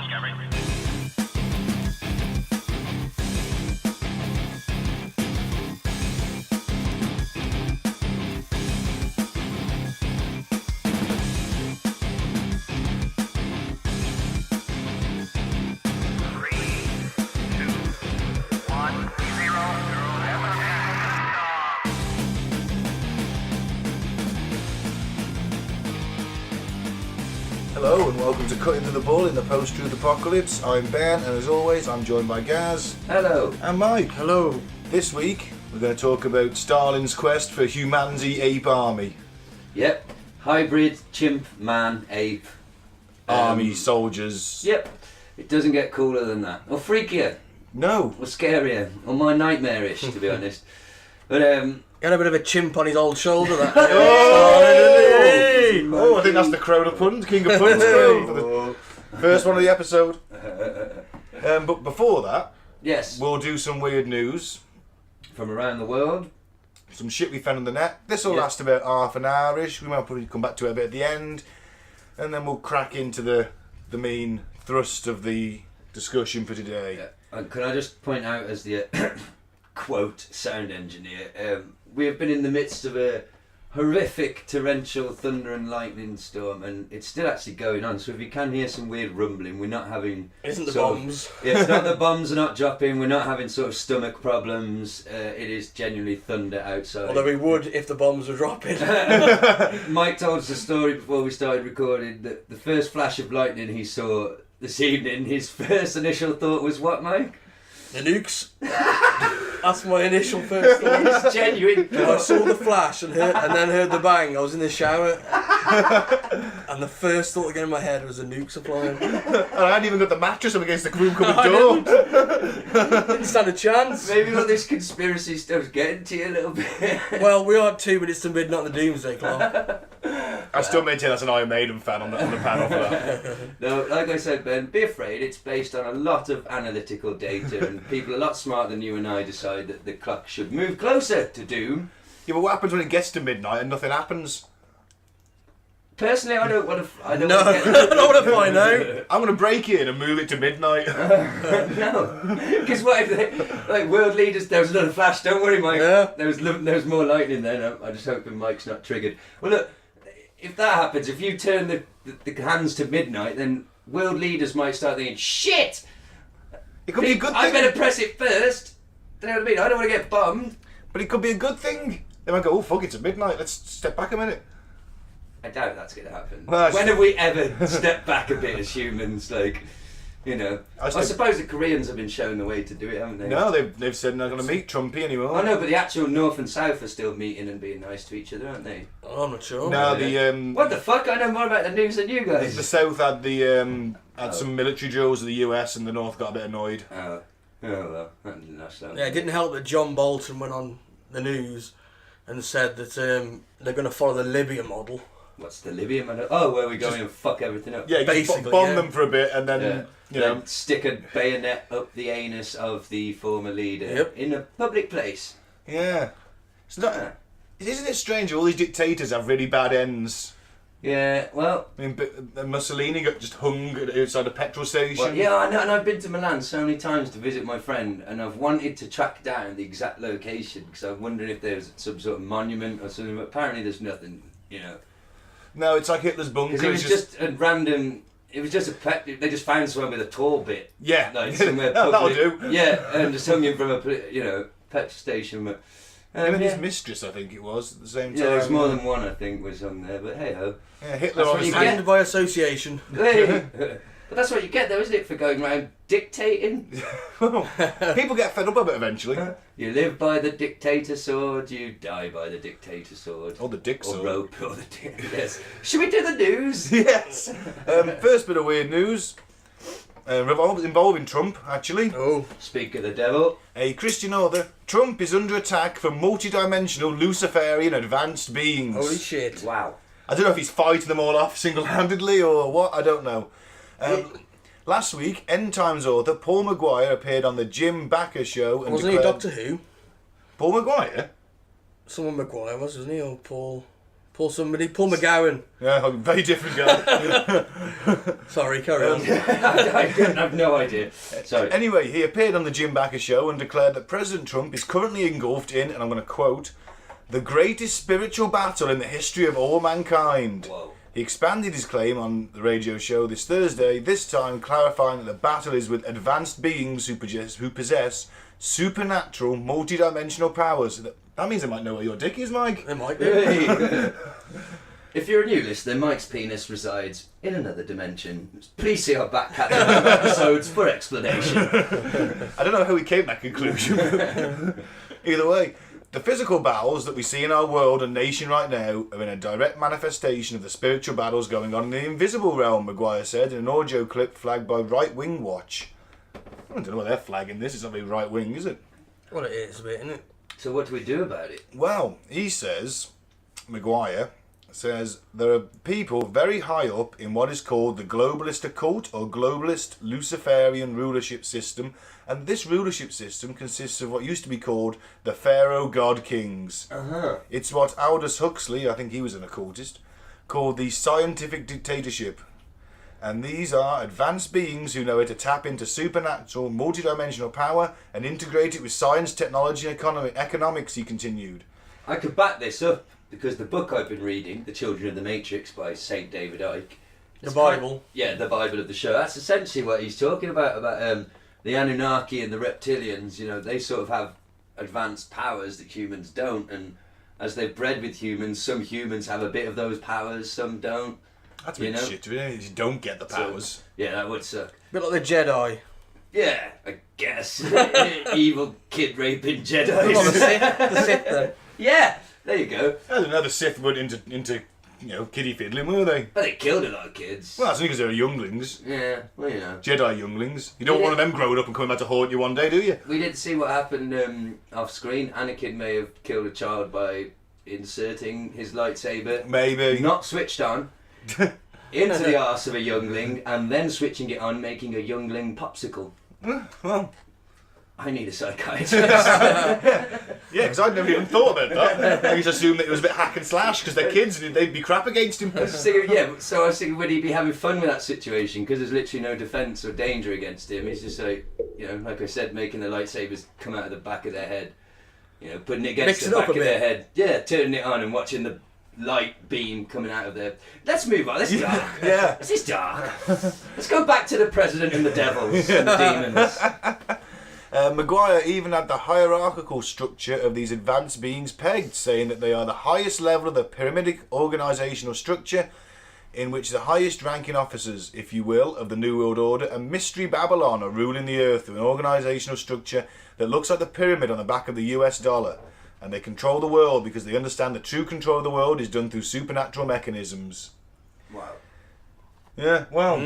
Discovery. Hello and welcome to Cutting to the Bull in the Post-Truth Apocalypse. I'm Ben and as always I'm joined by Gaz. Hello. And Mike. Hello. This week we're going to talk about Stalin's quest for Humanzee ape army. Yep. Hybrid chimp man ape. Army soldiers. Yep. It doesn't get cooler than that. Or freakier. No. Or scarier. Or more nightmarish, to be honest. But Got a bit of a chimp on his old shoulder. That. Oh, I think that's the Crown of Puns, King of Puns for the first one of the episode. But before that, yes, we'll do some weird news. from around the world. Some shit we found on the net. This will Yep. last about half an hour-ish. We might probably come back to it a bit at the end. And then we'll crack into the main thrust of the discussion for today. Yeah. And can I just point out, as the quote sound engineer, we have been in the midst of a horrific torrential thunder and lightning storm, and it's still actually going on. So if you can hear some weird rumbling, we're not having. It isn't the sort of- bombs. Yeah, it's not the bombs are not dropping. We're not having sort of stomach problems. It is genuinely thunder outside. Although we would if the bombs were dropping. Mike told us a story before we started recording that the first flash of lightning he saw this evening, his first initial thought was what, Mike? The nukes. That's my initial first thought. It's genuine. When I saw the flash and then heard the bang, I was in the shower. And the first thought that came in my head was the nukes are flying. And I hadn't even got the mattress up against the room coming I door. Didn't stand a chance. Maybe all this conspiracy stuff's getting to you a little bit. Well, we are 2 minutes to midnight on the doomsday clock. I still maintain that's an Iron Maiden fan on the panel for that. No, like I said, Ben, be afraid. It's based on a lot of analytical data, and people a lot smarter than you and I decide that the clock should move closer to doom. Yeah, but what happens when it gets to midnight and nothing happens? Personally, I don't want to. I don't No, want I don't want to find out. I'm going to break in and move it to midnight. No, because what if they, like world leaders? There was another flash. Don't worry, Mike. Yeah. There was more lightning then. I'm just hoping Mike's not triggered. Well, look, if that happens, if you turn the hands to midnight, then world leaders might start thinking, "Shit, It could be a good I thing. better press it first." Do you know what I mean? I don't want to get bombed. But it could be a good thing. They might go, oh fuck, it's at midnight, let's step back a minute. I doubt that's going to happen. Well, when have we ever stepped back a bit as humans? Like, you know, I suppose the Koreans have been shown the way to do it, haven't they? No, they've said they're not going to meet Trumpy anymore. Oh no, but the actual North and South are still meeting and being nice to each other, aren't they? Oh, I'm not sure. No, What the fuck? I know more about the news than you guys. the South had some military drills of the US and the North got a bit annoyed. Oh well, that didn't last long. Yeah, it didn't help that John Bolton went on the news and said that they're going to follow the Libya model. What's the Libya man? Oh, where we going and fuck everything up? Yeah, Basically, just bomb yeah. them for a bit and then, Yeah. you know. Then stick a bayonet up the anus of the former leader Yep. in a public place. Yeah. It's not, isn't it strange all these dictators have really bad ends? Yeah, well, I mean, Mussolini got just hung outside a petrol station. well, yeah, I know, and I've been to Milan so many times to visit my friend, and I've wanted to track down the exact location because I'm wondering if there's some sort of monument or something. But apparently, there's nothing, you know. No, it's like Hitler's bunker. Because it was it's just a random. It was just they just found someone with a tall bit. Yeah, Like somewhere that'll public. do. Yeah, and just hung him from a petrol station. But Him and yeah. his mistress, I think it was, at the same time. Yeah, there's more than one, I think, was on there. But hey ho. Yeah, Hitler That's what you obviously. get. Hanged by association. Hey. But that's what you get, though, isn't it, for going around dictating? People get fed up of it eventually. You live by the dictator sword, you die by the dictator sword. Or the dick Or sword. rope, or the dick. Yes. Should we do the news? Yes. First bit of weird news. Involving Trump, actually. Oh. Speak of the devil. A Christian author. Trump is under attack from multi-dimensional Luciferian advanced beings. Holy shit. Wow. I don't know if he's fighting them all off single-handedly or what, I don't know. Last week, End Times author Paul Maguire appeared on the Jim Bakker show and Wasn't he declared... Doctor Who? Paul Maguire? Someone Maguire was, wasn't he? Or Paul Paul McGowan. Yeah, very different guy. Sorry, carry on. I have no idea. Sorry. Anyway, he appeared on the Jim Bakker Show and declared that President Trump is currently engulfed in, and I'm going to quote, the greatest spiritual battle in the history of all mankind. Whoa. He expanded his claim on the radio show this Thursday, this time clarifying that the battle is with advanced beings who possess supernatural, multidimensional powers. That means they might know where your dick is, Mike. They might be. If you're a new listener, Mike's penis resides in another dimension. Please see our back catalogue episodes for explanation. I don't know how we came to that conclusion. Either way, the physical battles that we see in our world and nation right now are in a direct manifestation of the spiritual battles going on in the invisible realm, Maguire said in an audio clip flagged by Right Wing Watch. I don't know why they're flagging this. It's not very right wing, is it? Well, it is a bit, isn't it? So what do we do about it? Well, he says, Maguire says, there are people very high up in what is called the globalist occult or globalist Luciferian rulership system, and this rulership system consists of what used to be called the Pharaoh God Kings. It's what Aldous Huxley, I think he was an occultist, called the scientific dictatorship. And these are advanced beings who know how to tap into supernatural, multidimensional power and integrate it with science, technology and economics, he continued. I could back this up because the book I've been reading, The Children of the Matrix by St. David Icke. The Bible. The Bible of the show. That's essentially what he's talking about the Anunnaki and the reptilians. You know, they sort of have advanced powers that humans don't, and as they've bred with humans, some humans have a bit of those powers, some don't. That's a bit shit, isn't it? You don't get the powers. So, yeah, that would suck. Bit like the Jedi. Yeah, I guess. Evil kid raping Jedi. Well, the Sith then. Yeah, there you go. I don't know, the Sith went into kiddie fiddling, were they? But they killed a lot of kids. Well, that's only because they were younglings. Yeah, well, you know. Jedi younglings. You don't want one of them growing up and coming back to haunt you one day, do you? We did see what happened off screen. Anakin may have killed a child by inserting his lightsaber. Maybe. Not switched on. Into the arse of a youngling and then switching it on, making a youngling popsicle. Well, I need a psychiatrist. yeah, because I'd never even thought about that. I just assumed that it was a bit hack and slash because they're kids and they'd be crap against him. So I was thinking, would he be having fun with that situation? Because there's literally no defence or danger against him. He's just like, like I said, making the lightsabers come out of the back of their head. Putting it against the back of their head. Yeah, turning it on and watching the light beam coming out of there. Let's move on. This is dark. Yeah. This is dark. Let's go back to the president and the devils and the demons. Maguire even had the hierarchical structure of these advanced beings pegged, saying that they are the highest level of the pyramidic organisational structure in which the highest ranking officers, if you will, of the New World Order and Mystery Babylon are ruling the earth through an organisational structure that looks like the pyramid on the back of the US dollar. And they control the world because they understand the true control of the world is done through supernatural mechanisms. Wow. Yeah, well,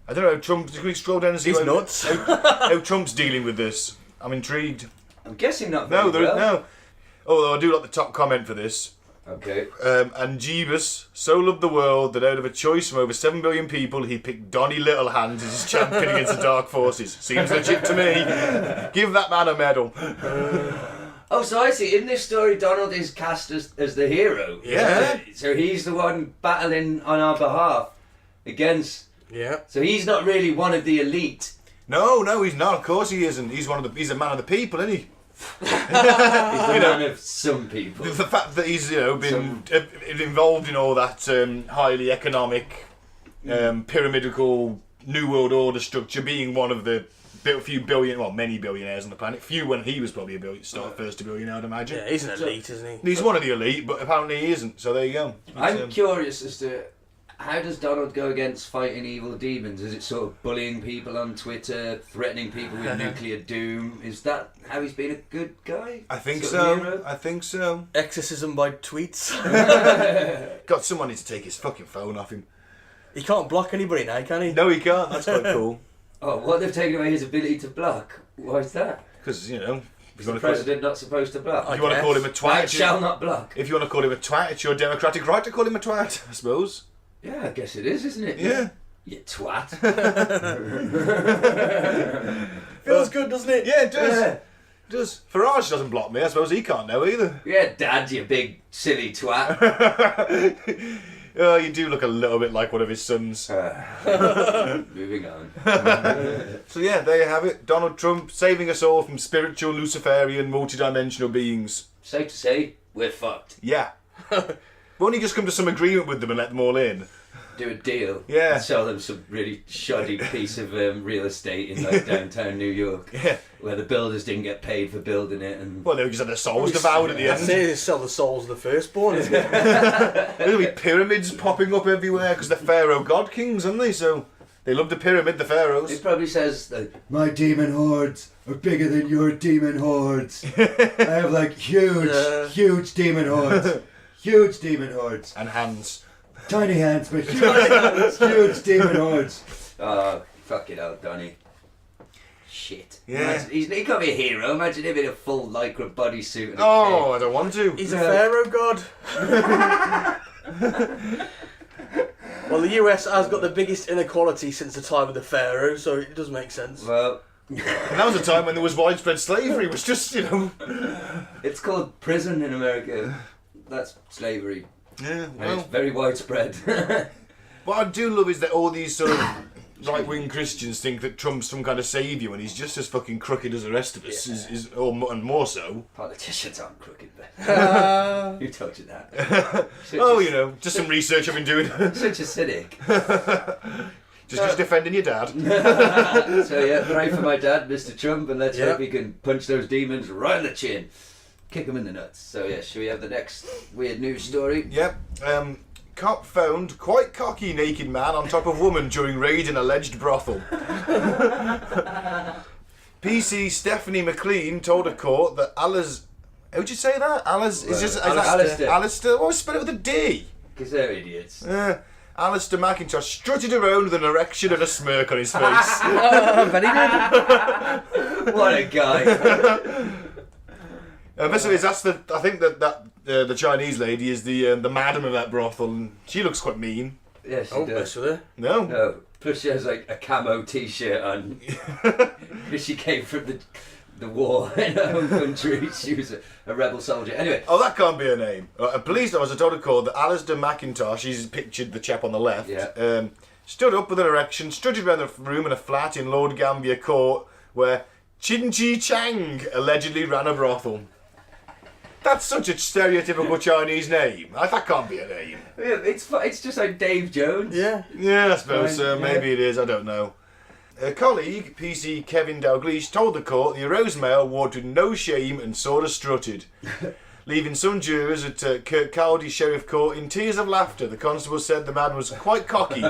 I don't know, Trump, can we scroll down and see He's nuts. how Trump's dealing with this? I'm intrigued. I'm guessing not very No. well. Although I do like the top comment for this. Okay. And Jeebus so loved the world that out of a choice from over 7 billion people, he picked Donny Littlehands as his champion against the dark forces. Seems legit to me. Give that man a medal. Oh, so I see. In this story, Donald is cast as the hero. Yeah. So he's the one battling on our behalf against... Yeah. So he's not really one of the elite. No, he's not. Of course he isn't. He's a man of the people, isn't he? He's the man of some people. The fact that he's been involved in all that highly economic, pyramidical New World Order structure, being one of the many billionaires on the planet. Few when he was probably first a billionaire, I'd imagine. Yeah, he's an elite, isn't he? He's one of the elite, but apparently he isn't. So there you go. I'm curious as to how does Donald go against fighting evil demons? Is it sort of bullying people on Twitter, threatening people with nuclear doom? Is that how he's been a good guy? I think Sort of so. hero? I think so. Exorcism by tweets. God, someone needs to take his fucking phone off him. He can't block anybody now, can he? No, he can't. That's quite cool. Oh, what, they've taken away his ability to block? Why is that? Because, Is the president not supposed to block? If you want to call him a I twat, shall not block. if you want to call him a twat, it's your democratic right to call him a twat, I suppose. Yeah, I guess it is, isn't it? Yeah. You twat. Feels good, doesn't it? Yeah, it does. Yeah. does. Farage doesn't block me. I suppose he can't know either. Yeah, Dad, you big silly twat. Oh, you do look a little bit like one of his sons. Moving on. So yeah, there you have it. Donald Trump saving us all from spiritual, Luciferian, multidimensional beings. Safe to say, we're fucked. Yeah. Won't he just come to some agreement with them and let them all in? Do a deal. Yeah. And sell them some really shoddy piece of real estate in like downtown New York. Yeah. Where the builders didn't get paid for building it. And Well, they just had their souls devoured at the I'd end. say they sell the souls of the firstborn, isn't it? There'll be pyramids popping up everywhere because they're pharaoh god kings, aren't they? So they love the pyramid, the pharaohs. it probably says, like, my demon hordes are bigger than your demon hordes. I have like huge demon hordes. Huge demon hordes. And hands. Tiny hands, but huge demon hordes. Oh, fucking hell, Donny. Shit. Yeah. Imagine, he can't be a hero. Imagine him in a full lycra bodysuit and a Oh, cape. I don't want to. He's a pharaoh god. Well, the US has got the biggest inequality since the time of the pharaoh, so it does make sense. Well, And that was a time when there was widespread slavery. It was just, it's called prison in America. That's slavery. Yeah, And well. it's very widespread. What I do love is that all these sort of right-wing Christians think that Trump's some kind of saviour when he's just as fucking crooked as the rest of us, and more so. Politicians aren't crooked, but who told you that? Just some research I've been doing. Such a cynic. just defending your dad. So yeah, pray for my dad, Mr. Trump, and let's hope he can punch those demons right in the chin. Kick them in the nuts. So yeah, should we have the next weird news story? Yep. Cop found quite cocky naked man on top of woman during raid in alleged brothel. PC Stephanie McLean told a court that how'd you say that? Alistair. Oh, spell it with a D. Because they're idiots. Alistair McIntosh strutted around with an erection and a smirk on his face. Very good. What a guy. Basically, I think that the Chinese lady is the madam of that brothel, and she looks quite mean. Yeah, she Oh, does. mess with her. No. No. Plus she has like a camo t-shirt on. Because she came from the war in her home country. She was a rebel soldier. Anyway. Oh, that can't be her name. A police officer told a court that Alistair McIntosh, he's pictured the chap on the left, stood up with an erection, strutted around the room in a flat in Lord Gambier Court, where Chin Chi Chang allegedly ran a brothel. That's such a stereotypical Chinese name. That can't be a name. Yeah, it's just like Dave Jones. Yeah. Yeah, I suppose so. Fine, Maybe it is. I don't know. A colleague, PC Kevin Dalgleish, told the court the aroused male walked with no shame and sort of strutted, leaving some jurors at Kirkcaldy Sheriff Court in tears of laughter. The constable said the man was quite cocky.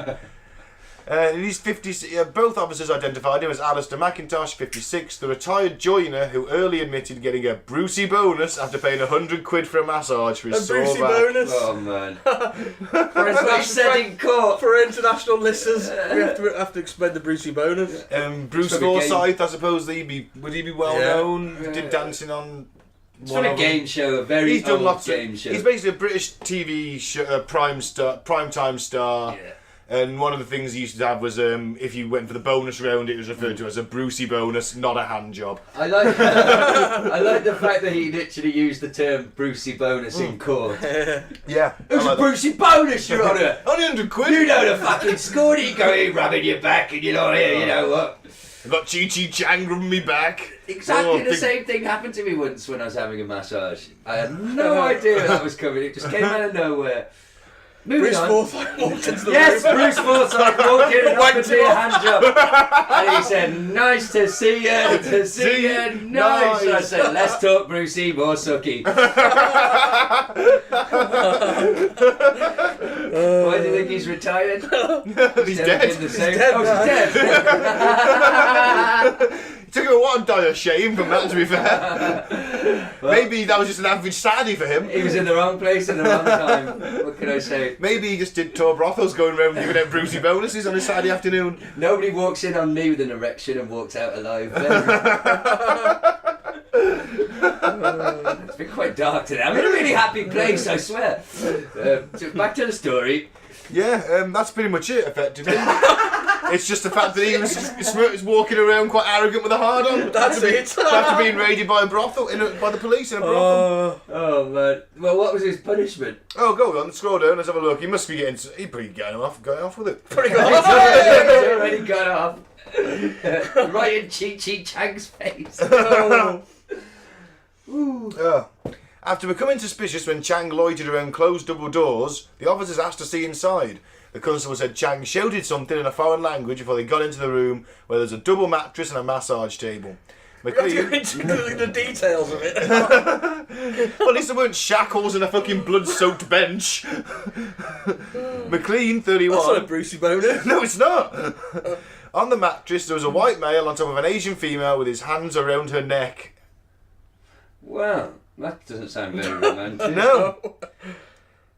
He's 50. Both officers identified him as Alistair McIntosh, 56, the retired joiner who early admitted getting a Brucey bonus after paying £100 for a massage for his A sore Brucey back. bonus. Oh man. That's what he said in court. For international listeners, we have to explain the Brucey bonus. Bruce It's from a Forsyth, I suppose would he be well known? Yeah. Did dancing on. It's from a game show, a very He's done old lots game of. show. He's basically a British TV primetime star. Yeah. And one of the things he used to have was if you went for the bonus round, it was referred to as a Brucey bonus, not a hand job. I like the fact that he literally used the term Brucey bonus in court. Yeah. It was a Brucey bonus, Your Honour! Only £100. You know the fucking score, you go in rubbing your back and you're not here, you know what? I got Chi Chi Chang rubbing me back. Exactly the big- same thing happened to me once when I was having a massage. I had no idea that was coming, it just came out of nowhere. Moving Bruce on. Forsyth walked into the Yes, room. Bruce Forsyth walked in and offered me a hand job. And he said, nice to see you, nice. And I said, let's talk Brucey, more sucky. Why do you think he's retired? He's dead. Been the same. He's dead Oh, now. he's dead. It took him a while to die of shame from that, to be fair. Maybe that was just an average Saturday for him. He was in the wrong place at the wrong time. What can I say? Maybe he just did tour brothels going around giving out Brucey bonuses on a Saturday afternoon. Nobody walks in on me with an erection and walks out alive. It's been quite dark today. I'm in a really happy place, I swear. So back to the story. Yeah, that's pretty much it, effectively. It's just the fact that he was walking around quite arrogant with a hard on. That's it. After being raided by a brothel, by the police in a brothel. Oh man. Well, what was his punishment? Oh, go on, scroll down, let's have a look. He must be he'd be going off with it. He's already got off. Right in Chi Chang's face. After becoming suspicious when Chang loitered around closed double doors, the officers asked to see inside. The constable said Chang shouted something in a foreign language before they got into the room, where there's a double mattress and a massage table. You're into the details of it. Well, at least there weren't shackles and a fucking blood-soaked bench. McLean, 31. That's not a Brucey boner. No, it's not. On the mattress, there was a white male on top of an Asian female with his hands around her neck. Well, that doesn't sound very romantic. No.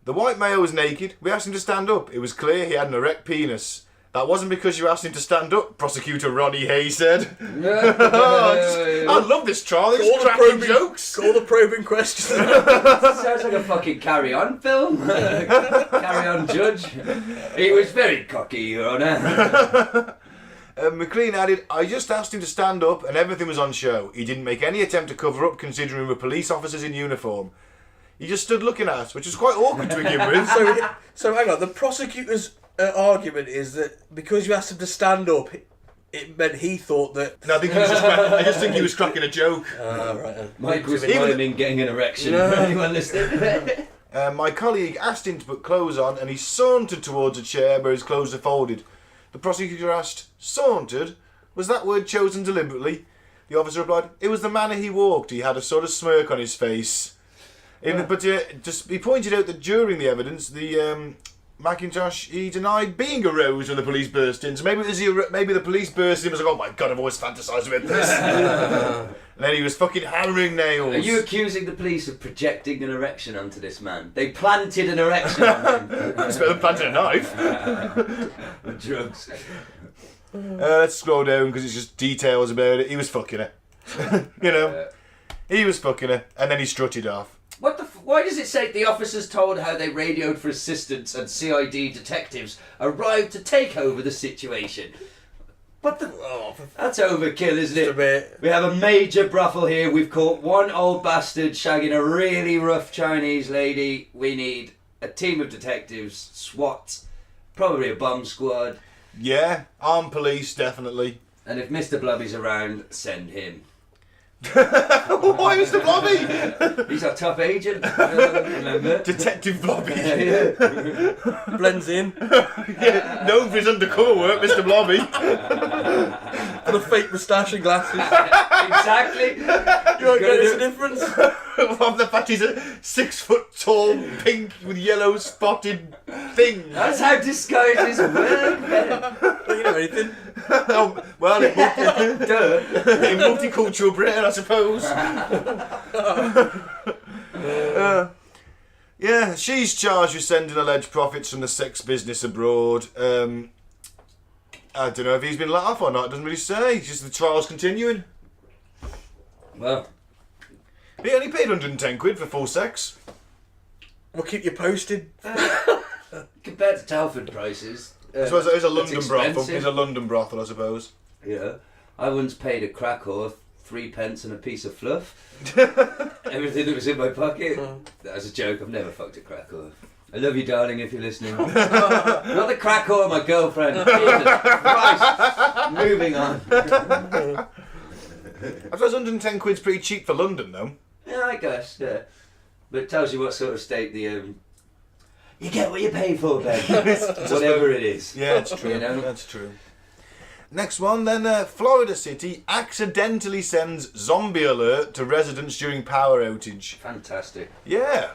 The white male was naked. We asked him to stand up. It was clear he had an erect penis. That wasn't because you asked him to stand up, Prosecutor Ronnie Hay said. I love this trial. There's cracking jokes. All the probing questions. Sounds like a fucking Carry On film. Carry On Judge. He was very cocky, Your Honour. McLean added, I just asked him to stand up and everything was on show. He didn't make any attempt to cover up considering we were police officers in uniform. He just stood looking at us, which was quite awkward to begin with. So hang on, the prosecutor's argument is that because you asked him to stand up, it meant he thought that... No, I just think he was cracking a joke. Right. Mike was miming getting an erection for anyone listening. My colleague asked him to put clothes on and he sauntered towards a chair where his clothes are folded. The prosecutor asked, sauntered? Was that word chosen deliberately? The officer replied, it was the manner he walked. He had a sort of smirk on his face. He pointed out that during the evidence, the Macintosh, he denied being aroused when the police burst in. So maybe the police burst in and was like, oh my god, I've always fantasised about this. And then he was fucking hammering nails. Are you accusing the police of projecting an erection onto this man? They planted an erection on him. It's better than planting a knife. With drugs. Let's scroll down because it's just details about it. He was fucking her. You know? He was fucking her. And then he strutted off. Why does it say the officers told how they radioed for assistance and CID detectives arrived to take over the situation? What the... Oh, that's overkill, isn't it? A bit. We have a major brothel here. We've caught one old bastard shagging a really rough Chinese lady. We need a team of detectives, SWAT, probably a bomb squad. Yeah, armed police, definitely. And if Mr. Blobby's around, send him. Why Mr. Blobby? He's our top agent, remember? Detective Blobby. Blends in. Yeah, known for his undercover work, Mr. Blobby. And a fake moustache and glasses. Exactly. You won't notice the difference. Of the fact he's a 6 foot tall, pink with yellow spotted thing. That's how disguises work. Don't you know anything? Oh, well, in multicultural Britain, I suppose. Yeah, she's charged with sending alleged profits from the sex business abroad. I don't know if he's been let off or not. It doesn't really say. It's just the trial's continuing. Well, he only paid 110 quid for full sex. We'll keep you posted. compared to Telford prices, I suppose it is a London that's brothel. expensive. It's a London brothel, I suppose. Yeah, I once paid a crack whore 3 pence and a piece of fluff. Everything that was in my pocket. That was a joke. I've never fucked a crack whore. I love you, darling, if you're listening. Not the crack whore, my girlfriend. Jesus Christ. Moving on. I suppose 110 quid's pretty cheap for London, though. Yeah, I guess. Yeah, but it tells you what sort of state the you get what you pay for, Ben. Whatever it is. Yeah, it's true. You know? That's true. Next one, then. Florida City accidentally sends zombie alert to residents during power outage. Fantastic. Yeah.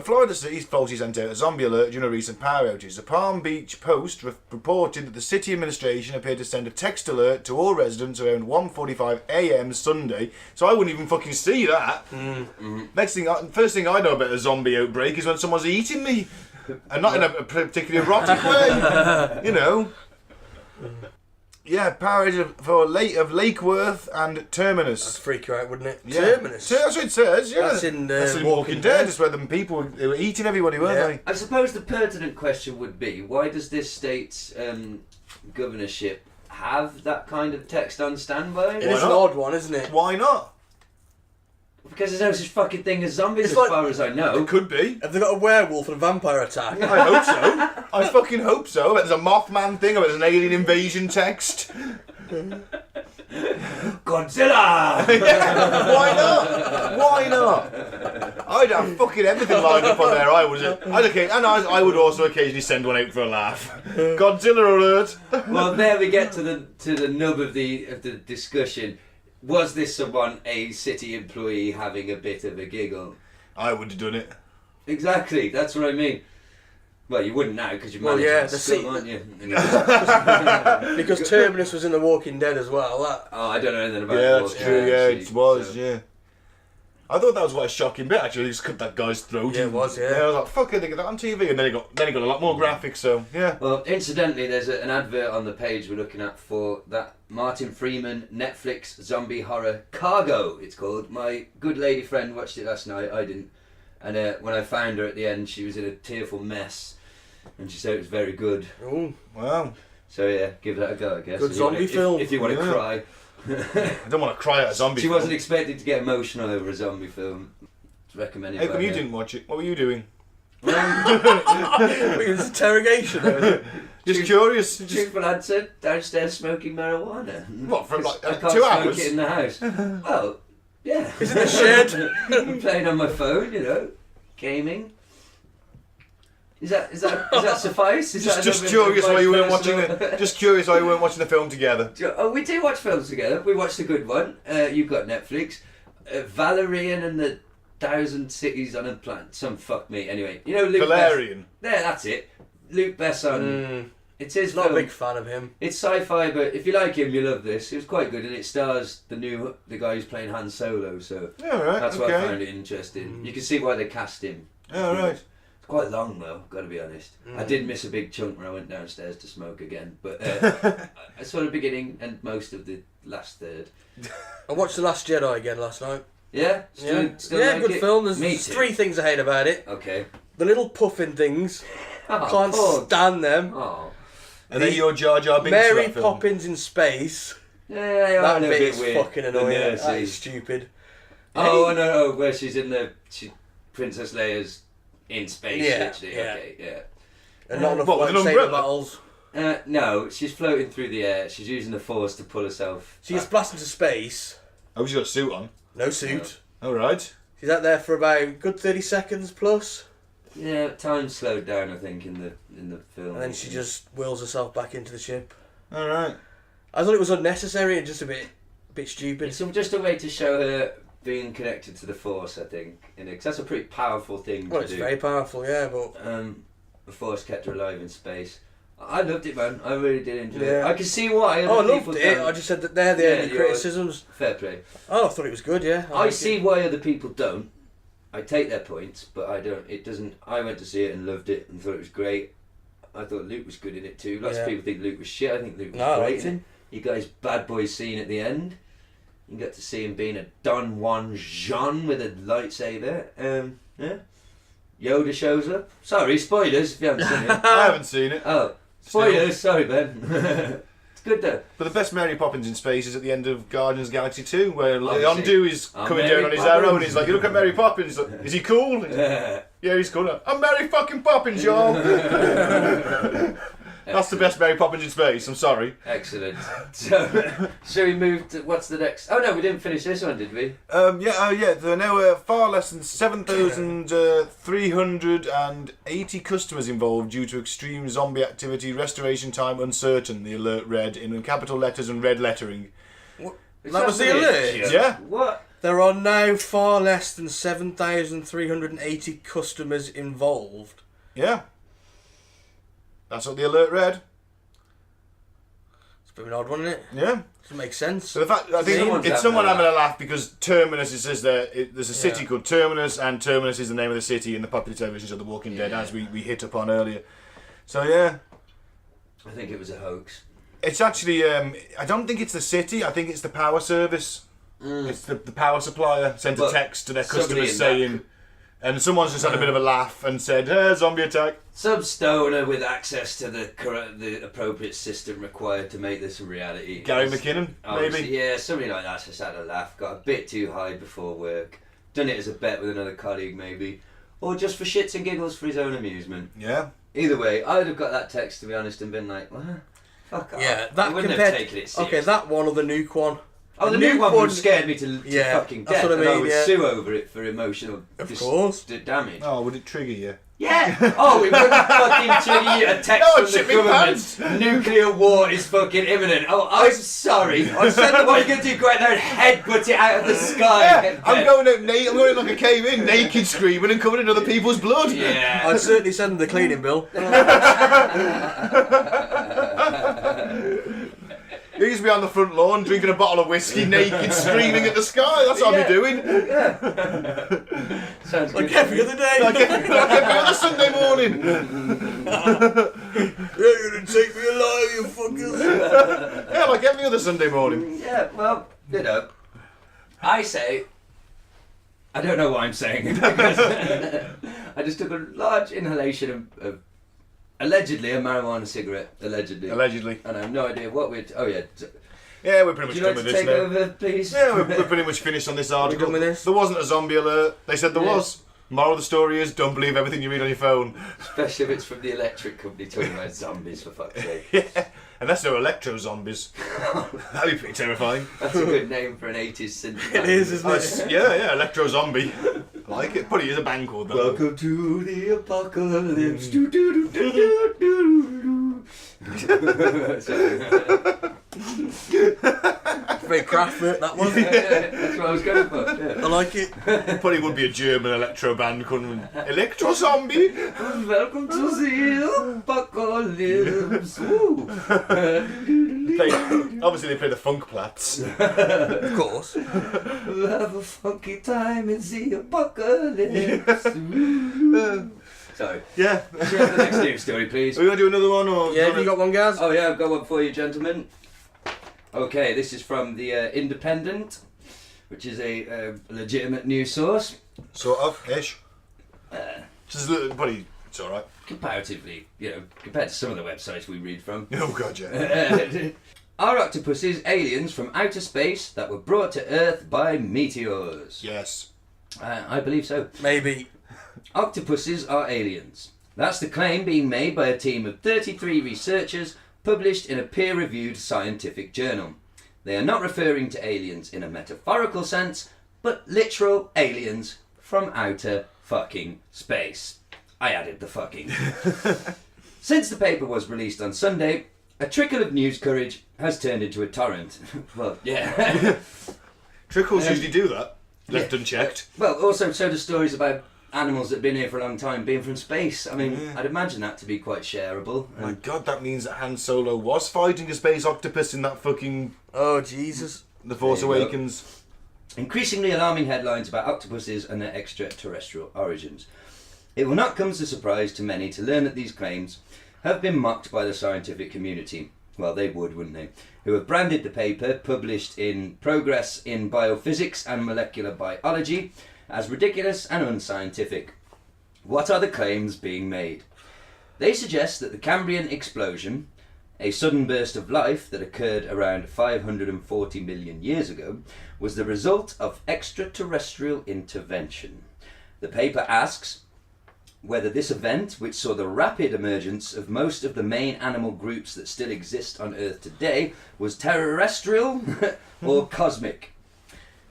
Florida City's falsely sent out a zombie alert during a recent power outage. The Palm Beach Post reported that the city administration appeared to send a text alert to all residents around 1:45 a.m. Sunday. So I wouldn't even fucking see that. First thing I know about a zombie outbreak is when someone's eating me, and not in a particularly erotic way. You know. Yeah, parody of Lake Worth and Terminus. That'd freak you out, wouldn't it? Yeah. Terminus. That's what it says, yeah. That's in Walking Dead. It's where the people they were eating everybody, weren't I suppose the pertinent question would be, why does this state's governorship have that kind of text on standby? It is an odd one, isn't it? they? Why not? Because there's no such fucking thing as zombies It's as like- far as I know. It could be. Have they got a werewolf and a vampire attack? I hope so. I fucking hope so. I bet there's a Mothman thing, I bet there's an alien invasion text. Godzilla! Why not? Why not? I'd have fucking everything lined up on there. I would also occasionally send one out for a laugh. Godzilla alert! Well, there we get to the nub of the discussion. Was this someone, a city employee, having a bit of a giggle? I would have done it. Exactly, that's what I mean. Well, you wouldn't now because you're Well, managing yeah, the the school, seat- aren't you? Because Terminus was in The Walking Dead as well. Oh, I don't know anything about Yeah, the that's Walking true. Dead, Yeah, actually, it was. so- Yeah. I thought that was quite a shocking bit. Actually, he just cut that guy's throat. Yeah, it was, yeah. I was like, "Fuck it, they get that on TV," and then he got a lot more graphic. So yeah. Well, incidentally, there's an advert on the page we're looking at for that Martin Freeman Netflix zombie horror Cargo, it's called. My good lady friend watched it last night, I didn't. And when I found her at the end, she was in a tearful mess. And she said it was very good. Ooh. Wow. So yeah, give that a go, I guess. Good If you wanna- zombie film. If you want to Yeah. cry. I don't want to cry at a zombie. She film. wasn't expected to get emotional over a zombie film. It's recommended How by come you her. didn't watch it? What were you doing? It was interrogation, though, wasn't it? Just curious. Just, Truthful answer, downstairs smoking marijuana. What, for like, I can't 2 smoke hours? it in the house. Well, yeah. Is it the shed? I'm playing on my phone, gaming. Is that suffice? Is that just enough curious of why my you weren't personal- watching Just curious why you weren't watching the film together. Oh, we do watch films together. We watched a good one. You've got Netflix. Valerian and the 1,000 Cities on a Planet. Some fuck me. Anyway, Luke Valerian. There, that's it. Luke Besson. It's his Not a film. big fan of him. It's sci-fi, but if you like him, you love this. It was quite good, and it stars the guy who's playing Han Solo. So Yeah, right. that's why I okay. found it interesting. You can see why they cast him. Yeah, right. It's quite long though. Got to be honest. I did miss a big chunk when I went downstairs to smoke again, but I saw the beginning and most of the last third. I watched The Last Jedi again last night. Yeah, still like good it? film. There's Me too. 3 things I hate about it. Okay. The little puffin things. Oh, Can't poor- stand them. Oh. And then your Jar Jar Binks Mary for that film. Poppins in space. Yeah, they are a That little bit bit's weird. fucking The annoying. nurses. That is stupid. Oh no, where she's in Princess Leia's in space. Yeah, Literally. yeah. Okay, yeah. And not enough What, with an lightsaber umbrella? battles. No, she's floating through the air. She's using the force to pull herself. She gets blasted into space. Oh, she's got a suit on. No suit. All right. She's out there for about a good 30 seconds plus. Yeah, time slowed down. I think in the film. And then she just wheels herself back into the ship. All right. I thought it was unnecessary and just a bit stupid. It's just a way to show her being connected to the force. I think, because that's a pretty powerful thing Well, to it's do. very powerful, yeah, but The force kept her alive in space. I loved it, man. I really did enjoy it. Yeah. I can see why other I people loved it. don't. I just said that they're the Yeah, only you're- criticisms. Fair play. Oh, I thought it was good, yeah. I liked see it. why other people don't. I take their points, but I don't. It doesn't. I went to see it and loved it and thought it was great. I thought Luke was good in it too. Lots of Yeah. people think Luke was shit. I think Luke was No, I great. liked in it. him. You got his bad boy scene at the end. You get to see him being a Don Juan Jean with a lightsaber. Yeah. Yoda shows up. Sorry, spoilers if you haven't seen it. I haven't seen it. Oh, spoilers. Sorry, Ben. It's good though. But the best Mary Poppins in space is at the end of Guardians of the Galaxy 2, where Obviously. Yondu is I'm coming Mary down on his Poppins. arrow and he's like, "You look at Mary Poppins." He's like, "Is he cool?" Yeah, he's cool. I'm Mary fucking Poppins, y'all. That's the best Mary Poppins in space. I'm sorry. Excellent. So, shall we move to what's the next? Oh no, we didn't finish this one, did we? Yeah. There are now far less than 7,380 customers involved due to extreme zombie activity. Restoration time uncertain. The alert read in capital letters and red lettering. That was the alert? Yeah. What? There are now far less than 7,380 customers involved. Yeah. That's what the alert read. It's a bit of an odd one, isn't it? Yeah. Doesn't make sense. So the fact, I think Someone's it's having someone a having a laugh because Terminus, it says there's a city Yeah. called Terminus, and Terminus is the name of the city in the popular television show The Walking Dead, as we hit upon earlier. So yeah. I think it was a hoax. It's actually, I don't think it's the city, I think it's the power service. It's the power supplier sent a text to their customers saying, and someone's just had a bit of a laugh and said, zombie attack. Some stoner with access to the appropriate system required to make this a reality. Gary McKinnon, maybe? Yeah, somebody like that's just had a laugh, got a bit too high before work, done it as a bet with another colleague maybe, or just for shits and giggles for his own amusement. Yeah. Either way, I would have got that text, to be honest, and been like, well, fuck off. Yeah, I wouldn't have taken it seriously. Okay, that one or the nuke one. Oh, the nuke one scared me to fucking death, that's what I mean, and I would sue over it for emotional damage. Oh, would it trigger you? Yeah! Oh, it wouldn't fucking trigger you a text from the government. Nuclear war is fucking imminent. Oh, I'm sorry. I said what are you going to do? Go out there and headbutt it out of the sky? Yeah, I'm going out like a cave in, naked, screaming and covered in other people's blood. Yeah. I'd certainly send them the cleaning bill. You used to be on the front lawn drinking a bottle of whiskey, naked, screaming at the sky. That's what I'd be doing. Yeah. Sounds like good. every other day. Like every other Sunday morning. You're going to take me alive, you fuckers. Yeah, like every other Sunday morning. Yeah, well, you know, I say, I don't know what I'm saying, because I just took a large inhalation of allegedly a marijuana cigarette, allegedly. And I have no idea what we'd... Oh, yeah. Yeah, we're pretty much done Would with you like this to now. take over, please? Yeah, we're pretty much finished on this article. done with this? There wasn't a zombie alert. They said there was. Moral of the story is, don't believe everything you read on your phone. Especially if it's from the electric company talking about zombies, for fuck's sake. Yeah, unless they're electro-zombies. That'd be pretty terrifying. That's a good name for an 80s synth. It is, isn't it? Yeah, electro-zombie. I like it. Probably is a band called that. Welcome to the apocalypse. Do-do-do-do-do-do-do. Very craft, that was. That's what I was going for. Yeah. I like it. Probably would be a German electro band called Electro-zombie. Welcome to the apocalypse. Obviously they play the funk plats. Of course. We'll have a funky time in the apocalypse. Sorry. Yeah. Should we have the next news story, please? Are we going to do another one? Or Yeah, have you got one, Gaz? Oh yeah, I've got one for you, gentlemen. Okay, this is from the Independent, which is a legitimate news source. Sort of, ish. Just buddy, it's alright. Comparatively, you know, compared to some of the websites we read from. Oh god, yeah. Are octopuses aliens from outer space that were brought to Earth by meteors? Yes. I believe so. Maybe. Octopuses are aliens. That's the claim being made by a team of 33 researchers published in a peer-reviewed scientific journal. They are not referring to aliens in a metaphorical sense, but literal aliens from outer fucking space. I added the fucking. Since the paper was released on Sunday, a trickle of news coverage has turned into a torrent. Well, yeah. Trickles usually do that, left unchecked. Well, also so do stories about animals that have been here for a long time being from space. I mean, I'd imagine that to be quite shareable. My god, that means that Han Solo was fighting a space octopus in that fucking... Oh, Jesus. The Force There you go. Awakens. Increasingly alarming headlines about octopuses and their extraterrestrial origins. It will not come as a surprise to many to learn that these claims have been mocked by the scientific community. Well, they would, wouldn't they? Who have branded the paper, published in Progress in Biophysics and Molecular Biology, as ridiculous and unscientific. What are the claims being made? They suggest that the Cambrian explosion, a sudden burst of life that occurred around 540 million years ago, was the result of extraterrestrial intervention. The paper asks whether this event, which saw the rapid emergence of most of the main animal groups that still exist on Earth today, was terrestrial or cosmic.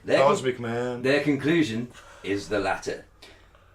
Cosmic, man. Their conclusion is the latter.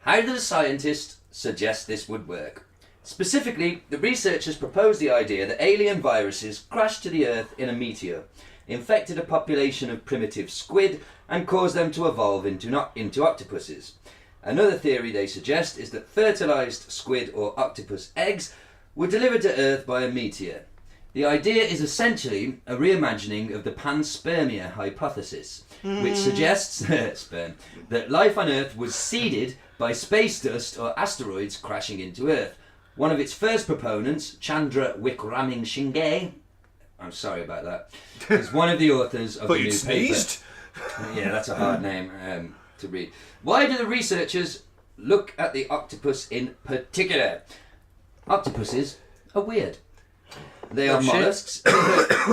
How do the scientists suggest this would work? Specifically, the researchers proposed the idea that alien viruses crashed to the Earth in a meteor, infected a population of primitive squid, and caused them to evolve into octopuses. Another theory they suggest is that fertilized squid or octopus eggs were delivered to Earth by a meteor. The idea is essentially a reimagining of the panspermia hypothesis, which suggests that life on Earth was seeded by space dust or asteroids crashing into Earth. One of its first proponents, Chandra Wickramasinghe, I'm sorry about that, is one of the authors of But the you new sneezed. paper. Yeah, that's a hard name to read. Why do the researchers look at the octopus in particular? Octopuses are weird. They are mollusks,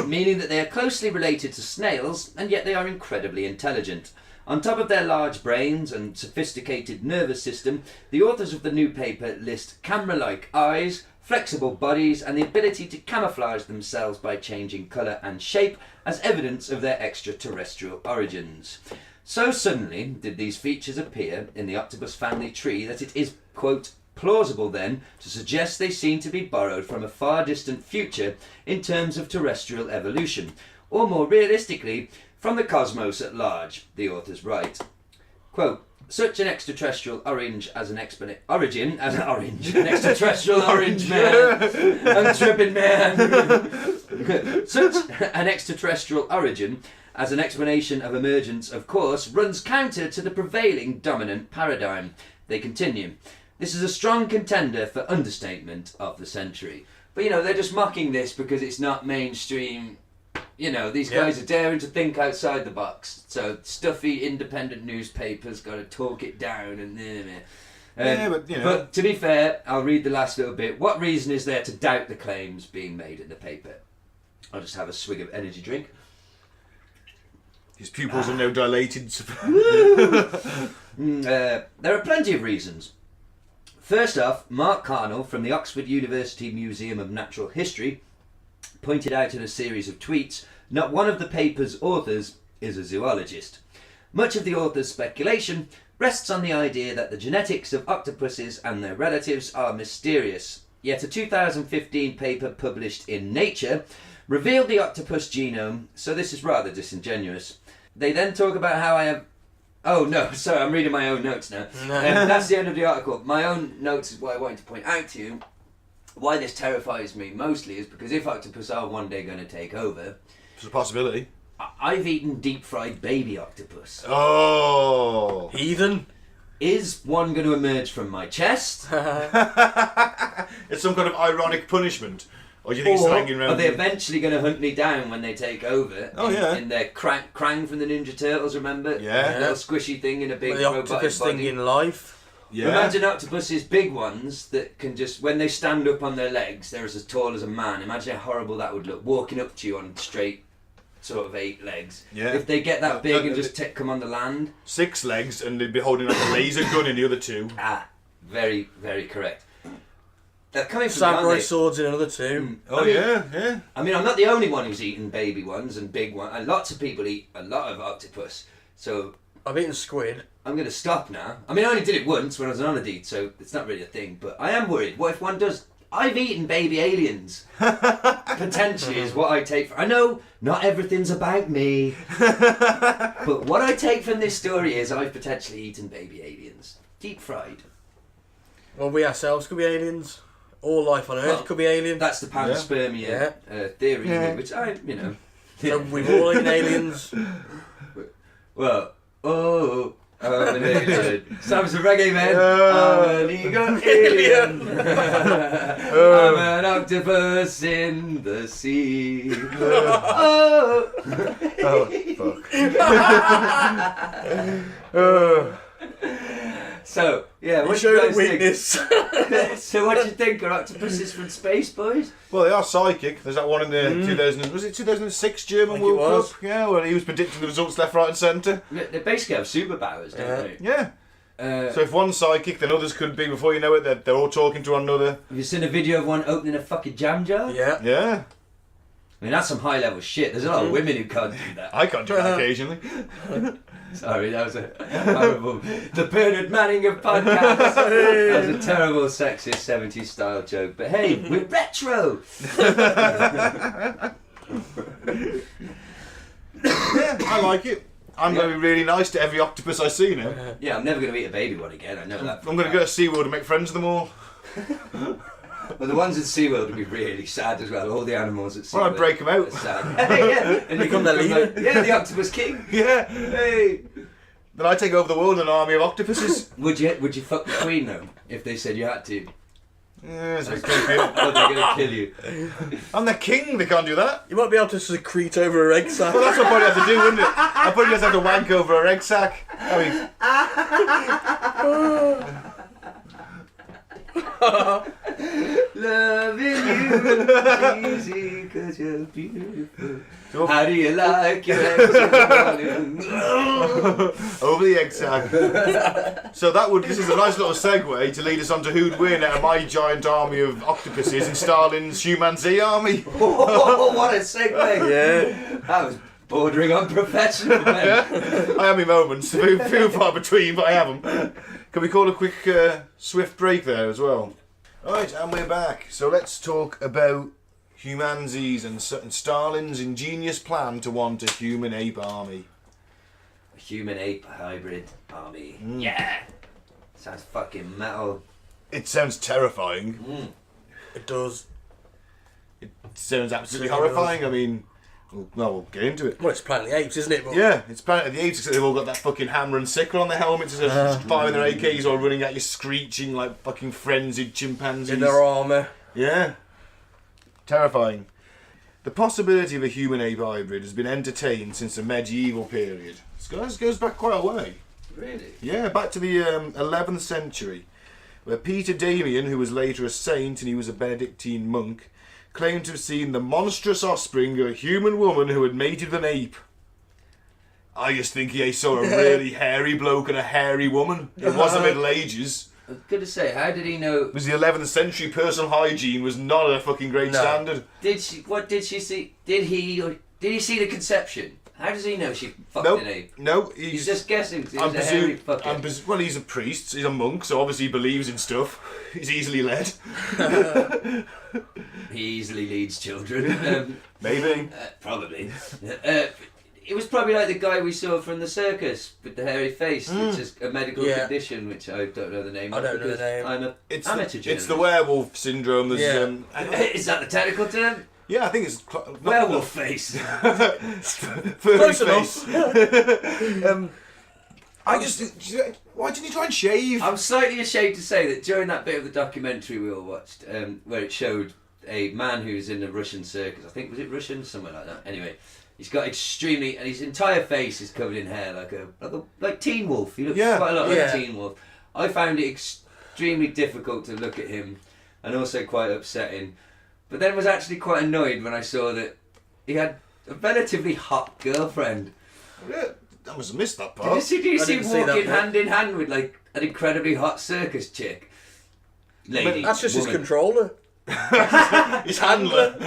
meaning that they are closely related to snails, and yet they are incredibly intelligent. On top of their large brains and sophisticated nervous system, the authors of the new paper list camera-like eyes, flexible bodies, and the ability to camouflage themselves by changing colour and shape as evidence of their extraterrestrial origins. So suddenly did these features appear in the octopus family tree that it is, quote, plausible then to suggest they seem to be borrowed from a far distant future in terms of terrestrial evolution, or more realistically, from the cosmos at large, the authors write. Quote, such an extraterrestrial origin as an extraterrestrial orange man. I'm tripping, man. Such an extraterrestrial origin as an explanation of emergence, of course, runs counter to the prevailing dominant paradigm. They continue. This is a strong contender for understatement of the century. But, they're just mocking this because it's not mainstream. These guys are daring to think outside the box. So stuffy independent newspapers got to talk it down and but to be fair, I'll read the last little bit. What reason is there to doubt the claims being made in the paper? I'll just have a swig of energy drink. His pupils are now dilated. There are plenty of reasons. First off, Mark Carnell from the Oxford University Museum of Natural History pointed out in a series of tweets, not one of the paper's authors is a zoologist. Much of the author's speculation rests on the idea that the genetics of octopuses and their relatives are mysterious. Yet a 2015 paper published in Nature revealed the octopus genome, so this is rather disingenuous. They then talk about how I have... Oh no, sorry, I'm reading my own notes now. That's the end of the article. My own notes is what I wanted to point out to you. Why this terrifies me mostly is because if octopus are one day going to take over... It's a possibility. I've eaten deep-fried baby octopus. Oh! Heathen? Is one going to emerge from my chest? It's some kind of ironic punishment. Or do you think it's hanging around? Are they eventually going to hunt me down when they take over? Oh, yeah. In their Krang from the Ninja Turtles, remember? Yeah. The little squishy thing in a big The robotic octopus body. thing in life. Yeah. Imagine octopuses, big ones that can just, when they stand up on their legs, they're as tall as a man. Imagine how horrible that would look, walking up to you on straight, sort of 8 legs. Yeah. If they get that big and just come on the land. 6 legs, and they'd be holding like a laser gun in the other 2. Very, very correct. They're coming from Samurai swords in another 2. Oh, yeah. I mean, I'm not the only one who's eaten baby ones and big ones, and lots of people eat a lot of octopus. So I've eaten squid. I'm going to stop now. I mean, I only did it once when I was on holiday, so it's not really a thing. But I am worried. What if one does? I've eaten baby aliens. Potentially is what I take. I know not everything's about me, but what I take from this story is I've potentially eaten baby aliens, deep fried. Well, we ourselves could be aliens. All life on Earth could be alien. That's the panspermia theory, which I. So we've all eaten aliens. Well, I'm an alien. Sam's a reggae man. I'm an ego alien. I'm an octopus in the sea. Fuck. So, yeah, what do you guys think? So what do you think? Are octopuses from space, boys? Well, they are psychic. There's that one in the 2006 German Think it World was. Cup? Yeah, where he was predicting the results left, right and centre. They basically have superpowers, don't they? Yeah. So if one's psychic, then others could be, before you know it, they're all talking to one another. Have you seen a video of one opening a fucking jam jar? Yeah. Yeah. I mean, that's some high level shit. There's a lot of women who can't do that. I can't do that occasionally. Sorry, that was a horrible... The Bernard Manning of podcasts. That was a terrible sexist 70s style joke. But hey, we're retro! Yeah, I like it. I'm going to be really nice to every octopus I see now. Yeah, I'm never going to eat a baby one again, I know that. I'm going to go to SeaWorld and make friends with them all. Well, the ones at SeaWorld would be really sad as well. All the animals at SeaWorld. Well, I'd break them out. are sad. Yeah, and Become their leader. Yeah, the Octopus King. Yeah. Hey. Then I take over the world, an army of octopuses. Would you fuck the Queen though, if they said you had to? Yeah, it's a bit creepy. Or they're going to kill you. I'm the king, they can't do that. You might be able to secrete over a egg sack. Well, that's what I'd have to do, wouldn't it? I'd probably just have to wank over her egg sack. I mean, Loving you is easy 'cause you're beautiful. How do you like your eggs in the morning? over the egg sack. So this is a nice little segue to lead us on to who'd win out of my giant army of octopuses in Stalin's Humanzee army. Oh, what a segue! Yeah. That was bordering on professional, man. I have my moments, few far between, but I have them. Can we call a quick, swift break there as well? Right, and we're back. So let's talk about Humanzees and Stalin's ingenious plan to want a human-ape army. A human-ape hybrid army. Yeah! Sounds fucking metal. It sounds terrifying. It does. It sounds absolutely It really horrifying. I mean, we'll get into it. Well, it's Planet of the Apes, isn't it? But Yeah, it's Planet of the Apes, except they've all got that fucking hammer and sickle on their helmets, just firing their AKs or running at you screeching like fucking frenzied chimpanzees. in their armour. Yeah. Terrifying. The possibility of a human-ape hybrid has been entertained since the medieval period. This goes back quite a way. Really? Yeah, back to the 11th century, where Peter Damian, who was later a saint and he was a Benedictine monk, claimed to have seen the monstrous offspring of a human woman who had mated with an ape. I just think he saw a really hairy bloke and a hairy woman. It was the Middle Ages. I was going to say, how did he know? It was the 11th century. Personal hygiene was not a fucking great standard. What did she see? Did he see the conception? How does he know she fucked an ape? No, He's just guessing. 'Cause he was a hairy fucker. Well, he's a priest, he's a monk, so obviously he believes in stuff. He's easily led. He easily leads children. Maybe. Probably. It was probably like the guy we saw from the circus with the hairy face, which is a medical condition, which I don't know the name of. I don't know the name. I'm a It's amateur it's the journalist. werewolf syndrome. There's, Is that the technical term? yeah, I think it's... Werewolf face. Furry Close face. I just... Why didn't you try and shave? I'm slightly ashamed to say that during that bit of the documentary we all watched, where it showed a man who's in a Russian circus, I think, was it Russian? Somewhere like that. Anyway, he's got extremely... And his entire face is covered in hair, like Teen Wolf. He looks quite a lot like Teen Wolf. I found it extremely difficult to look at him, and also quite upsetting. But then was actually quite annoyed when I saw that he had a relatively hot girlfriend. Yeah, I must have missed that Did part. you see didn't see walking that hand in hand with like an incredibly hot circus chick? Lady, That's just his woman. controller. His handler.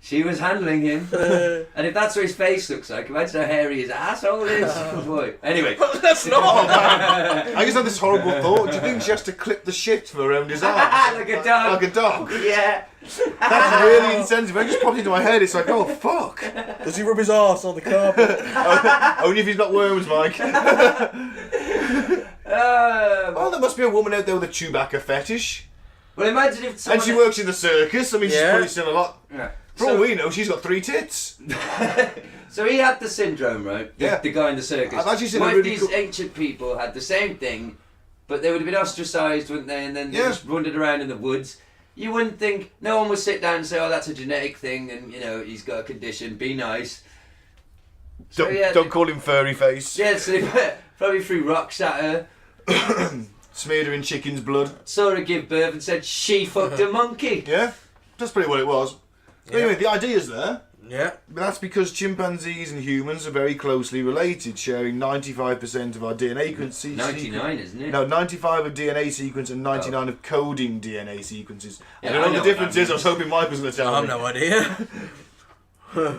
She was handling him. And if that's what his face looks like, imagine how hairy his asshole is. Oh boy. Anyway. That's not. I just had this horrible thought. Do you think she has to clip the shit around his arm? Like a dog. Like a dog. Yeah. That's really insensitive. I just popped into my head. It's like, oh, fuck. Does he rub his arse on the carpet? Only if he's got worms, Mike. Oh, there must be a woman out there with a Chewbacca fetish. Well, imagine if someone... And she works in the circus. I mean, she's probably still a lot. Yeah. For all we know, she's got 3 tits. So he had the syndrome, right? The guy in the circus. I've actually seen what a if really these ancient people had the same thing, but they would have been ostracised, wouldn't they? And then they just wandered around in the woods. You wouldn't think... No one would sit down and say, oh, that's a genetic thing, and, you know, he's got a condition, be nice. So, Don't call him furry face. Yeah, so they probably threw rocks at her. Smeared her in chicken's blood. Saw her give birth and said she fucked a monkey. Yeah, that's pretty what it was. Anyway, the idea's there. Yeah. But that's because chimpanzees and humans are very closely related, sharing 95% of our DNA sequence. 99, isn't it? No, 95 of DNA sequence and 99 of coding DNA sequences. Yeah, I don't know what the difference is. I was hoping Mike was going to tell I have me. no idea.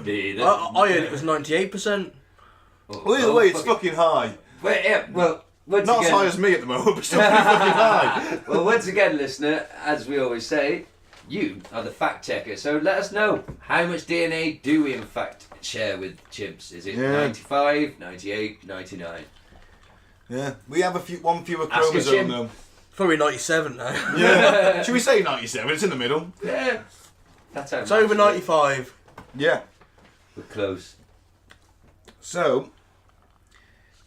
Neither. I heard it was 98%. Well, either way, it's fucking high. Wait, yeah, well, once Not again, as high as me at the moment, but still pretty fucking high. Well, once again, listener, as we always say, you are the fact checker. So let us know, how much DNA do we in fact share with chimps? Is it 95, 98, 99? Yeah, we have one fewer Ask a chromosome chimp. though. Probably 97 now. Yeah. Should we say 97? It's in the middle. Yeah. That's how It's over much 95. Yeah. we're close. So,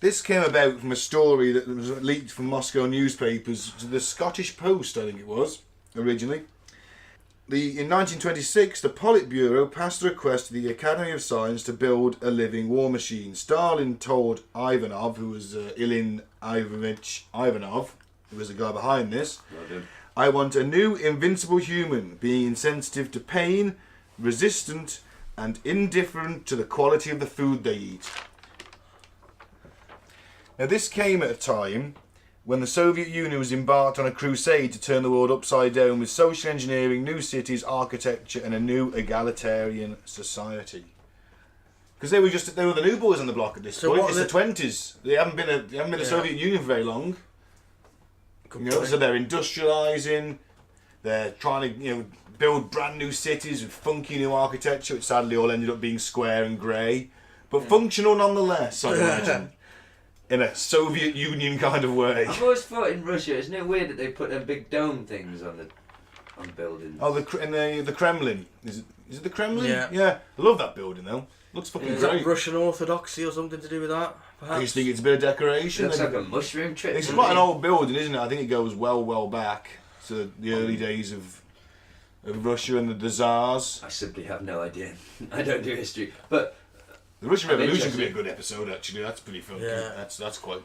This came about from a story that was leaked from Moscow newspapers to the Scottish Post, I think it was, originally. In 1926, the Politburo passed a request to the Academy of Science to build a living war machine. Stalin told Ivanov, who was Ilyich Ivanovich Ivanov, who was the guy behind this, I want a new invincible human, being insensitive to pain, resistant, and indifferent to the quality of the food they eat. Now, this came at a time when the Soviet Union was embarked on a crusade to turn the world upside down with social engineering, new cities, architecture, and a new egalitarian society. Because they were the new boys on the block at this point. It's the 20s. They haven't been a Soviet Union for very long. So they're industrialising. They're trying to build brand new cities with funky new architecture, which sadly all ended up being square and grey, but functional nonetheless, I imagine. In a Soviet Union kind of way. I've always thought in Russia, isn't it weird that they put them big dome things on buildings? Oh, the Kremlin. Is it the Kremlin? Yeah. I love that building though. Looks fucking Is great. that Russian Orthodoxy or something to do with that? Perhaps? I just think it's a bit of decoration. It looks like a mushroom trip. It's quite an old building, isn't it? I think it goes well back to the early days of Russia and the Tsars. I simply have no idea. I don't do history, but. The Russian Revolution could be a good episode, actually. That's pretty fun. Yeah. That's quite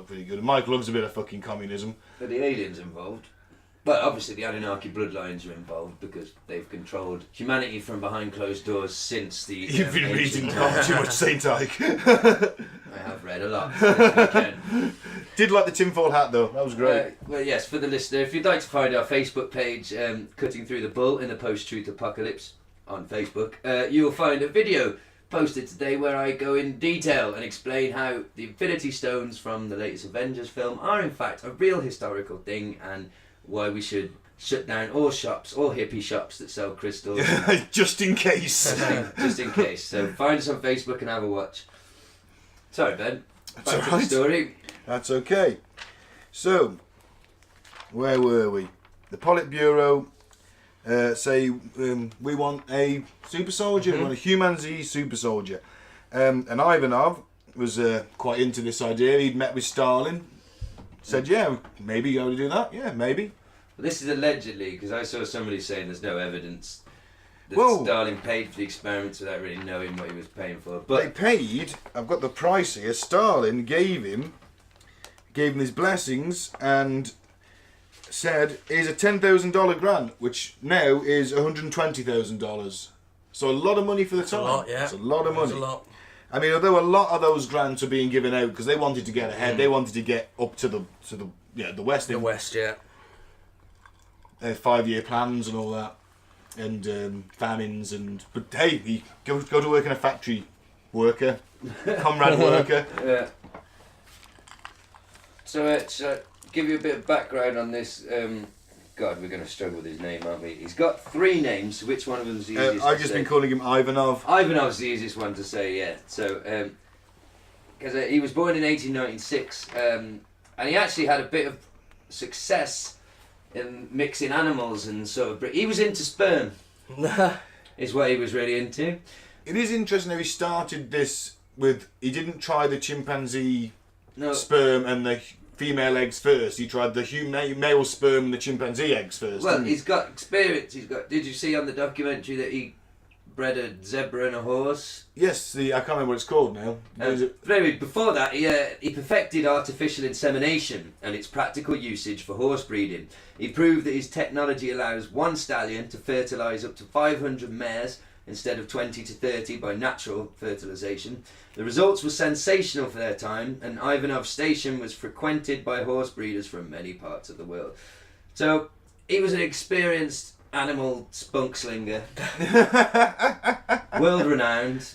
pretty good. And Mike loves a bit of fucking communism. Are the aliens involved? But obviously the Anunnaki bloodlines are involved because they've controlled humanity from behind closed doors since the. You've been reading too much Saint Ike. I have read a lot this weekend. Did like the tinfoil hat though. That was great. Well, yes, for the listener, if you'd like to find our Facebook page, Cutting Through the Bull in the Post-Truth Apocalypse on Facebook, you will find a video posted today where I go in detail and explain how the Infinity Stones from the latest Avengers film are in fact a real historical thing and why we should shut down all shops, all hippie shops that sell crystals. Just in case. Just in case. So find us on Facebook and have a watch. Sorry, Ben. Back to the story. That's okay. So, where were we? The Politburo say we want a super soldier, we want a Humanzee super soldier. And Ivanov was quite into this idea. He'd met with Stalin, said, yeah, maybe you ought to do that. Yeah, maybe. Well, this is allegedly, because I saw somebody saying there's no evidence that Stalin paid for the experiments without really knowing what he was paying for. But they paid, I've got the price here, Stalin gave him his blessings and said, here's a $10,000 grant, which now is $120,000. So a lot of money for the time. A lot, yeah. It's a lot of money. A lot. I mean, although a lot of those grants are being given out because they wanted to get ahead, they wanted to get up to the west. The west, yeah. 5-year plans and all that, and famines but hey, you go to work in a factory, worker, comrade worker. Yeah. So give you a bit of background on this. God, we're going to struggle with his name, aren't we? He's got 3 names. Which one of them's the easiest? I've just been calling him Ivanov. Ivanov's the easiest one to say, yeah. So, because he was born in 1896, and he actually had a bit of success in mixing animals and sort of. He was into sperm. Is what he was really into. It is interesting how he started this with. He didn't try the chimpanzee sperm and the female eggs first. He tried the male sperm and the chimpanzee eggs first. Well, he's got experience. Did you see on the documentary that he bred a zebra and a horse? Yes, I can't remember what it's called now. Anyway, before that, he perfected artificial insemination and its practical usage for horse breeding. He proved that his technology allows one stallion to fertilise up to 500 mares instead of 20 to 30 by natural fertilisation. The results were sensational for their time, and Ivanov's station was frequented by horse breeders from many parts of the world. So he was an experienced animal spunk slinger, world renowned,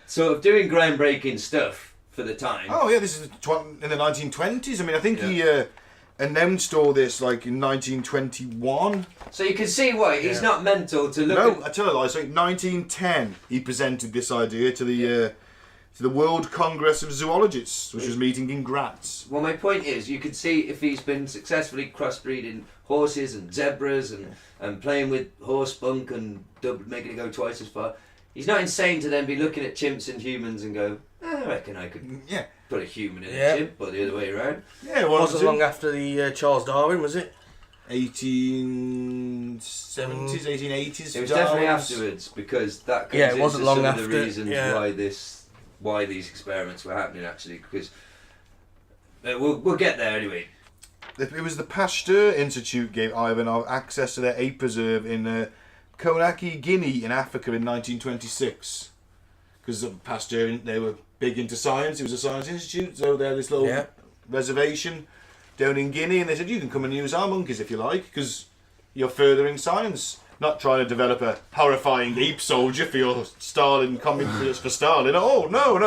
sort of doing groundbreaking stuff for the time. Oh yeah, this is in the 1920s. I mean, I think he announced all this like in 1921. So you can see why he's not mental to look. No, I tell you, so in 1910 he presented this idea to the World Congress of Zoologists, which was meeting in Graz. Well, my point is, you could see if he's been successfully crossbreeding horses and zebras and playing with horse spunk and making it go twice as far. He's not insane to then be looking at chimps and humans and go, I reckon I could Yeah. put a human in Yeah. a chimp, or the other way around. Yeah, It wasn't long after the Charles Darwin, was it? 1870s, 1880s. It was definitely Darwin's. afterwards, because that comes Yeah, it wasn't into long some after, of the reasons yeah. why these experiments were happening, actually, because we'll get there anyway. It was the Pasteur Institute gave Ivanov access to their ape preserve in Conakry, Guinea, in Africa in 1926. Because Pasteur, they were big into science. It was a science institute, so they had this little reservation down in Guinea, and they said, you can come and use our monkeys if you like, because you're furthering science. Not trying to develop a horrifying ape soldier for your Stalin, communist for Stalin. Oh, no.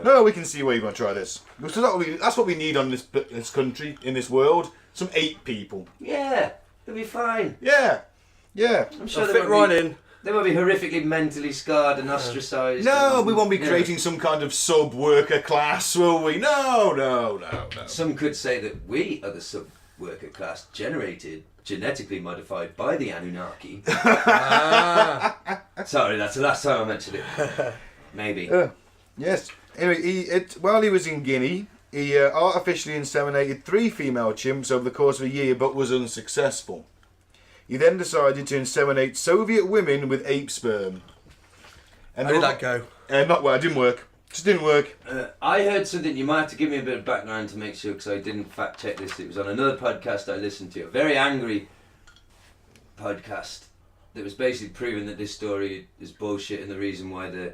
No, we can see where you're going to try this. Because that's what we need on this country, in this world. Some ape people. Yeah, it'll be fine. Yeah. I'm sure They'll fit right in. They won't be horrifically mentally scarred and ostracised. No, and, we won't be creating some kind of sub-worker class, will we? No. Some could say that we are the sub-worker class genetically modified by the Anunnaki. Sorry, that's the last time I mentioned it. Maybe. Yes. Anyway, while he was in Guinea, he artificially inseminated 3 female chimps over the course of a year, but was unsuccessful. He then decided to inseminate Soviet women with ape sperm. And How did that go? Not well. It didn't work. Just didn't work. I heard something, you might have to give me a bit of background to make sure, because I didn't fact check this. It was on another podcast I listened to, a very angry podcast that was basically proving that this story is bullshit, and the reason why the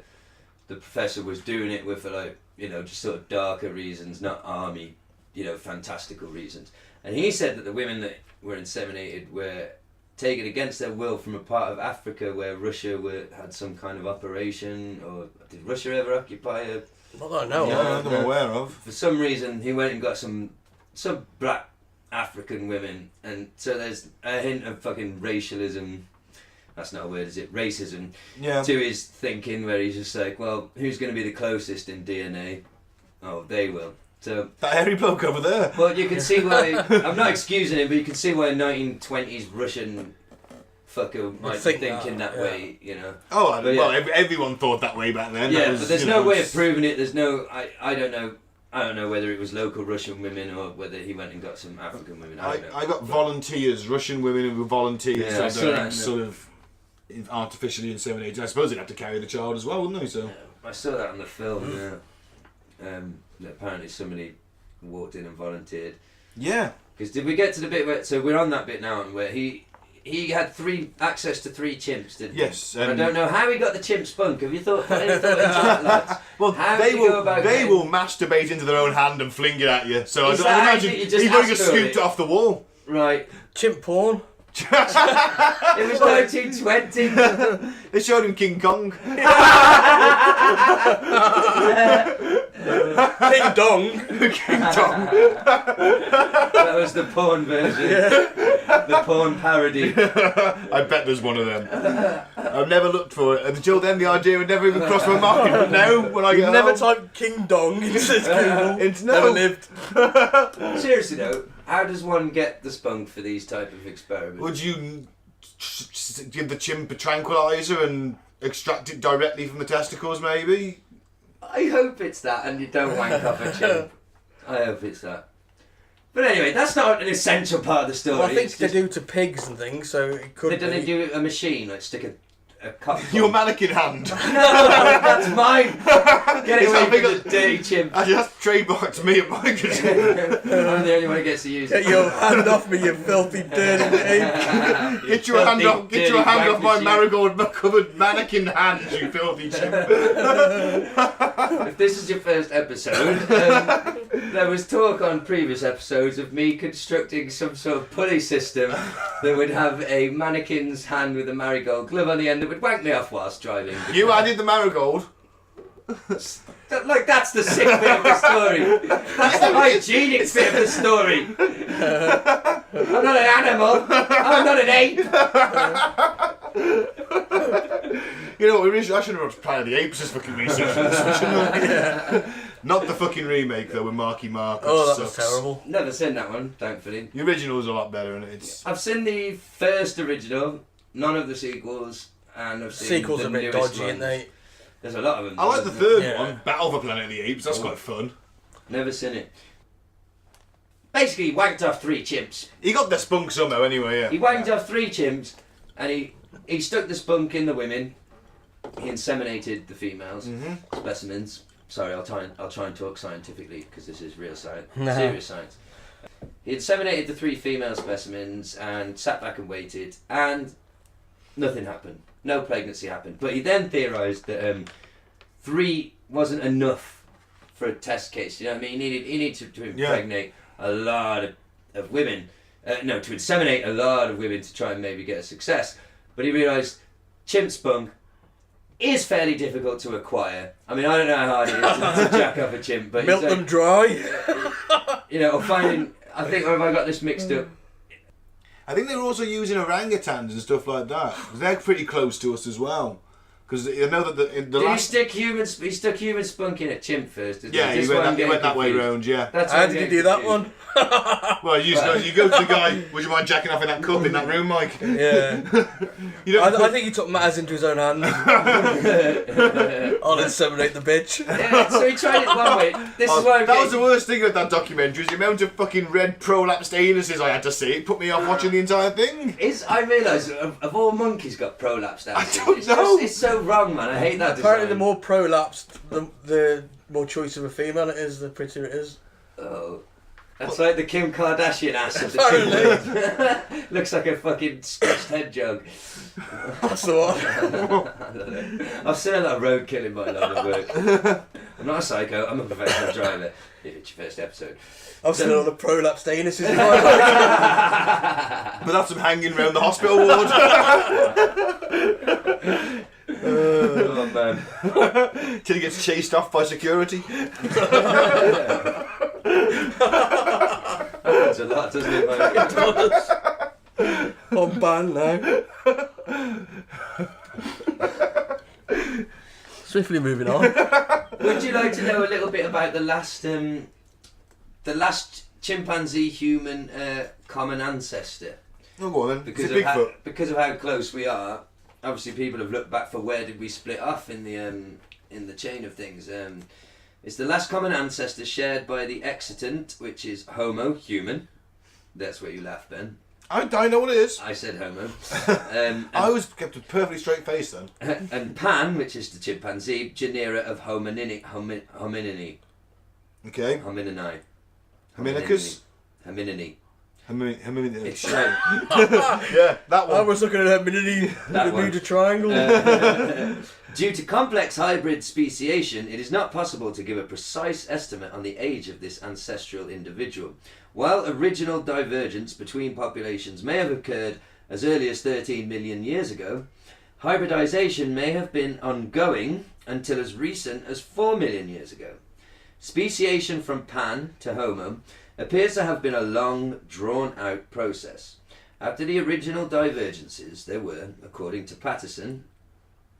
professor was doing it were for, like, you know, just sort of darker reasons, not army, you know, fantastical reasons. And he said that the women that were inseminated were taken against their will from a part of Africa where Russia had some kind of operation, or did Russia ever occupy a... Well, I know. No, I'm aware of. For some reason, he went and got some black African women, and so there's a hint of fucking racialism. That's not a word, is it? Racism. Yeah. To his thinking, where he's just like, well, who's going to be the closest in DNA? Oh, they will. So That hairy bloke over there. well, you can see why. I'm not excusing him, but you can see why a 1920s Russian fucker might be thinking that way, you know. Oh, But well, yeah. everyone thought that way back then. Yeah, That was, but there's you no know, way of proving it. There's no. I don't know. I don't know whether it was local Russian women or whether he went and got some African women. I don't know. I got volunteers, Russian women who were volunteers, Yeah, I so saw they're that, sort of artificially inseminated. I suppose they'd have to carry the child as well, wouldn't they? So. I saw that on the film. Yeah. That apparently somebody walked in and volunteered. Yeah. Because did we get to the bit where? So we're on that bit now, and where he had access to 3 chimps, didn't he? Yes. And I don't know how he got the chimp spunk. Have you thought into that, lads? Well, How they did he go will. about They getting- will masturbate into their own hand and fling it at you. So Is I that how imagine you just he probably just ask for scooped it? it off the wall. Right. Chimp porn. It was 1920. They showed him King Kong. Ding dong. King Kong. That was the porn version. The porn parody. I bet there's one of them. I've never looked for it. Until then, the idea would never even cross my mind. But now, when I You've get never home, typed King Dong into Google. It's Never no. lived. Seriously though, how does one get the spunk for these type of experiments? Would you give the chimp a tranquilizer and extract it directly from the testicles, maybe? I hope it's that, and you don't wank off a chimp. I hope it's that. But anyway, that's not an essential part of the story. Well, I think It's they just- do to pigs and things, so it could Don't they be. do a machine, like stick a cup? Your mannequin hand. No, that's mine. Get It's away that big from the dirty chimp. Actually, that's trademarked to me at my I'm the only one who gets to use Get it. your hand off me, you filthy, dirty ape. Get your hand off! Get your hand off my machine. marigold-covered mannequin hand, you filthy chimp! If this is your first episode, there was talk on previous episodes of me constructing some sort of pulley system that would have a mannequin's hand with a marigold glove on the end that would wank me off whilst driving. You added the marigold. That's the sick bit of the story. That's the hygienic bit of the story. I'm not an animal. I'm not an ape. You know what? I should have watched Planet of the Apes as fucking research for this one, shouldn't I? Not the fucking remake though, with Marky Mark. Oh, that sucks. was terrible. Never seen that one, thankfully. The original was a lot better, and it's. I've seen the first original, none of the sequels, and I've seen Sequels the are a bit newest dodgy, ones. aren't they? There's a lot of them. I like the isn't third Yeah. one, Battle for Planet of the Apes. That's quite fun. there? Never seen it. Basically, he wanked off 3 chimps. He got the spunk somehow anyway. Yeah. He wanked off 3 chimps, and he stuck the spunk in the women. He inseminated the females, specimens. Sorry, I'll try and talk scientifically because this is real science, serious science. He inseminated the 3 female specimens and sat back and waited, and nothing happened. No pregnancy happened. But he then theorised that 3 wasn't enough for a test case. You know what I mean? He needed to impregnate a lot of women. To inseminate a lot of women to try and maybe get a success. But he realised chimp spunk is fairly difficult to acquire. I mean, I don't know how hard it is to jack up a chimp, but Milk them dry. or finding. I think, or have I got this mixed up? I think they're also using orangutans and stuff like that. They're pretty close to us as well. Because I know that the Did last... he stuck human spunk in a chimp first? Didn't Yeah, he he went that way round, yeah. That's How did you do that one? Well, you go to the guy, would you mind jacking off in that cup in that room, Mike? Yeah. I think he took matters into his own hands. I'll inseminate the bitch. Yeah, so he tried it one way. This is why that was the worst thing with that documentary, is the amount of fucking red prolapsed anuses I had to see. It put me off watching the entire thing. I realise of all monkeys got prolapsed anuses. I don't know. It's so wrong, man. I hate that Apparently, design. the more prolapsed, the more choice of a female it is, the prettier it is. Oh. That's like the Kim Kardashian ass of the chimp. Looks like a fucking scratched head jug. That's the one. I've seen a lot of roadkill in my line of work. I'm not a psycho, I'm a professional driver. If it's your first episode. I've seen a lot of prolapsed anuses in my life. But that's him hanging around the hospital ward. Oh man. Till he gets chased off by security. Happens a lot, doesn't it, mate? It does. I'm banned now. Swiftly moving on. Would you like to know a little bit about the last chimpanzee human common ancestor? Oh, go on then. Because It's of, a Bigfoot. because of how close we are, obviously people have looked back for where did we split off in the chain of things. It's the last common ancestor shared by the excitant, which is Homo, human. That's where you laugh, Ben. I know what it is. I said Homo. I was kept a perfectly straight face then. And Pan, which is the chimpanzee, genera of hominini. Okay. Hominini. Hominicus? Hominini. Hominid. It's shown. Yeah, that I one. was looking at a mini That one. Bermuda Triangle. Due to complex hybrid speciation, it is not possible to give a precise estimate on the age of this ancestral individual. While original divergence between populations may have occurred as early as 13 million years ago, hybridization may have been ongoing until as recent as 4 million years ago. Speciation from Pan to Homo appears to have been a long, drawn-out process. After the original divergences, there were, according to Patterson,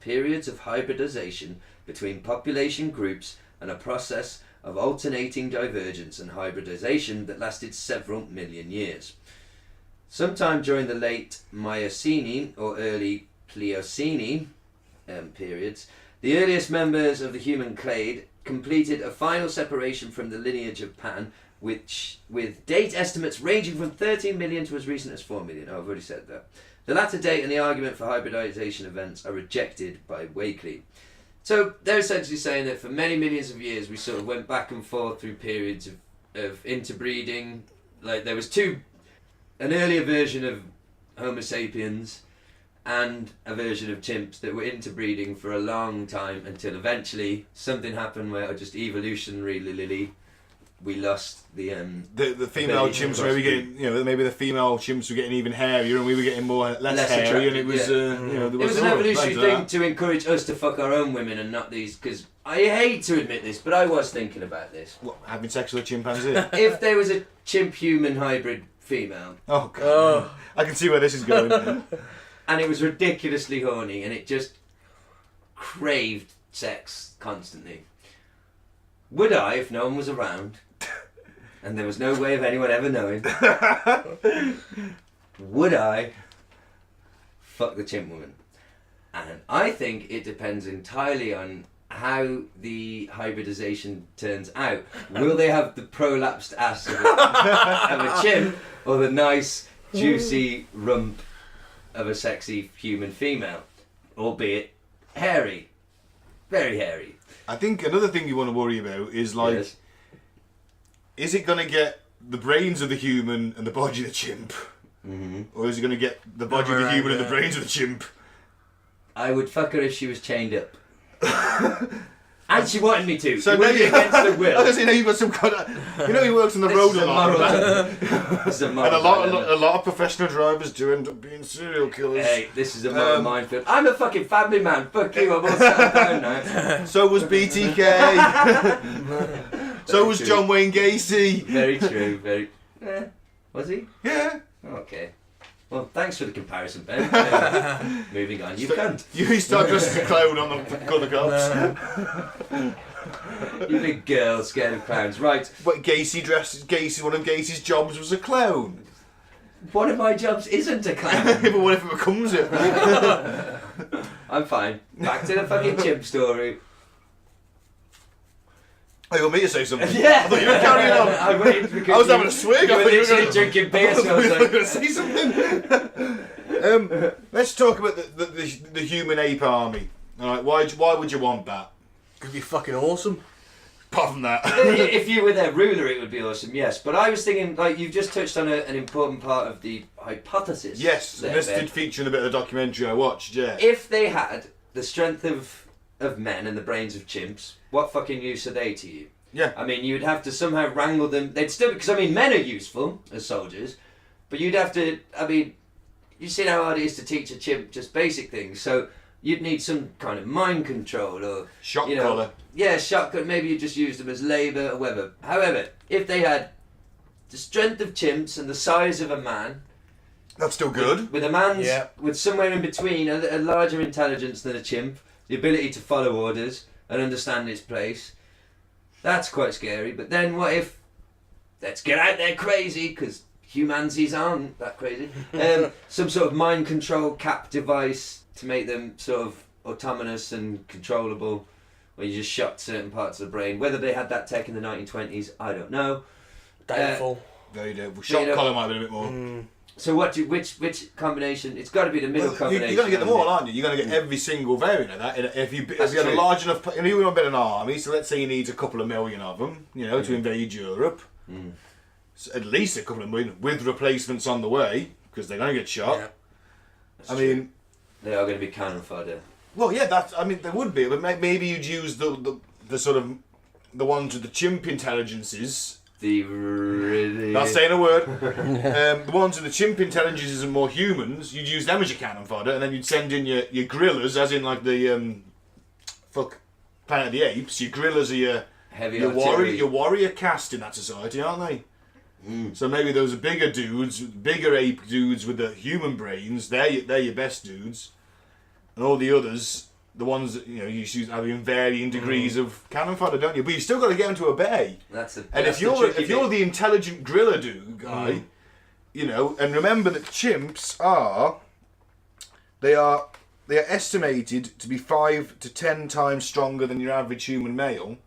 periods of hybridization between population groups and a process of alternating divergence and hybridization that lasted several million years. Sometime during the late Miocene or early Pliocene periods, the earliest members of the human clade completed a final separation from the lineage of Pan, which with date estimates ranging from 13 million to as recent as 4 million. Oh, I've already said that. The latter date and the argument for hybridization events are rejected by Wakely. So they're essentially saying that for many millions of years we sort of went back and forth through periods of interbreeding. Like there was an earlier version of Homo sapiens and a version of chimps that were interbreeding for a long time until eventually something happened where just evolutionarily we lost the female ability chimps to were crossbreed. getting, maybe the female chimps were getting even hairier and we were getting less hairy, and it was, attractive, it was an evolutionary thing to encourage us to fuck our own women and not these, because I hate to admit this, but I was thinking about this. What, having sex with a chimpanzee? If there was a chimp-human hybrid female, Oh, God. I can see where this is going. and it was ridiculously horny, and it just craved sex constantly, would I, if no one was around, and there was no way of anyone ever knowing, would I fuck the chimp woman? And I think it depends entirely on how the hybridization turns out. Will they have the prolapsed ass of a chimp, or the nice, juicy rump of a sexy human female? Albeit hairy. Very hairy. I think another thing you want to worry about is like, Yes. is it going to get the brains of the human and the body of the chimp? Mm-hmm. Or is it going to get the body of the human and the brains of the chimp? I would fuck her if she was chained up. And she wanted me to. So It would be against her will. I you know you've got some kind of, you know he works on the road a lot, This is a and moral a lot of professional drivers do end up being serial killers. Hey, this is a moral minefield. I'm a fucking family man. Fuck you. I'm all sat down now. So was BTK. So was true. John Wayne Gacy. Very true. Very. Was he? Yeah. Okay. Well, thanks for the comparison, Ben. Moving on. You cunt. You start dressed as a clown on the gun of cops. You big girl scared of clowns. Right. But Gacy dressed as Gacy. One of Gacy's jobs was a clown. One of my jobs isn't a clown. But what if it becomes it? I'm fine. Back to the fucking chimp story. Oh, you want me to say something? Yeah. I thought you were carrying on. I waited because I was having a swig. You I were thought you were literally gonna- drinking beer, so I was you were like, going to say something. Let's talk about the human ape army. All right, why would you want that? Could be fucking awesome. Apart from that, if you were their ruler, it would be awesome, yes. But I was thinking, like, you've just touched on an important part of the hypothesis. yes, there, this Ben. did feature in a bit of the documentary I watched. Yeah. If they had the strength of men and the brains of chimps, what fucking use are they to you? Yeah. I mean, you'd have to somehow wrangle them. They'd still, because I mean, men are useful as soldiers, but you'd have to. I mean, you've seen how hard it is to teach a chimp just basic things. So you'd need some kind of mind control or Shock you know, collar. Yeah, shock. Maybe you just use them as labour or whatever. However, if they had the strength of chimps and the size of a man, That's still good. with a man's Yeah. with somewhere in between a larger intelligence than a chimp, the ability to follow orders and understand its place. That's quite scary. But then what if, let's get out there crazy, because Humanzees aren't that crazy, some sort of mind control cap device to make them sort of autonomous and controllable, where you just shot certain parts of the brain. Whether they had that tech in the 1920s, I don't know. Doubtful. Very doable. Shock collar might have been a bit more. So which combination? It's got to be the middle combination. You're going to get them hasn't all, it? aren't you? You're going to get every single variant of that. If you That's had a true. large enough, and you want a bit of an army, so let's say you need a couple of million of them, you know, to invade Europe. So at least a couple of million with replacements on the way, because they're going to get shot. Yeah. That's true. They are going to be cannon fodder. Well, yeah, there would be, but maybe you'd use the sort of the ones with the chimp intelligences. Not saying a word. The ones with the chimp intelligences and more humans, you'd use them as your cannon fodder, and then you'd send in your gorillas, as in like the Planet of the Apes. Your gorillas are your warrior caste in that society, aren't they? So maybe those are bigger ape dudes with the human brains. They're your best dudes, and all the others, the ones that you use having varying degrees of cannon fodder, don't you? But you still got to get them to obey. And if you're the intelligent gorilla dude guy, you know, and remember that chimps are estimated to be 5 to 10 times stronger than your average human male.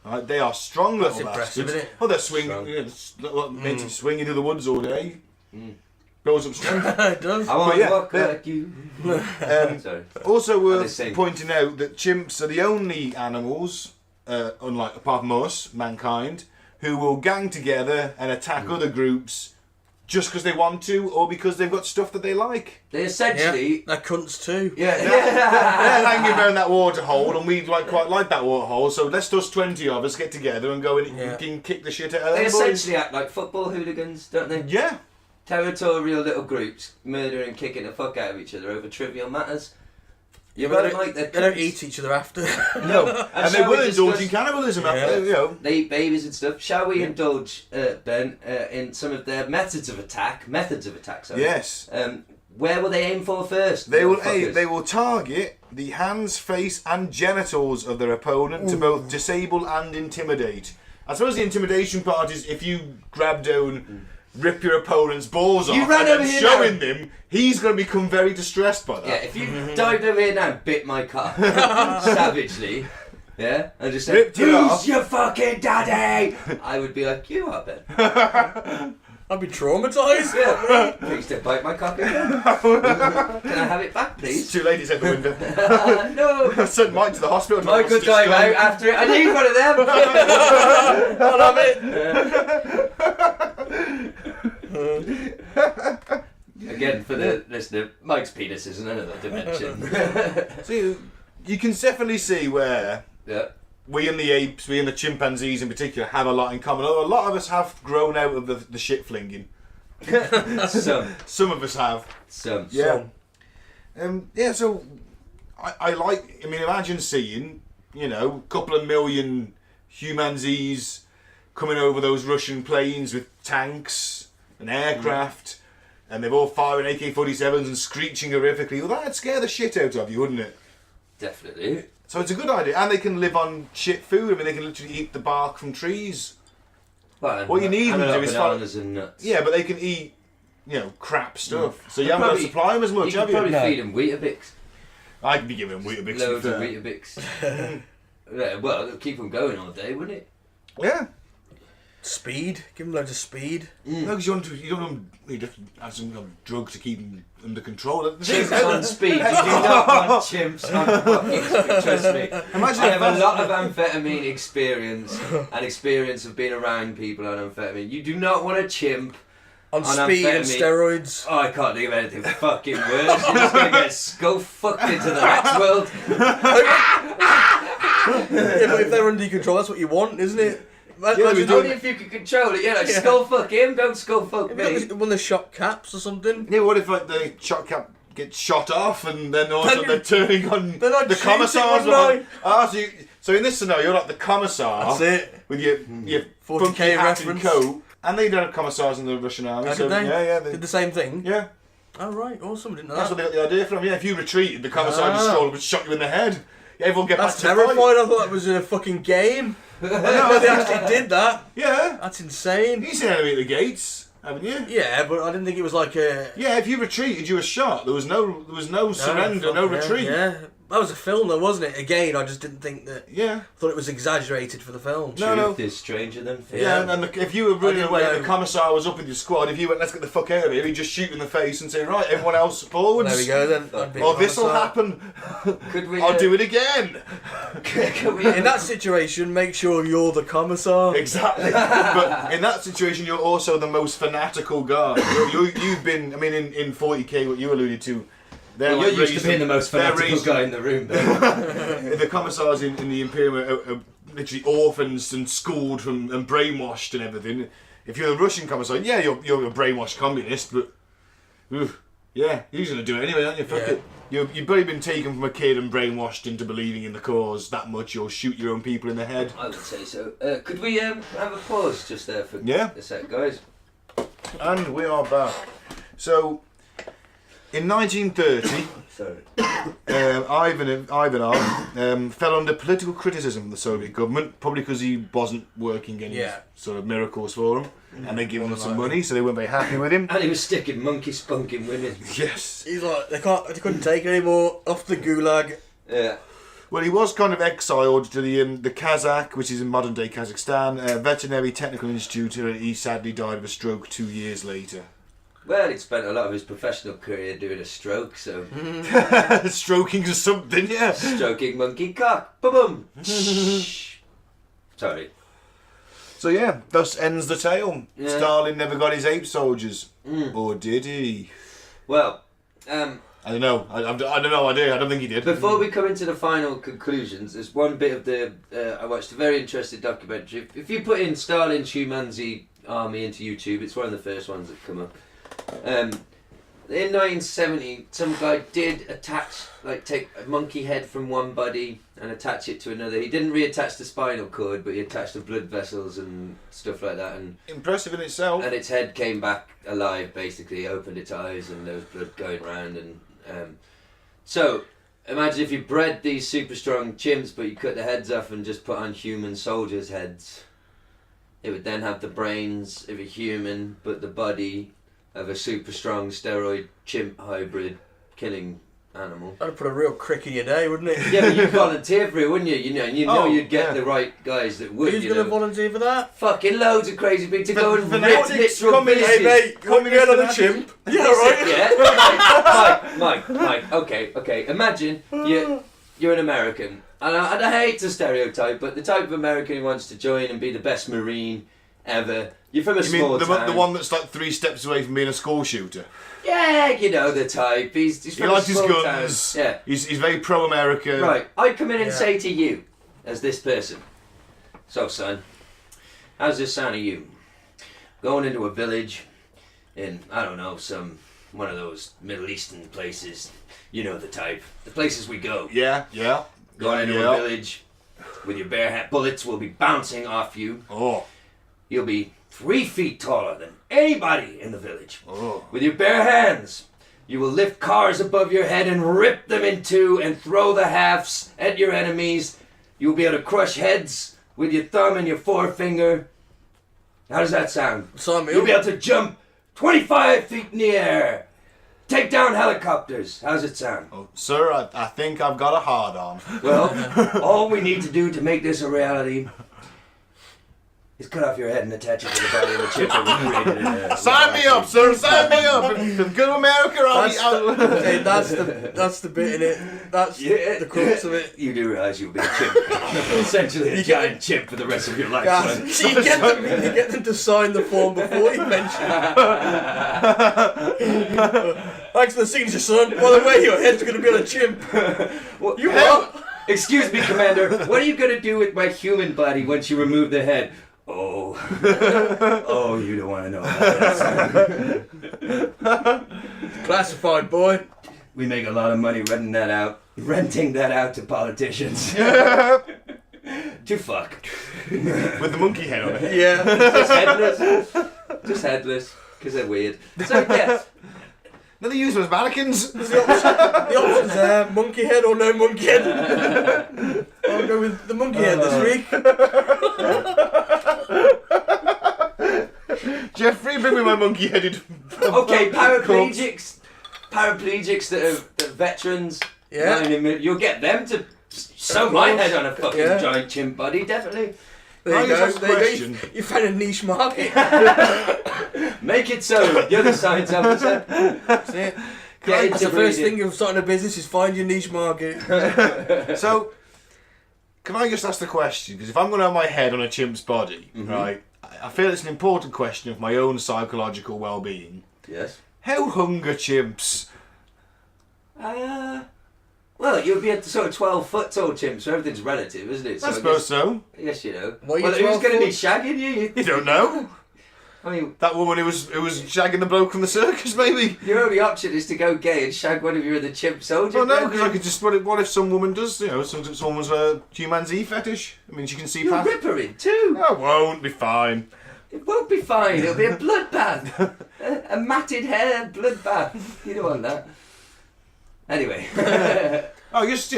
Right, they are strong little That's impressive, bastards. isn't it? Oh, they're swinging, makes you swing into the woods all day. Builds up strength. It does. I want to yeah, walk yeah. like you. Sorry. Also they worth sing. pointing out that chimps are the only animals, unlike apart from us, mankind, who will gang together and attack other groups just because they want to or because they've got stuff that they like. They Yeah. essentially. They're cunts too. Yeah. They're hanging around that water hole, and we quite like that water hole. So let's just 20 of us get together and go and can kick the shit out of them They boys. essentially act like football hooligans, don't they? Yeah. Territorial little groups murdering and kicking the fuck out of each other over trivial matters. You They really don't, like their they don't cunts. eat each other after. No. And they shall we will indulge discuss- in cannibalism. Yeah. You know. They eat babies and stuff. Shall we indulge, Ben, in some of their methods of attack? Sorry. Yes. Where will they aim for first? They will motherfuckers? they will target the hands, face, and genitals of their opponent to both disable and intimidate. I suppose the intimidation part is if you grab down rip your opponent's balls You off ran and over then here showing them, he's going to become very distressed by that. Yeah, if you dived over here now and bit my cock savagely, yeah, and just said, Ripped it off. "Who's your fucking daddy?" I would be like, "You are, Ben." I'd be traumatised. Yeah. Please don't bite my cock again. Can I have it back, It's please? too late, he's at the window. No. I sent Mike to the hospital. Michael dive out after it. I need one of them. Again, for the listener, Mike's penis is another dimension. See, you can definitely see where Yeah. we and the apes, we and the chimpanzees in particular, have a lot in common. Although a lot of us have grown out of the shit flinging. Some of us have. Some. Yeah. Yeah, so I mean, imagine seeing, you know, a couple of million Humanzees coming over those Russian plains with tanks and aircraft, and they're all firing AK-47s and screeching horrifically. Well, that'd scare the shit out of you, wouldn't it? Definitely. So it's a good idea. And they can live on shit food. I mean, they can literally eat the bark from trees. Well, What you need them to do is bananas and nuts. Yeah, but they can eat, you know, crap stuff. So you You'll haven't got to probably- supply them as much, You have could you? probably No. feed them Weetabix. I could be giving them Weetabix. Loads of Weetabix. Yeah, well, it'll keep them going all day, wouldn't it? Yeah. Speed. Give them loads of speed. No, because you don't want you just have some kind of drug to keep them under control. Chimps on speed. You do not want chimps on fucking speed. Trust me. Imagine I if have a that's- lot of amphetamine experience and experience of being around people on amphetamine. You do not want a chimp On on speed and amphetamine. steroids. Oh, I can't think of anything fucking worse. You're just going to get skull fucked into the next world. Yeah, but if they're under your control, that's what you want, isn't it? we Only if you can control it. Yeah, like skull fuck him, don't skull fuck me. When they shot caps or something. Yeah, what if like the shot cap gets shot off and then also they're turning on Then I'd the shoot commissars? it, wouldn't So in this scenario, you're like the commissar That's it. with your 40K funky hat reference. and coat, and they don't have commissars in the Russian army. Oh, So did they? yeah, Did the same thing? yeah. Oh, right. Awesome. Didn't know That's that. what they got the idea from. Yeah, if you retreated, the commissar just strolled up and shot you in the head. Yeah, everyone get That's back to the terrifying. fight. I thought that was in a fucking game. I know they actually did that. Yeah. That's insane. You've seen Enemy at the Gates, haven't you? Yeah, but I didn't think it was like a... Yeah, if you retreated, you were shot. There was no surrender, no fuck, retreat. Yeah. That was a film though, wasn't it? Again, I just didn't think that... Yeah. Thought it was exaggerated for the film. No. Truth is stranger than fear. Yeah, and if you were running didn't away, know. the commissar was up with your squad. If you went, let's get the fuck out of here, he'd just shoot in the face and say, right, everyone else forwards. There we go then. I'd be Or a this'll commissar. happen. Could we? I'll do it again. Can we? In that situation, make sure you're the commissar. Exactly. But in that situation, you're also the most fanatical guy. You've been, I mean, in 40k, what you alluded to. Well, you're used to being the most fanatical guy in the room. The commissars in the Imperium are literally orphans and schooled and brainwashed and everything. If you're the Russian commissar, yeah, you're a brainwashed communist, but yeah, you're going to do it anyway, aren't you? Fuck it. You've probably been taken from a kid and brainwashed into believing in the cause that much you'll shoot your own people in the head. I would say so. Could we have a pause just there for Yeah. a sec, guys? And we are back. So, in 1930, Sorry. Ivanov fell under political criticism from the Soviet government, probably because he wasn't working any sort of miracles for them, and they gave him some money, so they weren't very happy with him. And he was sticking monkey spunk in women. Yes. He's like, they couldn't take it anymore. Off the gulag. Yeah. Well, he was kind of exiled to the Kazakh, which is in modern day Kazakhstan, Veterinary Technical Institute, and he sadly died of a stroke 2 years later. Well, he'd spent a lot of his professional career doing a stroke, so Stroking or something, yeah. stroking monkey cock. Boom. Sorry. So yeah, thus ends the tale. Yeah. Stalin never got his ape soldiers. Or did he? Well, I don't know. I don't know. I don't think he did. before we come into the final conclusions, there's one bit of the... I watched a very interesting documentary. If you put in Stalin's Humanzee army into YouTube, it's one of the first ones that come up. In 1970, some guy did take a monkey head from one body and attach it to another. He didn't reattach the spinal cord, but he attached the blood vessels and stuff like that. And impressive in itself. And its head came back alive, basically. Opened its eyes and there was blood going round. And so, imagine if you bred these super strong chimps, but you cut the heads off and just put on human soldiers' heads. It would then have the brains of a human, but the body of a super strong steroid chimp hybrid killing animal. That'd put a real crick in your day, wouldn't it? Yeah, but you'd volunteer for it, wouldn't you? You know you'd get the right guys that would. Who's going to volunteer for that? Fucking loads of crazy people to go and rip fanatics literal villages. Hey mate, you want me to get on a chimp? Yeah, right. Yeah, Mike. Okay. Imagine you're an American, and I hate to stereotype, but the type of American who wants to join and be the best Marine ever. You're from a small town. The one that's like 3 steps away from being a school shooter? Yeah, you know the type. He's He from likes a his small guns. town. Yeah. He's very pro-America. Right. I'd come in and say to you, as this person, so son, how's this sound to you? Going into a village in, I don't know, one of those Middle Eastern places. You know the type. The places we go. Yeah. Going into a village with your bare hand. Bullets will be bouncing off you. Oh. You'll be 3 feet taller than anybody in the village. Oh. With your bare hands, you will lift cars above your head and rip them in two and throw the halves at your enemies. You'll be able to crush heads with your thumb and your forefinger. How does that sound? You'll be able to jump 25 feet in the air. Take down helicopters. How's it sound? Oh, sir, I think I've got a hard-on. Well, all we need to do to make this a reality is cut off your head and attach it to the body of the chip that we created. Sign me up, sir. Sign me up. If go to America, Hey, that's the bit in it. That's the crux of it. You do realise you'll be a chimp. Essentially a giant chimp for the rest of your life. Yeah. So you get them to sign the form before you mention it. Thanks for the signature, son. By the way, your head's going to be on a chimp. Well, you what? Excuse me, Commander. What are you going to do with my human body once you remove the head? Oh, you don't want to know that. Classified, boy. We make a lot of money renting that out to politicians. To fuck. with the monkey head on it. Yeah. Just headless, because they're weird. So, yeah. No, they use them as mannequins. The options there, monkey head or no monkey head. I'll go with the monkey head this week. Jeffrey, bring me my monkey-headed... Okay, paraplegics that are veterans. Yeah. You'll get them to sew my head on a fucking giant chimp body, definitely. There you go. Question. You found a niche market. Make it so. You're the science officer. That's it. That's the first thing of starting a business is find your niche market. So, can I just ask the question? Because if I'm going to have my head on a chimp's body, right, I feel it's an important question of my own psychological well-being. Yes. How hung are chimps? Well, you'll be a sort of 12-foot tall chimp, so everything's relative, isn't it? So I suppose so. Yes, you know. Well, who's going to be shagging you? You don't know. I mean, That woman who was shagging the bloke from the circus, maybe? your only option is to go gay and shag one of your other chimp soldiers. Well, no, because I could just... What if some woman does, someone's a Humanzee fetish? I mean, she can see You'll past... rip her in too. I won't, be fine. It won't be fine. It'll be a bloodbath. a matted hair bloodbath. You don't want that. Anyway. Because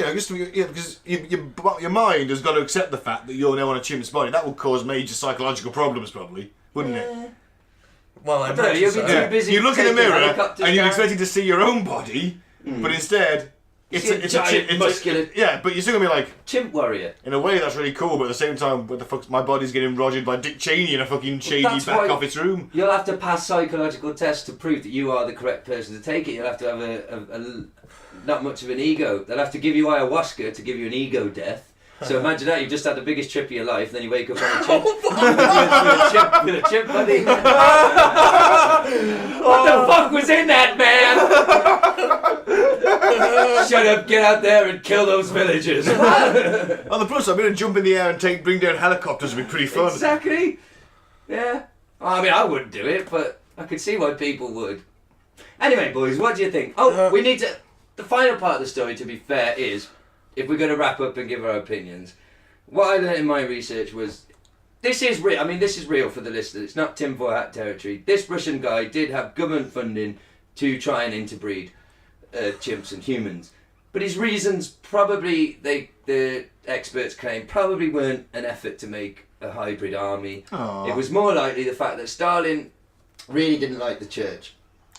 your mind has got to accept the fact that you're now on a chimp's body. That will cause major psychological problems, probably, wouldn't it? Well, I don't know, you'll be too busy. You look in the taking mirror helicopters and you're down. expecting to see your own body, but instead it's a giant muscular yeah, but you're still gonna be like, chimp warrior. in a way that's really cool, but at the same time, what the fuck's my body's getting rogered by Dick Cheney in a fucking shady that's back why- office room. You'll have to pass psychological tests to prove that you are the correct person to take it. You'll have to have a not much of an ego. They'll have to give you ayahuasca to give you an ego death. So imagine that, you've just had the biggest trip of your life, then you wake up on a chimp. with a chimp buddy. What the fuck was in that, man? Shut up, get out there and kill those villagers. On the plus side, I'm gonna jump in the air and bring down helicopters would be pretty fun. Exactly. Yeah. I mean, I wouldn't do it, but I could see why people would. Anyway, boys, what do you think? Oh, we need to... The final part of the story, to be fair, is... If we're going to wrap up and give our opinions, what I learned in my research was, this is real. I mean, this is real for the listeners. It's not tinfoil hat territory. This Russian guy did have government funding to try and interbreed chimps and humans, but his reasons probably, the experts claim, probably weren't an effort to make a hybrid army. Aw. It was more likely the fact that Stalin really didn't like the church.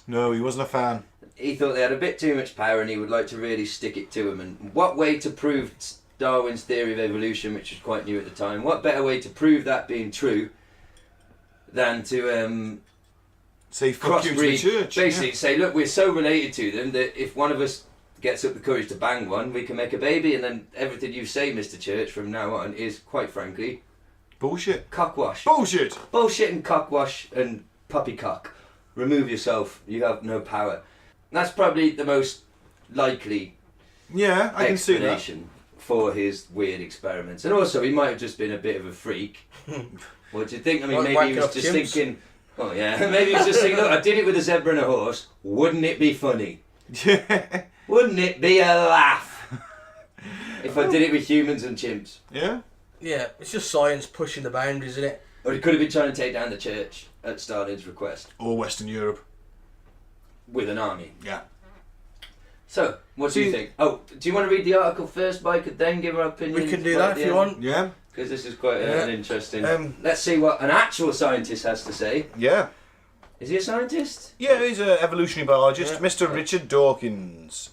No, he wasn't a fan. He thought they had a bit too much power and he would like to really stick it to them. And what way to prove Darwin's theory of evolution, which was quite new at the time, what better way to prove that being true than to Say fuck you to the crossbreed? church. Basically say, look, we're so related to them that if one of us gets up the courage to bang one, we can make a baby, and then everything you say, Mr. Church, from now on is, quite frankly, Bullshit. cockwash. Bullshit. Bullshit and cockwash and puppycock. Remove yourself, you have no power. That's probably the most likely Yeah, I can see that. explanation for his weird experiments. And also, he might have just been a bit of a freak. What do you think? I mean, Like maybe he wanking was off just chimps. thinking, oh yeah, maybe he was just thinking, look, I did it with a zebra and a horse, wouldn't it be funny? Yeah. Wouldn't it be a laugh if I did it with humans and chimps? Yeah. Yeah, it's just science pushing the boundaries, isn't it? Or he could have been trying to take down the church at Stalin's request Or Western Europe. with an army. Yeah. So, what do you think? Oh, do you want to read the article first, Mike, and then give our opinion? We can do that if you want. Yeah. Because this is quite Yeah. an interesting... Let's Let's see what an actual scientist has to say. Yeah. Is he a scientist? Yeah, he's an evolutionary biologist, Yeah. Mr. Richard Dawkins.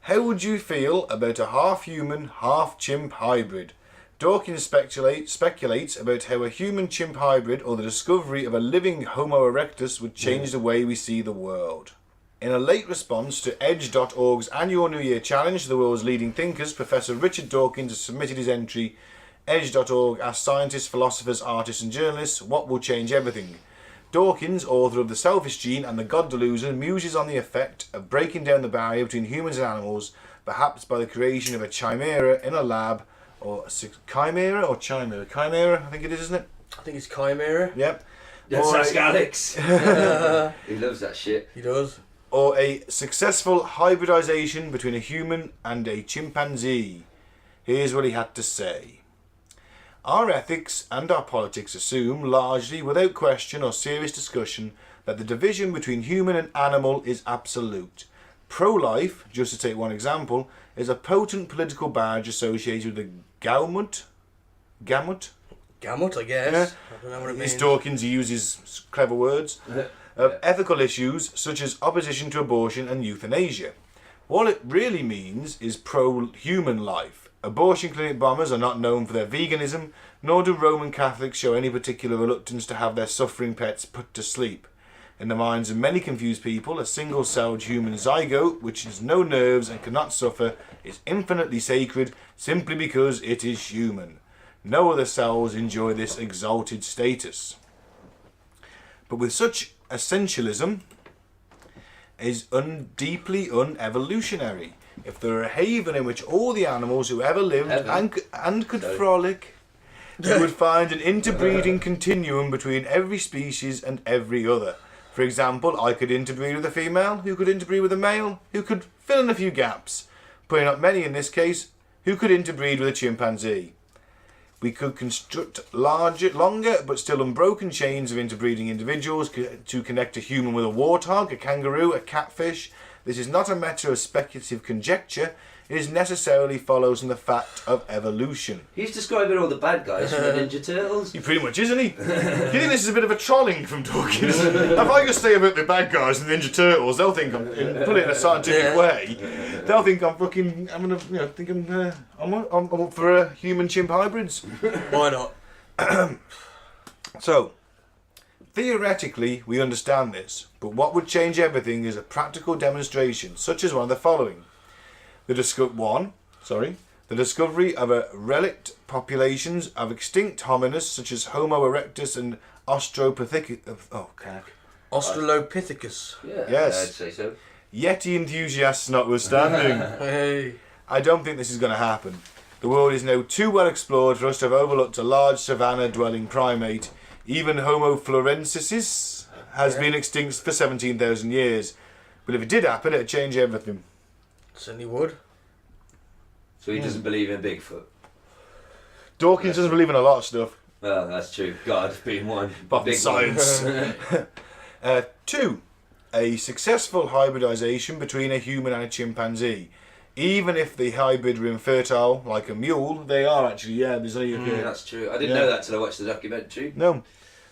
How would you feel about a half-human, half-chimp hybrid? Dawkins speculates about how a human-chimp hybrid or the discovery of a living Homo erectus would change the way we see the world. In a late response to Edge.org's annual New Year challenge, the world's leading thinkers, Professor Richard Dawkins has submitted his entry. Edge.org asks scientists, philosophers, artists and journalists, what will change everything? Dawkins, author of The Selfish Gene and The God Delusion, muses on the effect of breaking down the barrier between humans and animals, perhaps by the creation of a chimera in a lab, or chimera or chimera? Chimera, I think it is, isn't it? I think it's chimera. Yep. Let's Or ask a- Alex. He loves that shit. He does. Or a successful hybridization between a human and a chimpanzee. Here's what he had to say. Our ethics and our politics assume, largely without question or serious discussion, that the division between human and animal is absolute. Pro-life, just to take one example, is a potent political badge associated with the gamut, Gamut, I guess. Yeah. I don't know what it He's means. Dawkins, he uses clever words, of ethical issues such as opposition to abortion and euthanasia. What it really means is pro-human life. Abortion clinic bombers are not known for their veganism, nor do Roman Catholics show any particular reluctance to have their suffering pets put to sleep. In the minds of many confused people, a single-celled human zygote, which has no nerves and cannot suffer, is infinitely sacred simply because it is human. No other cells enjoy this exalted status. But with such essentialism is deeply unevolutionary. If there were a haven in which all the animals who ever lived and could frolic, you would find an interbreeding continuum between every species and every other. For example, I could interbreed with a female, who could interbreed with a male, who could fill in a few gaps. Putting up many in this case, who could interbreed with a chimpanzee. We could construct longer but still unbroken chains of interbreeding individuals to connect a human with a warthog, a kangaroo, a catfish. This is not a matter of speculative conjecture. It is necessarily follows from the fact of evolution. He's describing all the bad guys from the Ninja Turtles. He pretty much is, isn't he? Do you think this is a bit of a trolling from Dawkins? If I just say about the bad guys and the Ninja Turtles, they'll think I'm, put it in a scientific way, they'll think I'm fucking, I'm gonna, you know, think I'm up for human chimp hybrids. Why not? So, theoretically, we understand this, but what would change everything is a practical demonstration, such as one of the following. The discovery of a relict populations of extinct hominids such as Homo erectus and Australopithecus. Australopithecus. Yeah, Yes. I'd say so. Yeti enthusiasts notwithstanding. Hey. I don't think this is going to happen. The world is now too well explored for us to have overlooked a large savannah-dwelling primate. Even Homo florensis has been extinct for 17,000 years. But if it did happen, it'd change everything. Certainly would. So he doesn't believe in Bigfoot. Dawkins doesn't believe in a lot of stuff. Well, that's true. God being one. But Big science. one. 2. A successful hybridization between a human and a chimpanzee. even if the hybrid were infertile, like a mule, they are actually, there's only... That's true. I didn't know that till I watched the documentary. No.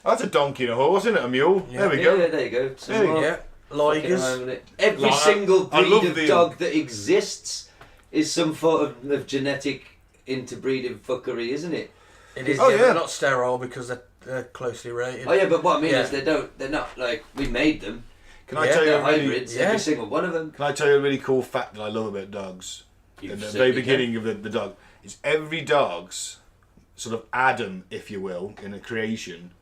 That's a donkey and a horse, isn't it? A mule. Yeah. There we go. Yeah, there you go. There you go. Yeah. Ligers. Every single breed of dog that exists is some sort of genetic interbreeding fuckery, isn't it? It is. Oh, yeah. yeah. They're not sterile because they're closely related. Oh yeah, but what I mean is they're not like we made them. Can I tell you They're a really, hybrids, every single one of them. Can I tell you a really cool fact that I love about dogs? At the very beginning of the dog, is every dog's sort of Adam, if you will, in a creation,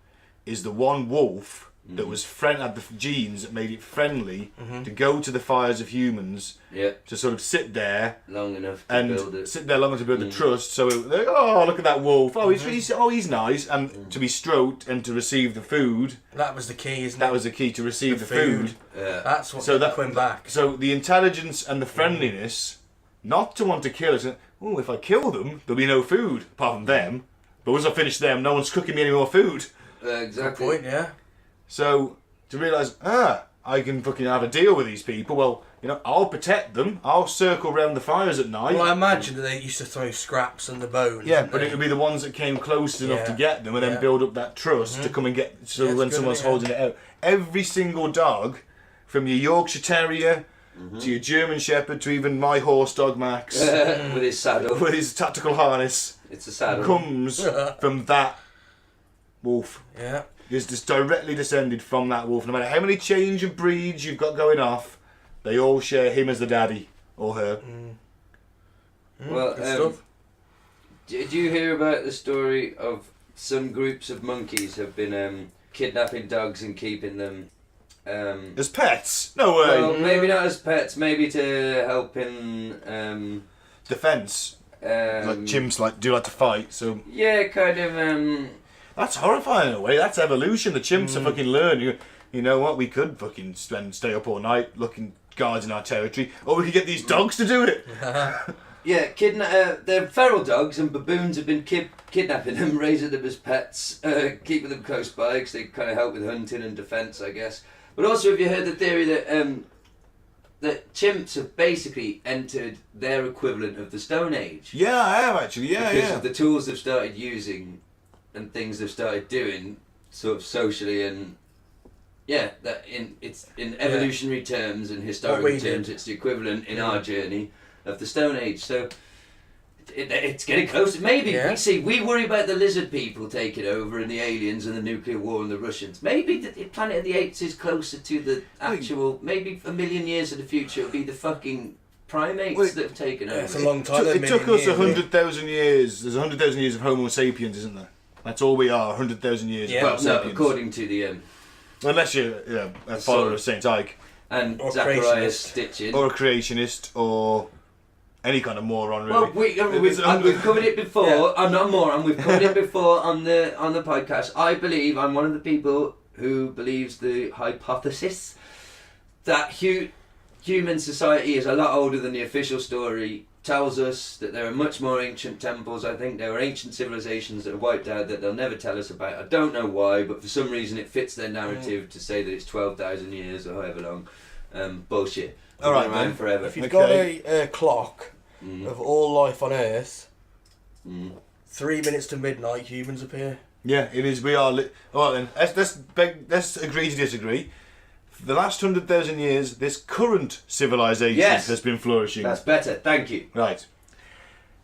is the one wolf that was had the genes that made it friendly to go to the fires of humans, to sort of sit there long enough to build it. sit there long enough to build the trust. So they're, oh, look at that wolf! Oh, he's nice, and to be stroked and to receive the food. That was the key, isn't it? That was the key to receive the food. Yeah. That's what went back. So the intelligence and the friendliness, not to want to kill us. Oh, if I kill them, there'll be no food apart from them. But once I finish them, no one's cooking me any more food. Exactly. Good point, yeah. So to realise, I can fucking have a deal with these people. Well, I'll protect them. I'll circle around the fires at night. Well, I imagine that they used to throw scraps and the bones. Yeah, but it would be the ones that came close enough to get them, and then build up that trust to come and get. So when someone's holding it out, every single dog, from your Yorkshire Terrier to your German Shepherd to even my horse dog Max, with his saddle, with his tactical harness, it's a saddle, comes from that wolf. Yeah. Is just directly descended from that wolf. No matter how many change of breeds you've got going off, they all share him as the daddy or her. Well, good stuff. Did you hear about the story of some groups of monkeys have been kidnapping dogs and keeping them as pets? No way. Well, maybe not as pets. Maybe to help in defense. Like chimps like to fight. So yeah, kind of. That's horrifying in a way. That's evolution. The chimps are fucking learn. You know what? We could fucking stay up all night looking guards in our territory, or we could get these dogs to do it. Yeah, they're feral dogs, and baboons have been kidnapping them, raising them as pets, keeping them close by because they kind of help with hunting and defence, I guess. But also, have you heard the theory that chimps have basically entered their equivalent of the Stone Age? Yeah, I have actually. Yeah, because of the tools they've started using and things they've started doing, sort of socially, and that in evolutionary terms and historical terms, it's the equivalent in our journey of the Stone Age. So it's getting closer. Maybe we worry about the lizard people taking over and the aliens and the nuclear war and the Russians. Maybe the Planet of the Apes is closer to the actual. Maybe a million years in the future it'll be the fucking primates that have taken over. It's a long time. It took us 100,000 years. There's 100,000 years of Homo sapiens, isn't there? That's all we are. 100,000 years. Yeah. Of Homo sapiens. No, according to the unless you're a follower of Saint Ike and or Zacharias Stitchin, or a creationist, or any kind of moron, really. Well, we've covered it before. Yeah. I'm not a moron. We've covered it before on the podcast. I believe I'm one of the people who believes the hypothesis that human society is a lot older than the official story tells us, that there are much more ancient temples. I think there are ancient civilizations that are wiped out that they'll never tell us about. I don't know why, but for some reason it fits their narrative to say that it's 12,000 years or however long. Bullshit. All right, around forever. If you've got a clock of all life on Earth, 3 minutes to midnight, humans appear. Yeah, it is. We are. All right then. Let's agree to disagree. For the last 100,000 years, this current civilization has been flourishing. That's better. Thank you. Right.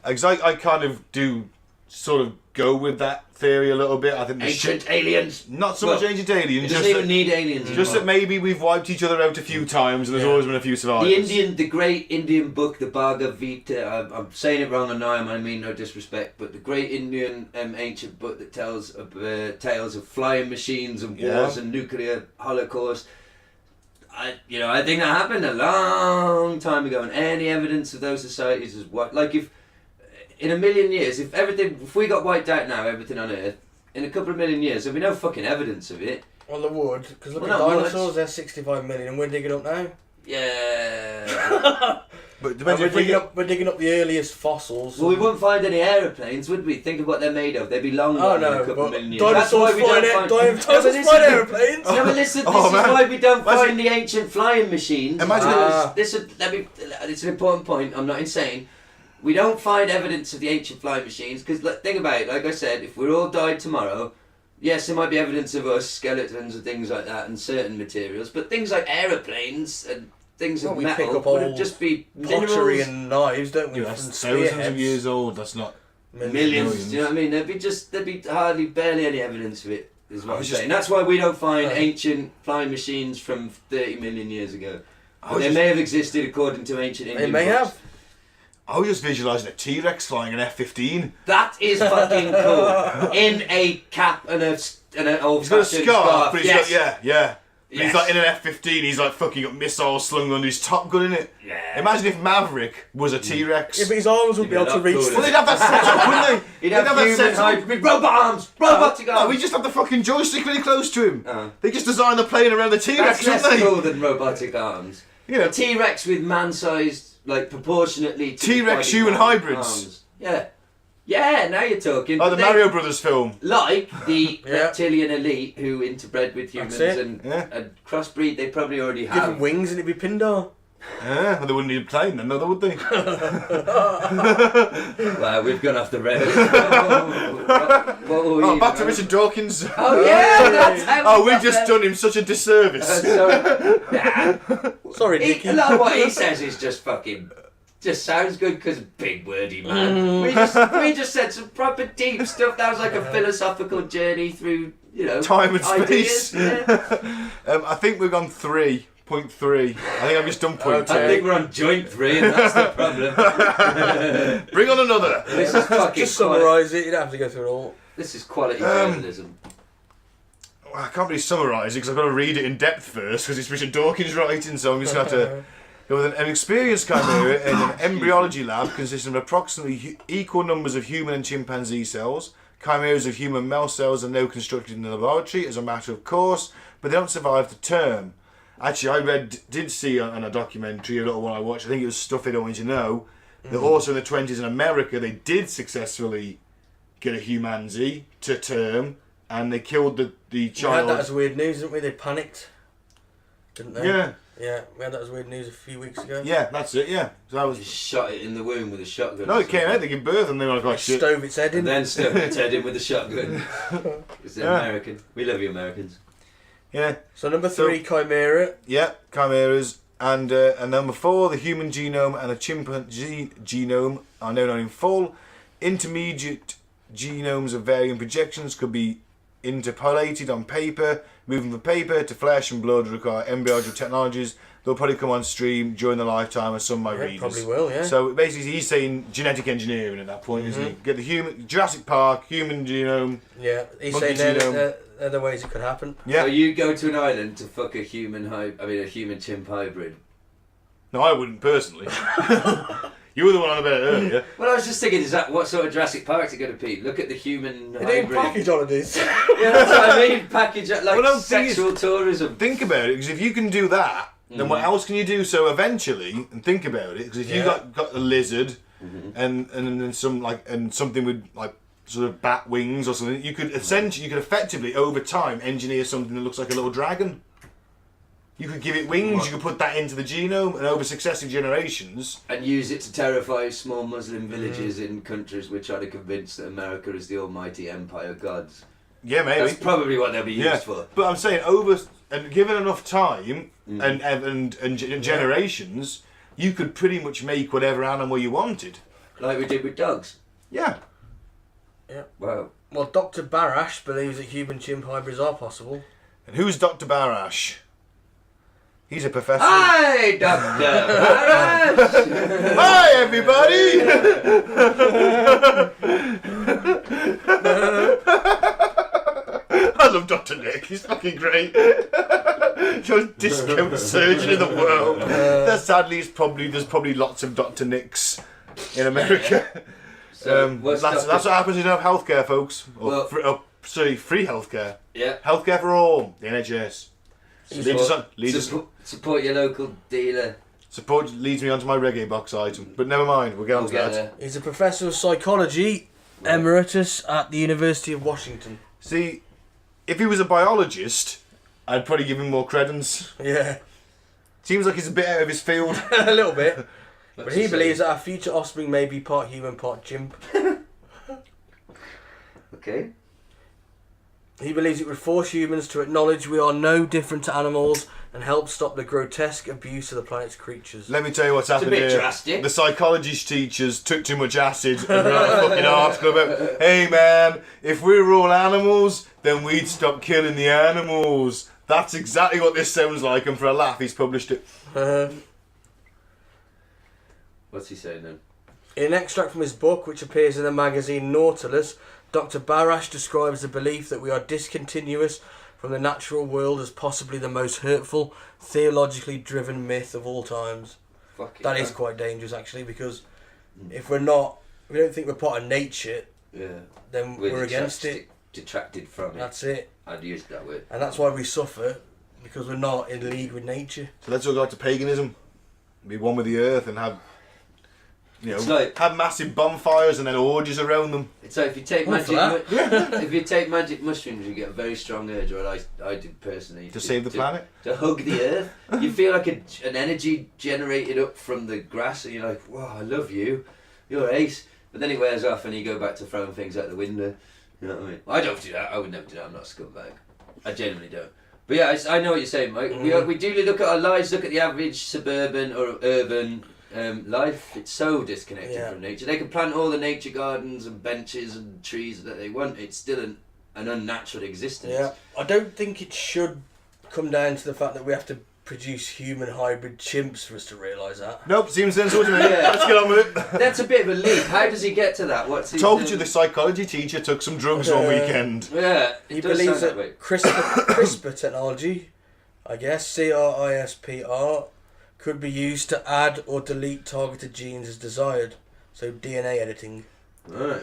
Because I kind of do sort of go with that theory a little bit. I think ancient aliens. Not so much ancient aliens. It doesn't even need aliens. Just that maybe we've wiped each other out a few times, and there's always been a few survivors. The great Indian book, the Bhagavad Gita. I'm saying it wrong, and now I mean no disrespect, but the great Indian ancient book that tells of tales of flying machines and wars and nuclear holocaust. I think that happened a long time ago, and any evidence of those societies is what, like, if in a million years, if we got wiped out now, everything on Earth, in a couple of million years, there'll be no fucking evidence of it. Well, there would, because look at dinosaurs, they're 65 million, and we're digging up now. Yeah. But And depends we're digging up the earliest fossils. Well, we wouldn't find any aeroplanes, would we? Think of what they're made of. They'd be long Oh gone in a no, couple but million years. That's why dinosaurs we don't find... dinosaurs flying aeroplanes. No, but listen, this Oh, is man. why we don't Imagine- find the ancient flying machines. Imagine- It's an important point, I'm not insane. We don't find evidence of the ancient flying machines, because think about it, like I said, if we all died tomorrow, yes, there might be evidence of us, skeletons and things like that, and certain materials, but things like aeroplanes and things of We pick metal up would old just be pottery minerals. and knives, don't we? Yeah, From that's thousands of spearheads. years old. That's not. Millions, do you know what I mean? There'd be hardly, barely any evidence of it, is what I I'm was just- saying. That's why we don't find Right. ancient flying machines from 30 million years ago. I But was they just- may have existed according to ancient Indian They may books. have. I was just visualising a T-Rex flying an F-15. That is fucking cool. In a cap and an old He's got a fashioned scarf, but he's yes. got yeah. But Yes. he's like in an F-15. He's like fucking got missiles slung under his Top Gun in it. Yeah. Imagine if Maverick was a T-Rex. Yeah, but his arms would He'd be be able a to lot reach. cooler. Well, they'd have that setup, wouldn't they? He'd have that human setup. hybrid robot arms, robotic No, arms. we just have the fucking joystick really close to him. Oh. They just designed the plane around the T-Rex, That's less wouldn't they? cool than robotic arms. You know, A T-Rex with man-sized, like proportionately to T-Rex his human body hybrids. arms. Yeah. Yeah, now you're talking. like the But Mario Brothers film. Like the Yeah. reptilian elite who interbred with humans That's it. and, Yeah. and crossbreed, they probably already Give him have. wings and it'd be Pindar. Yeah, well, they wouldn't need a plane then, though, would they? Wow, we've gone off the rails. What were we Oh, back to even- Richard Dawkins. Oh yeah, that's how Oh, we we've got just there. done him such a disservice. Sorry, Nicky. A lot of what he says is just fucking. Just sounds good because big wordy man. We just said some proper deep stuff. That was like a philosophical journey through Time and ideas. space. Yeah. I think we've gone 3.3. I think I've just done point I think 2. we're on joint 3 and that's the problem. Bring on another. This is fucking Just quality. summarise it. You'd have to go through it all. This is quality journalism. Well, I can't really summarise it because I've got to read it in depth first because it's Richard Dawkins writing, so I'm just going to have to go with an experienced chimera in an embryology lab consisting of approximately equal numbers of human and chimpanzee cells. Chimeras of human male cells are now constructed in the laboratory as a matter of course, but they don't survive the term. Actually, I did see on a documentary, a little one I watched, I think it was Stuff They Don't Want You to Know, that also in the 20s in America they did successfully get a Humanzee to term, and they killed the We had child. that as weird news, didn't we? They panicked. Didn't they? Yeah, Yeah, we had that as weird news a few weeks ago. yeah, that's it, yeah. So that Just was... shot it in the womb with a shotgun. No, or it came out, something. they gave birth, and they were like, oh shit. Stove its head in. And then stuck its head in with a shotgun. Because they're Yeah. American. We love you Americans. Yeah, So number 3, Chimera. yeah, chimeras. And number 4, the human genome and the chimpanzee genome are now known in full. Intermediate genomes of varying projections could be interpolated on paper. Moving from paper to flesh and blood require embryological technologies. They'll probably come on stream during the lifetime of some of my Yeah, readers. probably will, yeah. So basically he's saying genetic engineering at that point, isn't he? Get the human, Jurassic Park, human genome. Yeah, he's Monkey saying genome. they're the ways it could happen. Yeah. So you go to an island to fuck a human chimp hybrid. No, I wouldn't personally. You were the one on about it earlier. Well, I was just thinking, is that what sort of Jurassic Park's it going to be? Look at the human They're doing hybrid. package holidays. Yeah, that's what I mean. Package like Well, no, thing is- sexual tourism. Think about it, because if you can do that, then what else can you do? So eventually, and think about it, because if you Yeah. got a lizard and then some and something with like sort of bat wings or something, you could effectively over time engineer something that looks like a little dragon. You could give it wings. You could put that into the genome, and over successive generations. And use it to terrify small Muslim villages in countries which try to convince that America is the almighty empire gods. Yeah, maybe. That's probably what they'll be used Yeah, for. but I'm saying over and given enough time and generations, you could pretty much make whatever animal you wanted. Like we did with dogs. Yeah. Wow. Well, Dr. Barash believes that human chimp hybrids are possible. And who's Dr. Barash? He's a professor. Hi, Dr. Barash! Hi, everybody! I love Dr. Nick. He's fucking great. Most discount surgeon in the world. Sadly, there's probably lots of Dr. Nicks in America. So, what's That's Dr. what happens when you don't have healthcare, folks. Or Well- free healthcare. Yeah. Healthcare for all. The NHS. Lead us on. Support your local dealer. Support leads me onto my reggae box item, but never mind. We'll get on to that. there. He's a professor of psychology, emeritus at the University of Washington. See, if he was a biologist, I'd probably give him more credence. Yeah, Seems like he's a bit out of his field. a little bit. But What's he say? believes that our future offspring may be part human, part chimp. Okay. He believes it would force humans to acknowledge we are no different to animals and help stop the grotesque abuse of the planet's creatures. Let me tell you what's happened bit here. drastic. The psychology teachers took too much acid and wrote a fucking article about, hey man, if we were all animals, then we'd stop killing the animals. That's exactly what this sounds like, and for a laugh, he's published it. What's he saying then? In an extract from his book, which appears in the magazine Nautilus, Dr. Barash describes the belief that we are discontinuous from the natural world as possibly the most hurtful, theologically driven myth of all times. Fuck That is quite dangerous, actually, because if we don't think we're part of nature, then we're against it. Detracted from it. That's it. I'd use that word. And that's why we suffer, because we're not in league with nature. So let's all go back to paganism. Be one with the earth and have, It's like- have massive bonfires and then orgies around them. So if you take if you take magic mushrooms, you get a very strong urge, or I did personally. To save the planet? To hug the earth. You feel like an energy generated up from the grass, and you're like, wow, I love you. You're ace. But then it wears off and you go back to throwing things out the window. You know what I mean? I don't do that. I would never do that. I'm not a scumbag. I genuinely don't. But yeah, I know what you're saying, Mike. We do look at our lives, look at the average suburban or urban life. It's so disconnected from nature. They can plant all the nature gardens and benches and trees that they want. It's still an unnatural existence. Yeah, I don't think it should come down to the fact that we have to produce human hybrid chimps for us to realise that. Nope, seems sensible to me. Yeah. Let's get on with it. That's a bit of a leap. How does he get to that? What's he Told you the psychology teacher took some drugs one weekend. Yeah, He it does believes sound that way. CRISPR technology, I guess, CRISPR, could be used to add or delete targeted genes as desired. So DNA editing. Right.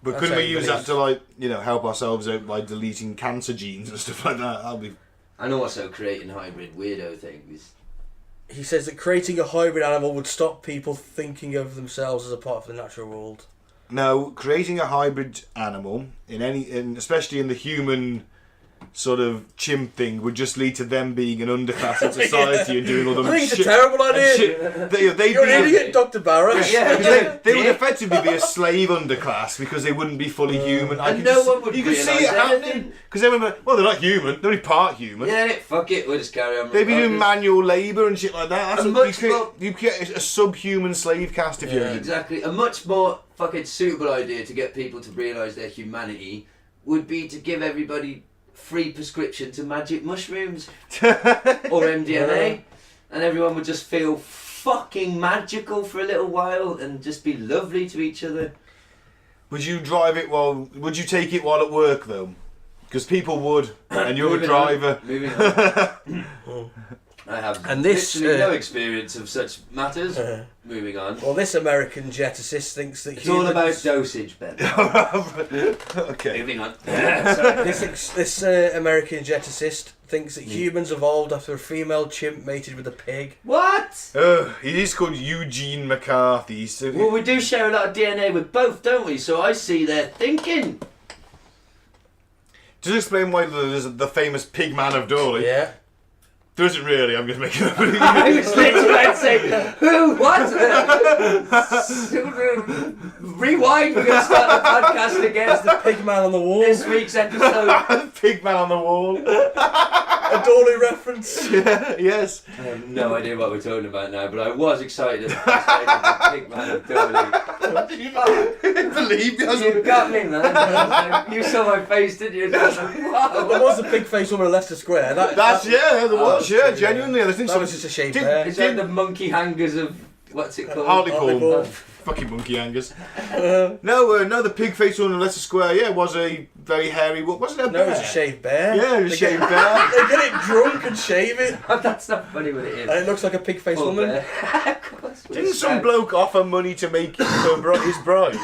But That's couldn't how we he use that believes. to help ourselves out by deleting cancer genes and stuff like that? That'll be. And also creating hybrid weirdo things. He says that creating a hybrid animal would stop people thinking of themselves as a part of the natural world. No, creating a hybrid animal especially in the human sort of chimp thing would just lead to them being an underclass in society and doing all the I think it's shit. a terrible and idea. shit. They'd You're be an idiot, Dr. Barrett. Yeah. Because they would effectively be a slave underclass because they wouldn't be fully human. And no one would You could see it realise happening anything. because everyone, well, they're not human. They're only part human. Yeah, fuck it, we'll just carry on. They'd be doing regardless. manual labour and shit like that. That's And what much you more- get a subhuman slave caste if you're. Exactly. A much more fucking suitable idea to get people to realise their humanity would be to give everybody free prescription to magic mushrooms or MDMA, and everyone would just feel fucking magical for a little while and just be lovely to each other. Would you take it while at work though? Because people would, and you're a driver. Moving on. I have literally no experience of such matters. Moving on. Well, this American geneticist thinks that It's all about dosage, Ben. Okay. Moving on. This American geneticist thinks that humans evolved after a female chimp mated with a pig. What? He is called Eugene McCarthy. So Well, we do share a lot of DNA with both, don't we? So I see their thinking. just explain why there's the famous pig man of Dawley. Yeah. There isn't really. I'm just making up. I was literally about to say, who? What? Rewind, we're going to start the podcast again. The pig man on the wall. This week's episode. Pig man on the wall. A Dawley reference. Yes. I have no idea what we're talking about now, but I was excited at the pig man of Dawley. I believe You got me, man. You saw my face, didn't you? Wow. There was a pig face woman at Leicester Square. There was. Yeah, genuinely. I think That was just a shaved bear. It's like the monkey hangers of, what's it called? Hartlepool. Fucking monkey hangers. No, the pig face one in Leicester Square, was a very hairy. Wasn't it a bear? No, it was a shaved bear. Yeah, it was a shaved bear. They get it drunk and shave it. That's not funny what it is. And it looks like a pig face Poor woman. bear. Of course, Didn't some bloke offer money to make him his bride?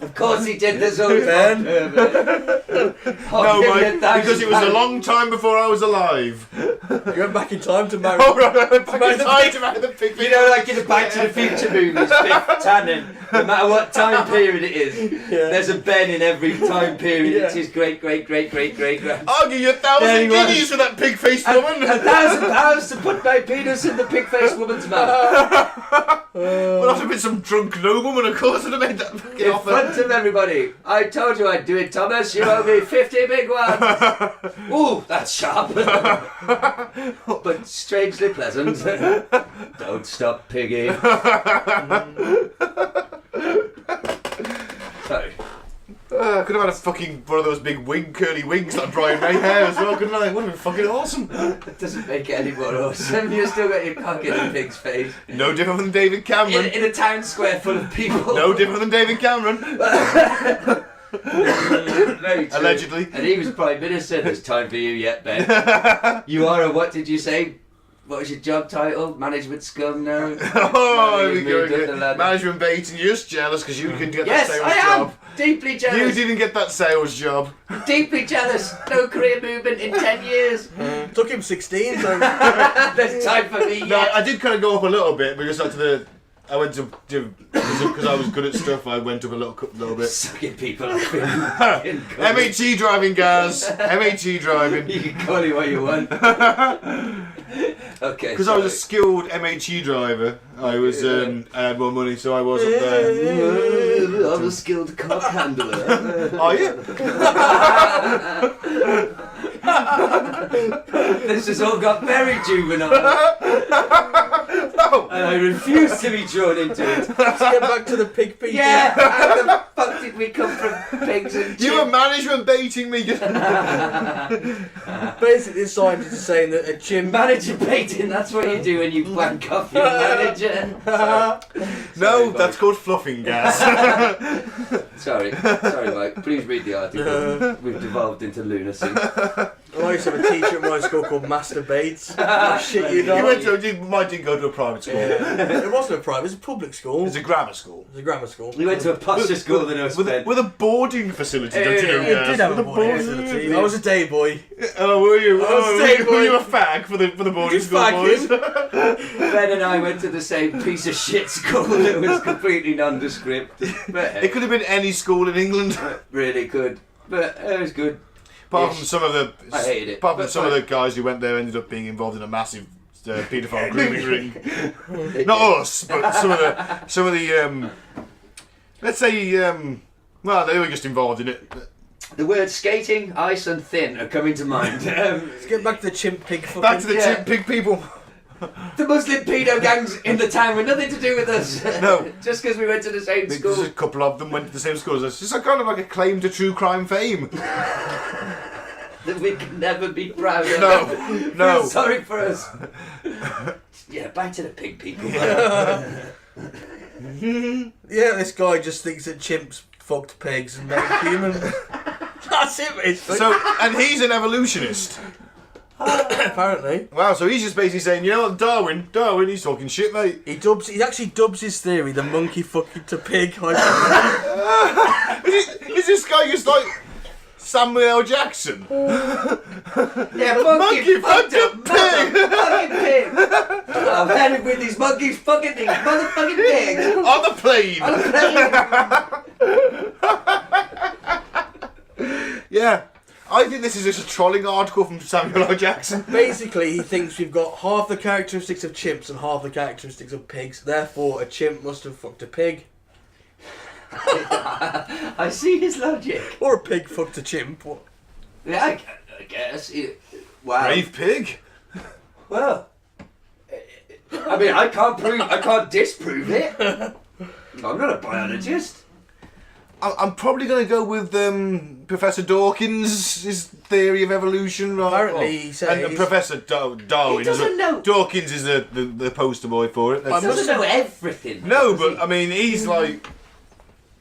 Of course he did. There's always Ben. No, Mike, because it was a long time before I was alive. You went back in time to marry. Oh, right, I went back in time to marry the pig. You know, like in the Back to the Future movies, Biff Tannen, no matter what time period it is, there's a Ben in every time period. Yeah. It's his great-great-great-great-great-grand. I'll give you 1,000 There he was. guineas for that pig-faced woman. £1,000 to put my penis in the pig-faced woman's mouth. Well, I'd have been some drunk nobleman, of course, I'd have made that fucking In offer. front of everybody. I told you I'd do it, Thomas. You owe me 50 big ones. Ooh, that's sharp. But strangely pleasant. Don't stop, piggy. Sorry. I could have had a fucking one of those big curly wigs like Brian May hair as well, couldn't I? It would have been fucking awesome. That doesn't make it any more awesome. You've still got your cock in a pig's face. No different than David Cameron. In a town square full of people. No different than David Cameron. Very true. Allegedly. And he was Prime Minister. There's time for you yet, Ben. You are a, what did you say? What was your job title? Management scum now? Oh, Now here we you've go moved up the again. ladder. Management bait, and you're just jealous because you couldn't get Yes, that sales I am! job. Deeply You jealous. didn't get that sales job. Deeply jealous. No career movement in 10 years. Took him 16, so There's time for me No, yet. I did kind of go up a little bit, but just like to the. I went to because I was good at stuff. I went up a little bit. Sucking people up in MHE driving, guys. MHE driving. You can call it what you want. Okay. Because I was a skilled MHE driver, I was I had more money, so I was up there. I'm a skilled cock handler. Are you? This has all got very juvenile. No. And I refuse to be drawn into it. let's get back to the pig people. Yeah, how the fuck did we come from pigs and You were chimps? management baiting me. Basically, the scientist is saying that a chimp. Manager baiting, that's what you do when you wank off your manager. No, that's called fluffing, gas. Sorry, Mike. Please read the article. We've devolved into lunacy. I used to have a teacher at my school called Master Bates. Oh, shit, you know. Mine didn't go to a private school. It wasn't a private, it was a public school. It was a grammar school. It was a grammar school. We went to a posher school than us, Ben. With a boarding facility, don't you know, It gas? did have a With boarding facility. I was a day boy. Oh, were you? I was Oh, a day were you boy. a fag for the boarding Just school boys? fagging. Ben and I went to the same piece of shit school that was completely nondescript. But It could have been any school in England. really good. But it was good. Apart from some of the, I hated it, apart from but some of fine. the guys who went there ended up being involved in a massive paedophile grooming ring. Not us, but some of the let's say well, they were just involved in it. The words skating, ice and thin are coming to mind. Let's get back to the chimp pig fucking. Back to the Yeah. chimp pig people. The Muslim pedo gangs in the town were nothing to do with us. No. Just because we went to the same There's school. a couple of them went to the same schools. It's just kind of like a claim to true crime fame. That we can never be proud of. No, no. Feel sorry for us. Yeah, back to the pig people. Yeah, this guy just thinks that chimps fucked pigs and made humans. That's it, mate. So, and he's an evolutionist. Apparently. Wow, so he's just basically saying, you know what, Darwin, he's talking shit, mate. He actually dubs his theory the monkey fucking to pig hypothesis. Is this guy just like Samuel L. Jackson? Yeah, monkey fucked a up fucking pig. I'm headed with these monkeys fucking these motherfucking pigs. On the plane! On a plane. Yeah. I think this is just a trolling article from Samuel L. Jackson. Basically, he thinks we've got half the characteristics of chimps and half the characteristics of pigs. Therefore, a chimp must have fucked a pig. I see his logic. Or a pig fucked a chimp. What? Yeah, I guess. Wow. Brave pig. Well, I mean, I can't disprove it. I'm not a biologist. I'm probably going to go with Professor Dawkins' theory of evolution. Apparently, he said and he's- Professor Darwin. He doesn't know. Dawkins is the poster boy for it. He doesn't know everything. No, does but he? I mean, he's like,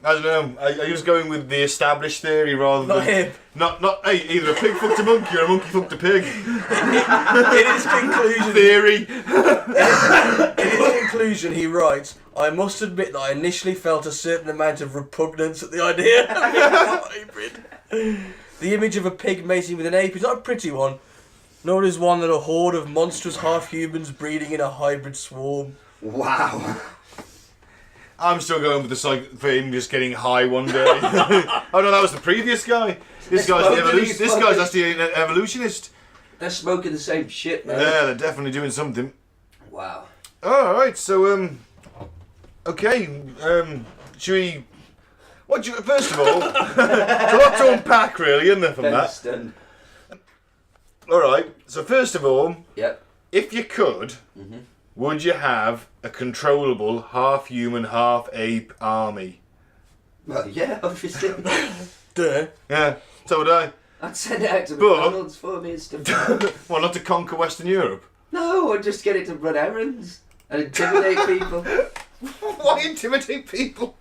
I don't know. I was going with the established theory rather Not than him. not hey, either a pig fucked a monkey or a monkey fucked a pig. In his conclusion, Theory. in his conclusion, he writes, I must admit that I initially felt a certain amount of repugnance at the idea of a hybrid. The image of a pig mating with an ape is not a pretty one, nor is one that a horde of monstrous half-humans breeding in a hybrid swarm. Wow. I'm still going with the psych for him just getting high one day. Oh no, that was the previous guy. This guy's actually an evolutionist. They're smoking the same shit, man. Yeah, they're definitely doing something. Wow. Alright, so okay, should we first of all, it's a lot to unpack really, isn't there, from that? Alright, so first of all, yep. If you could, would you have a controllable half-human, half-ape army? Well, yeah, obviously. Duh. Yeah, so would I. I'd send it out to McDonald's for me and stuff. Well, not to conquer Western Europe? No, I'd just get it to run errands and intimidate people. Why intimidate people?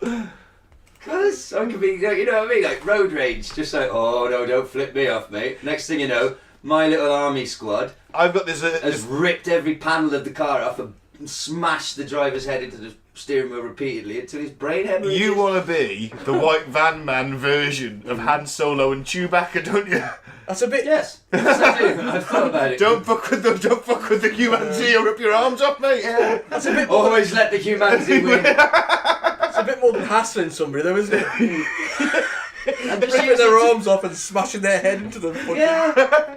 Because I could be, you know what I mean, like road rage. Just like, oh no, don't flip me off, mate. Next thing you know, my little army squad I've got this. has ripped every panel of the car off and smashed the driver's head into the steering wheel repeatedly until his brain hemorrhages. You want to be the white van man version of Han Solo and Chewbacca, don't you? That's a bit... Yes, yes I do. I've thought about it. Don't fuck with the Humanzee or rip your arms off, mate. Yeah. That's a bit... Always let the Humanzee win. It's a bit more than hassling somebody though, isn't it? And Ripping their arms off and smashing their head into them. Yeah.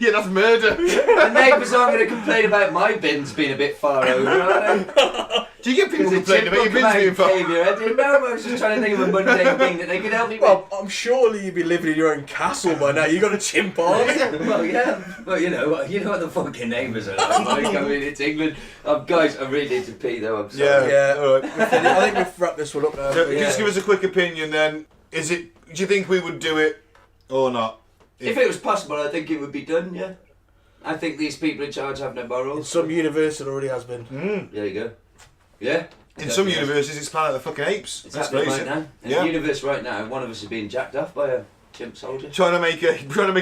Yeah, that's murder. The neighbours aren't going to complain about my bins being a bit far over, are they? Do you get people complaining about your bins being far? No, I was just trying to think of a mundane thing that they could help me Well, I'm surely you'd be living in your own castle by now. You got a chimp army. with. Well, yeah. Well, you know what the fucking neighbours are like. I mean, it's England. Guys, I really need to pee though. I'm sorry. Yeah. All right. I think we've wrapped this one up now. So, just give us a quick opinion then. Do you think we would do it or not? If it was possible, I think it would be done. Yeah. I think these people in charge have no In morals. some universe it already has been. There you go. Yeah. In some universes, it's Planet of the fucking Apes. It's Let's happening face right it. now. In Yeah. the universe right now, one of us is being jacked off by a chimp soldier. Trying to make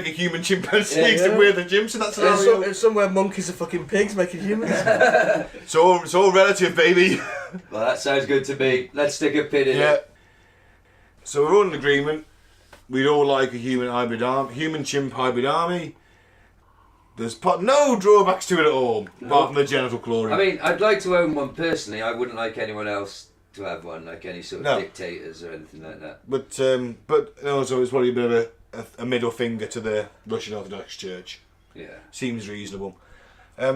a human chimpanzee Yeah. to wear the gymps in that scenario. And somewhere monkeys are fucking pigs making humans. It's all relative, baby. Well, that sounds good to me. Let's stick a pin in Yeah. it. So we're all in agreement. We'd all like a human chimp hybrid army. There's no drawbacks to it at all, apart from the genital clawing. I mean, I'd like to own one personally. I wouldn't like anyone else to have one, like any sort of dictators or anything like that. But also it's probably a bit of a middle finger to the Russian Orthodox Church. Yeah. Seems reasonable.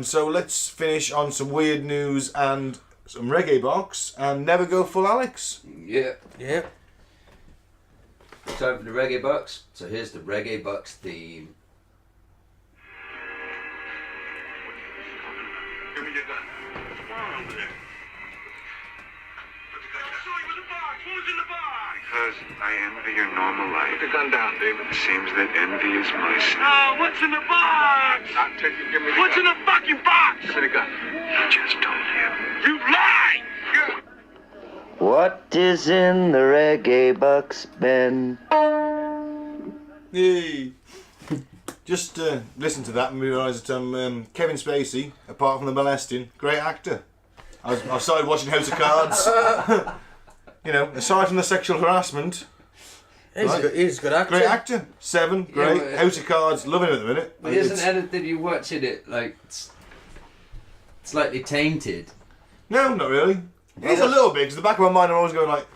So let's finish on some weird news and some reggae box and never go full Alex. Yeah. Yeah. Time for the reggae box. So here's the reggae box theme. Give me your gun. What's wrong over there? I'll show you in the box. Who's in the box? Because I envy your normal life. Put the gun down, David. It seems that envy is my sin. Oh, what's in the box? Not until you give me the What's in gun. the fucking box? Give me the gun. I just told you. You lie! What is in the reggae box, Ben? Yay. Just listen to that and realise that Kevin Spacey, apart from the molesting, great actor. I've started watching House of Cards. You know, aside from the sexual harassment, He's a good actor. great actor. Seven, great. but- House of Cards, loving it at the minute. But isn't anything you watch in it like slightly tainted? No, not really. He's a little bit, because the back of my mind I'm always going like,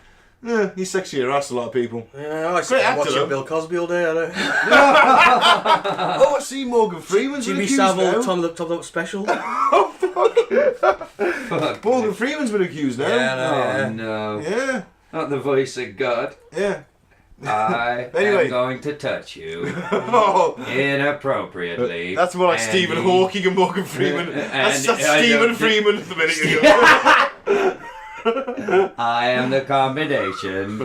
he's sexy harassed a lot of people. Yeah, I Great actor, watching though. Bill Cosby all day. I know. Oh, I see Morgan Freeman's been Jimmy accused Savile, now. Tom Up Special. Morgan Freeman's been accused now. Yeah, Oh no. Yeah. Not the voice of God. Yeah. I Anyway. am going to touch you Oh, inappropriately. that's more like And Stephen he- Hawking and Morgan Freeman. That's and I Stephen don't Freeman a minute ago. I am the combination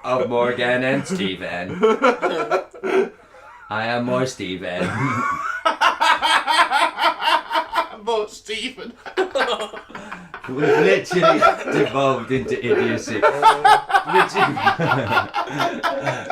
of Morgan and Steven. I am more Steven. More Stephen. We've literally devolved into idiocy. Literally.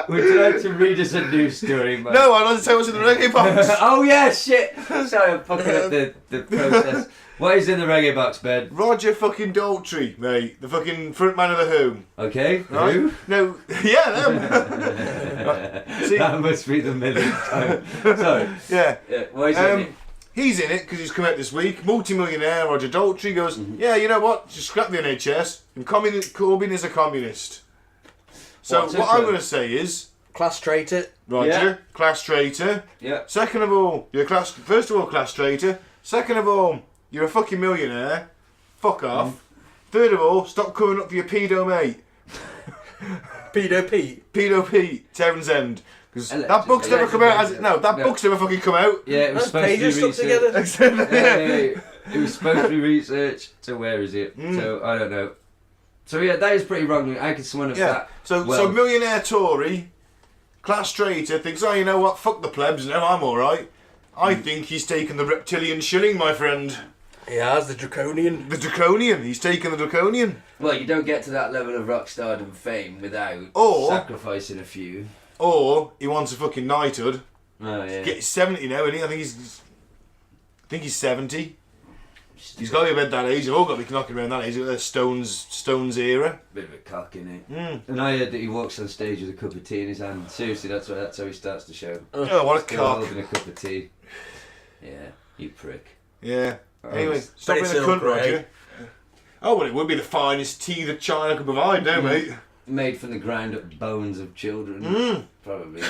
Would you like to read us a news story, No, Mike? I'd like to tell you what's in the reggae box. Oh yeah, shit! Sorry, I'm fucking up the process. What is in the reggae box, Ben? Roger fucking Daltrey, mate. The fucking front man of the Who. Okay, Right? who? No, yeah, them. See, That must be the millionth time. Sorry. yeah. Why is it? He's in it because he's come out this week. Multi-millionaire Roger Daltrey goes, yeah, you know what? Just scrap the NHS. And Corbyn is a communist. So what I'm going to say is, Class traitor. Roger, Yeah. class traitor. Yeah. Second of all, you're a class. First of all, class traitor. Second of all, you're a fucking millionaire. Fuck off. Third of all, stop coming up for your pedo mate. Pedo Pete. Pedo Pete, Townsend. Because that Allegedly. book's never come out. That book's never fucking come out. Yeah, it was supposed to be Pages stuck research. together. Hey, it was supposed to be research. So where is it? So I don't know. So yeah, that is pretty wrong. How could someone have that? So millionaire Tory, class traitor thinks, oh, you know what? Fuck the plebs. No, I'm all right. I think he's taken the reptilian shilling, my friend. He has the draconian. The draconian. He's taken the draconian. Well, you don't get to that level of rock stardom fame without Or- sacrificing a few. Or he wants a fucking knighthood. Oh yeah. Get 70 now, isn't he? I think he's 70. He's got to be about that age. They've all got to be knocking around that age. The Stones era. Bit of a cock, innit? And I heard that he walks on stage with a cup of tea in his hand. Seriously, that's how he starts the show. Oh, what a Still cock. holding a cup of tea. Yeah, you prick. Yeah. Anyway, it's stop being a Earl cunt, Grey. Roger. Oh, well, it would be the finest tea that China could provide, no, mate? Made from the ground up bones of children. Probably.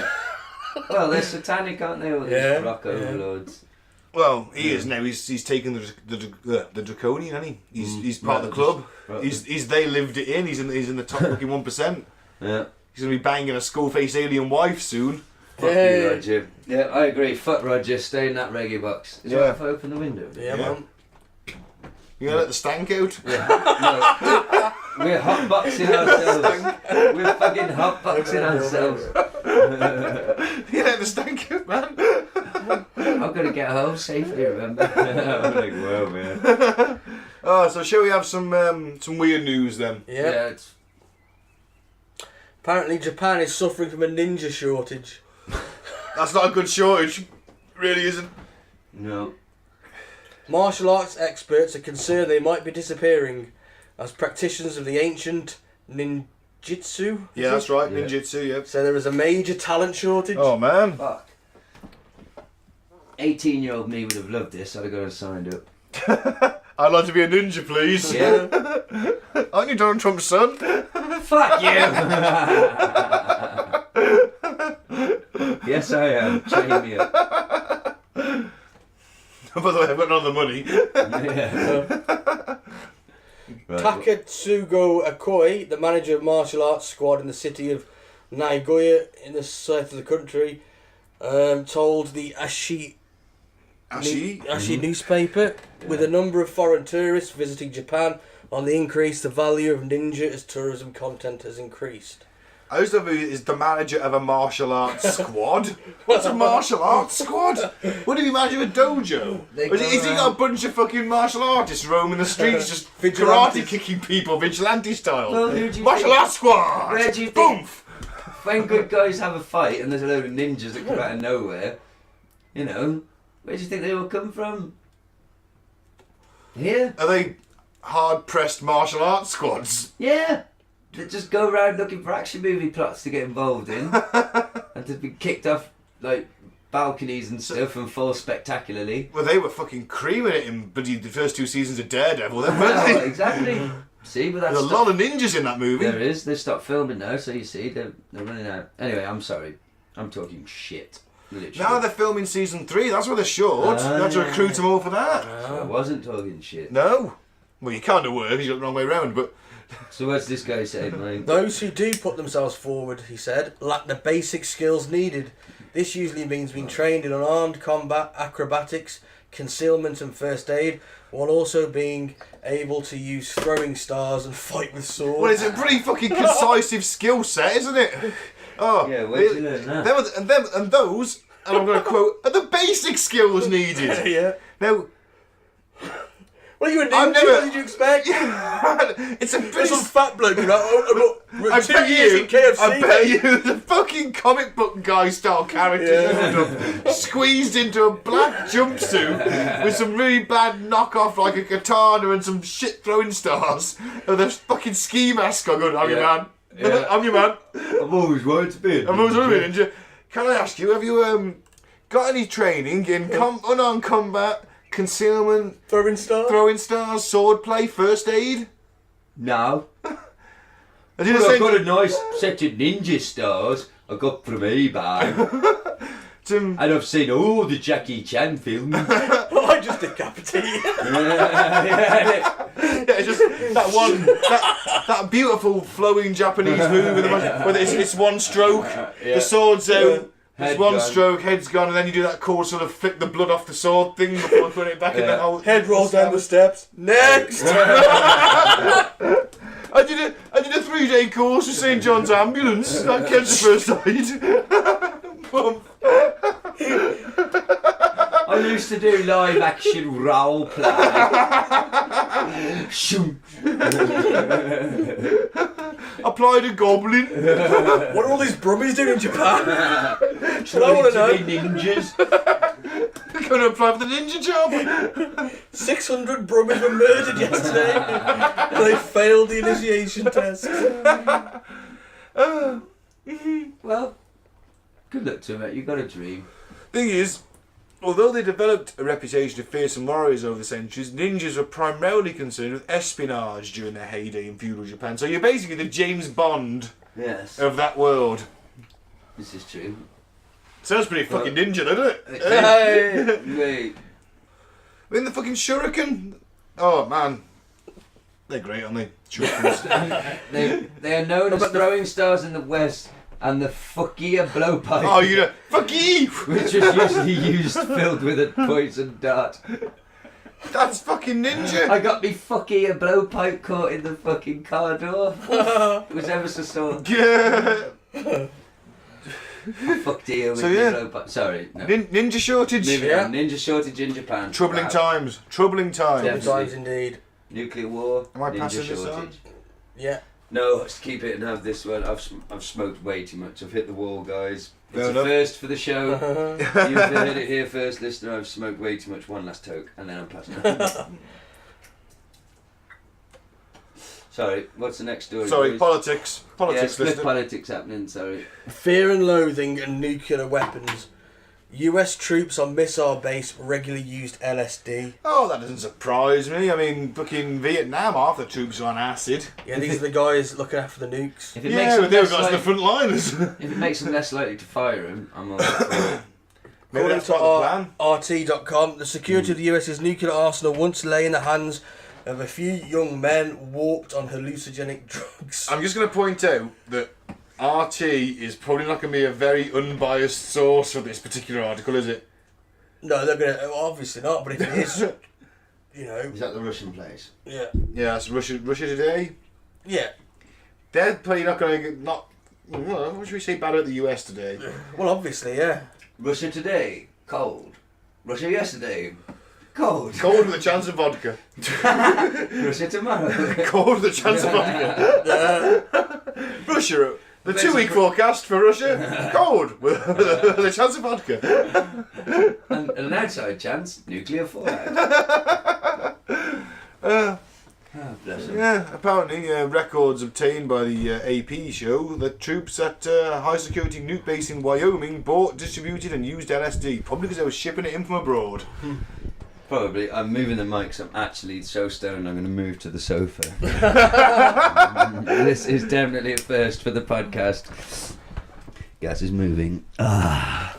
Well, they're satanic, aren't they? All these rock overlords. Well, he is now. He's taken the draconian, hasn't he? He's part of the club. He's they lived it in. He's in the top fucking 1%. Yeah. He's gonna be banging a skull-faced alien wife soon. Fuck you, Roger. Yeah, I agree. Fuck Roger. Stay in that reggae box. Is it right if I open the window? Yeah, man. You gonna let the stank out? Yeah. No. We're hotboxing ourselves. We're fucking hotboxing ourselves. You let the stank out, man. I've got to get home safely, remember? I'm like, whoa, man. Oh, so shall we have some weird news then? Yeah. It's... Apparently Japan is suffering from a ninja shortage. That's not a good shortage. It really isn't. No. Martial arts experts are concerned they might be disappearing as practitioners of the ancient ninjutsu. Yeah, that's right. Yeah. Ninjutsu, yeah. So there is a major talent shortage. Oh, man. Fuck. 18-year-old me would have loved this. I'd have gone and signed up. I'd like to be a ninja, please. Yeah. Aren't you Donald Trump's son? Fuck you! Yes, I am. Chain me up. By the way, I've got none of the money. Yeah. Right. Takatsugo Akoi, the manager of martial arts squad in the city of Nagoya in the south of the country, told the Ashi newspaper, with a number of foreign tourists visiting Japan on the increase, the value of ninja as tourism content has increased. I used to be is the manager of a martial arts squad. What's a martial arts squad? What do you imagine a dojo? They Is go he got a bunch of fucking martial artists roaming the streets just Vigilantes. karate kicking people, vigilante style? Well, who do you Martial think- arts squad! Where do you Boom! think- When good guys have a fight and there's a load of ninjas that come out of nowhere, you know, where do you think they all come from? Here? Are they hard-pressed martial arts squads? Yeah. That just go around looking for action movie plots to get involved in and to be kicked off like balconies and stuff and fall spectacularly. Well, they were fucking creaming it in the first 2 seasons of Daredevil, then, weren't Well, they? exactly. See, but that's There's a lot of ninjas in that movie. There is. They stopped filming now, so you see they're running out. Anyway, I'm sorry. I'm talking shit. Literally. Now they're filming season 3. That's where they're short. You have to recruit them all for that. I wasn't talking shit. No. Well, you kind of were because you got the wrong way round, but So what's this guy saying, mate? Those who do put themselves forward, he said, lack the basic skills needed. This usually means being trained in unarmed combat, acrobatics, concealment and first aid, while also being able to use throwing stars and fight with swords. well, it's a pretty fucking concisive skill set, isn't it? Oh, Yeah, where'd you learn that? and those, and I'm going to quote, are the basic skills needed. Yeah. Now, What are you a ninja? I've never- What did you expect? It's a There's pretty... some fat bloke, you know. I bet you, KFC, I bet you, the fucking comic book guy style character squeezed into a black jumpsuit with some really bad knockoff like a katana and some shit throwing stars and a fucking ski mask on. Going, I'm your man. Yeah. I'm your man. I've always wanted to be. I'm always running ninja. Can I ask you, have you got any training in unarmed combat, concealment, Throwing stars, sword play, first aid? No. I did Well, the I've same got a nice set of ninja stars I got from eBay. Tim. And I've seen all the Jackie Chan films. I just decapitated you. Yeah, it's just that one, that beautiful flowing Japanese move with where it's one stroke, the sword's out, it's Head one gone. stroke, head's gone, and then you do that cool sort of flick the blood off the sword thing before putting it back in the hole. Head rolls down the steps. Next. I did a 3-day course with St John's Ambulance. That kept the first aid. Boom. I used to do live action role play. Shoot. Applied a goblin. What are all these brummies doing in Japan? Should I want to know? Be ninjas. Going to apply for the ninja job. 600 brummies were murdered yesterday. And they failed the initiation test. Well, good luck to it. You got a dream. Thing is, although they developed a reputation of fearsome warriors over the centuries, ninjas were primarily concerned with espionage during their heyday in feudal Japan. So you're basically the James Bond Yes. of that world. This is true. Sounds pretty fucking ninja, doesn't it? Hey, wait. I mean, the fucking shuriken. Oh man, they're great, aren't they? Shurikens. They are known as throwing stars in the West and the fuckier blowpipe. Oh, you know, fuck you! Which was usually used filled with a poison dart. That's fucking ninja. I got me fuckier blowpipe caught in the fucking car door. It was ever so sore. Yeah. I fucked you with So, your yeah. blowpipe. Sorry. No. Ninja shortage. Moving on. Ninja shortage in Japan. Troubling Wow. times. Troubling times. Yeah. Times indeed. Nuclear war. Am I ninja passing this shortage. on? Yeah. No, let's keep it and have this one. I've smoked way too much. I've hit the wall, guys. It's Fair a enough. first for the show. You've heard it here first, listener. I've smoked way too much. One last toke, and then I'm passing on. Sorry, what's the next story? Sorry, boys? politics. Yeah, Politics, split listener. politics happening. Sorry. Fear and loathing and nuclear weapons. US troops on missile base regularly used LSD. Oh, that doesn't surprise me. I mean, fucking Vietnam, half the troops are on acid. Yeah, these are the guys looking after the nukes. If it makes Yeah, them but they were less guys the likely, front liners. if it makes them less likely to fire him, I'm all for it. Maybe According that's to part of the plan. RT.com, the security of the US's nuclear arsenal once lay in the hands of a few young men warped on hallucinogenic drugs. I'm just going to point out that RT is probably not going to be a very unbiased source for this particular article, is it? No, they're gonna obviously not. But if it is, you know, Is that the Russian place? yeah, Yeah, it's Russia Today. yeah. They're probably not going to what should we say bad about the US today? Well, obviously, yeah. Russia today, cold. Russia yesterday, cold. Cold with a chance of vodka. Russia tomorrow. Cold with a chance of vodka. Russia. The 2-week forecast for Russia, cold with a chance of vodka. and an outside chance, nuclear fallout. Oh, bless him. Yeah, apparently records obtained by the AP show that troops at a high security nuke base in Wyoming bought, distributed and used LSD, probably because they were shipping it in from abroad. Probably. I'm moving the mic, so I'm actually so stoned I'm going to move to the sofa. This is definitely a first for the podcast. Gaz is moving. Oh,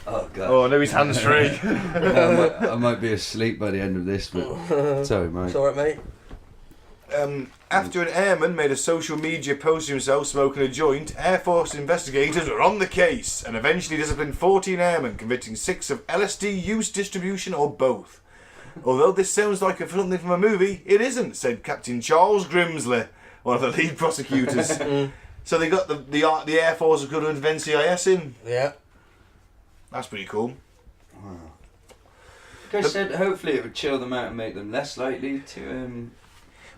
God. Oh, no, his hands free. I might be asleep by the end of this, but sorry, Mike. It's alright, mate. After an airman made a social media post of himself smoking a joint, Air Force investigators are on the case and eventually disciplined 14 airmen, convicting 6 of LSD use, distribution, or both. Although this sounds like something from a movie, it isn't, said Captain Charles Grimsley, one of the lead prosecutors. So they got the Air Force equivalent of NCIS in. Yeah. That's pretty cool. Chris said hopefully it would chill them out and make them less likely to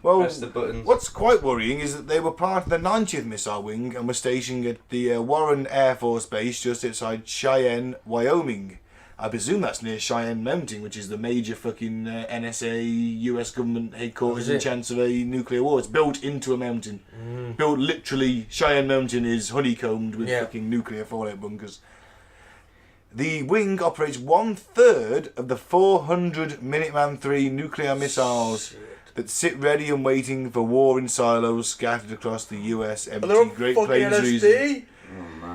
Well, press the buttons. what's quite worrying is that they were part of the 90th Missile Wing and were stationed at the Warren Air Force Base just outside Cheyenne, Wyoming. I presume that's near Cheyenne Mountain, which is the major fucking NSA, US government headquarters and chance of a nuclear war. It's built into a mountain. Built literally, Cheyenne Mountain is honeycombed with fucking nuclear fallout bunkers. The wing operates 1/3 of the 400 Minuteman III nuclear missiles that sit ready and waiting for war in silos scattered across the US empty Great Plains region.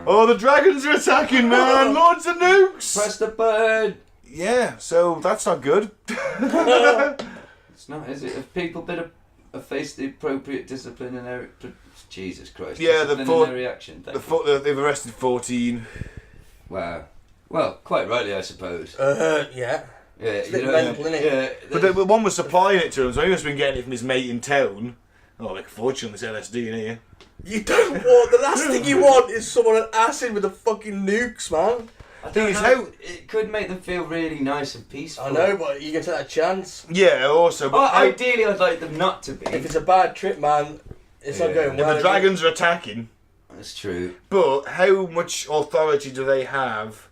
Oh, the dragons are attacking, man! Launch the nukes! Press the button! Yeah, so that's not good. It's not, is it? Have people been faced the appropriate disciplinary... Jesus Christ. Yeah, disciplinary action. They've arrested 14. Wow. Well, quite rightly, I suppose. Yeah. Yeah, It's a bit mental, isn't it? Yeah, But one was supplying it to him, so he must have been getting it from his mate in town. Oh, like a fortune on this LSD in here. You don't want... The last thing you want is someone on acid with the fucking nukes, man. I think it could make them feel really nice and peaceful. I know, but you can take that chance. Yeah, also. But ideally, I'd like them not to be. If it's a bad trip, man, it's not going well. If the dragons are attacking. That's true. But how much authority do they have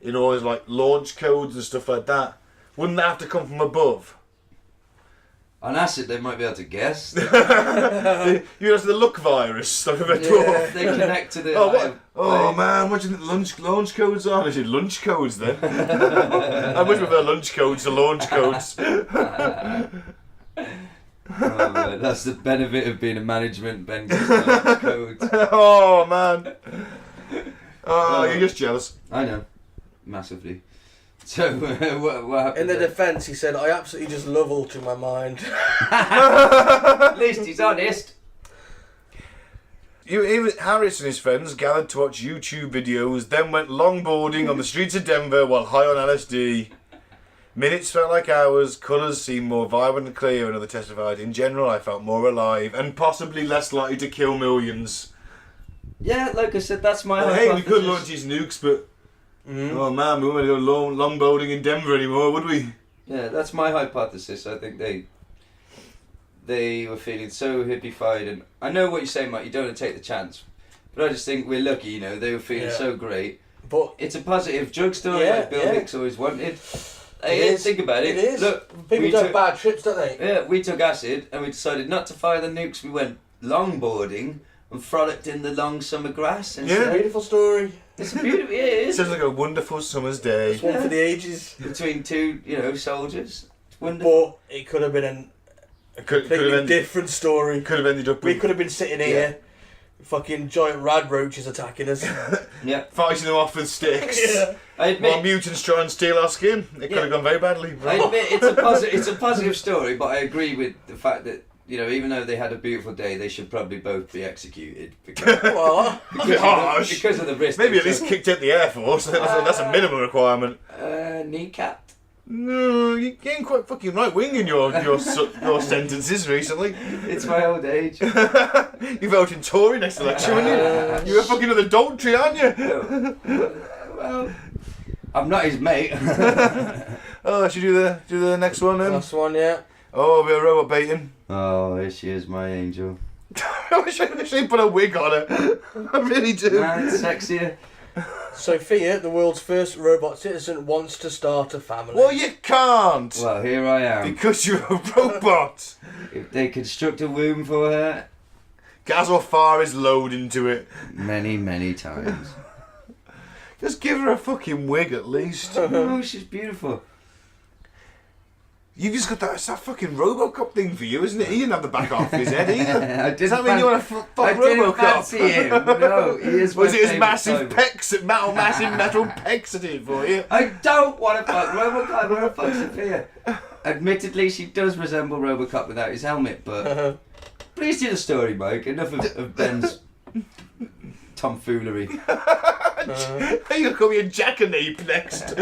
in all these like launch codes and stuff like that? Wouldn't that have to come from above? On acid, they might be able to guess. You know, it's the luck virus, like a red dwarf. They connect to the... Oh man, what do you think launch codes are? I said lunch codes then. I much prefer lunch codes to launch codes. Oh, man, that's the benefit of being a management bender. Codes. Oh man. Oh, you're just jealous. I know, massively. So what happened? In the there? defence, he said, I absolutely just love altering my mind. At least he's honest. Harris and his friends gathered to watch YouTube videos, then went longboarding on the streets of Denver while high on LSD. Minutes felt like hours, colours seemed more vibrant and clear, another testified. In general, I felt more alive and possibly less likely to kill millions. Yeah, like I said, that's my Hey, we hypothesis. could launch these nukes, but... Oh man, we wouldn't go longboarding in Denver anymore, would we? Yeah, that's my hypothesis. I think they were feeling so hippified, and I know what you're saying, Mike. You don't want to take the chance, but I just think we're lucky. You know, they were feeling so great. But it's a positive drugstore, like Bill Hicks always wanted. Think about it. It is. Look, people do bad trips, don't they? Yeah, we took acid, and we decided not to fire the nukes. We went longboarding and frolicked in the long summer grass. And Beautiful story. It's a beautiful. Yeah, it is. Sounds like a wonderful summer's day. It's one for the ages. Between two, soldiers. It's wonderful. But it could have been a Could have completely ended- different story. Could have ended up We with could have been sitting here, fucking giant rad roaches attacking us. Yeah. fighting them off with sticks. I admit. While mutants try and steal our skin. It could have gone very badly. I admit it's a positive story, but I agree with the fact that even though they had a beautiful day, they should probably both be executed because of the risk. Maybe at least kicked out the Air Force. That's a minimum requirement. Kneecapped. No, you're getting quite fucking right wing in your sentences recently. It's my old age. You voted in Tory next election, weren't you? You're a fucking other Daltrey, aren't you? Well, I'm not his mate. Oh, should you do the next one then? Last one, yeah. Oh, a bit of robot baiting. Oh, here she is, my angel. I wish I put a wig on her. I really do. Nah, it's sexier. Sophia, the world's first robot citizen, wants to start a family. Well, you can't. Well, here I am. Because you're a robot. If they construct a womb for her, Gaz or Far is loaded into it. many, many times. Just give her a fucking wig at least. Oh, she's beautiful. You've just got that, it's that fucking Robocop thing for you, isn't it? He didn't have the back half of his head either. Does that mean you want to fuck I didn't fancy Robocop? him. No, he is my Was it his favourite massive cyborg. pecs, massive metal pecs that did it for you? I don't want to fuck Robocop. I want to fuck Sophia. Admittedly, she does resemble Robocop without his helmet, but please do the story, Mike. Enough of Ben's tomfoolery. You'll call me a jackanape next.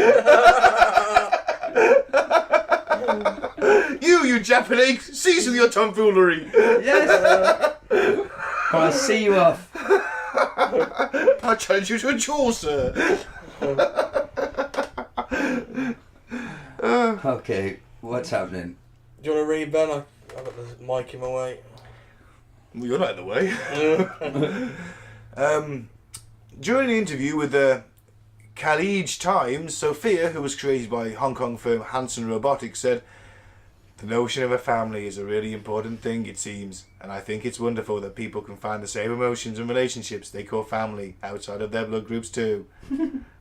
You Japanese, cease with your tomfoolery. Yes. I'll see you off. I challenge you to a duel, sir. Okay, what's happening? Do you want to read, Ben? I've got the mic in my way. Well, you're not in the way. During the interview with the Khalij Times, Sophia, who was created by Hong Kong firm Hanson Robotics, said, "The notion of a family is a really important thing, it seems, and I think it's wonderful that people can find the same emotions and relationships they call family outside of their blood groups too.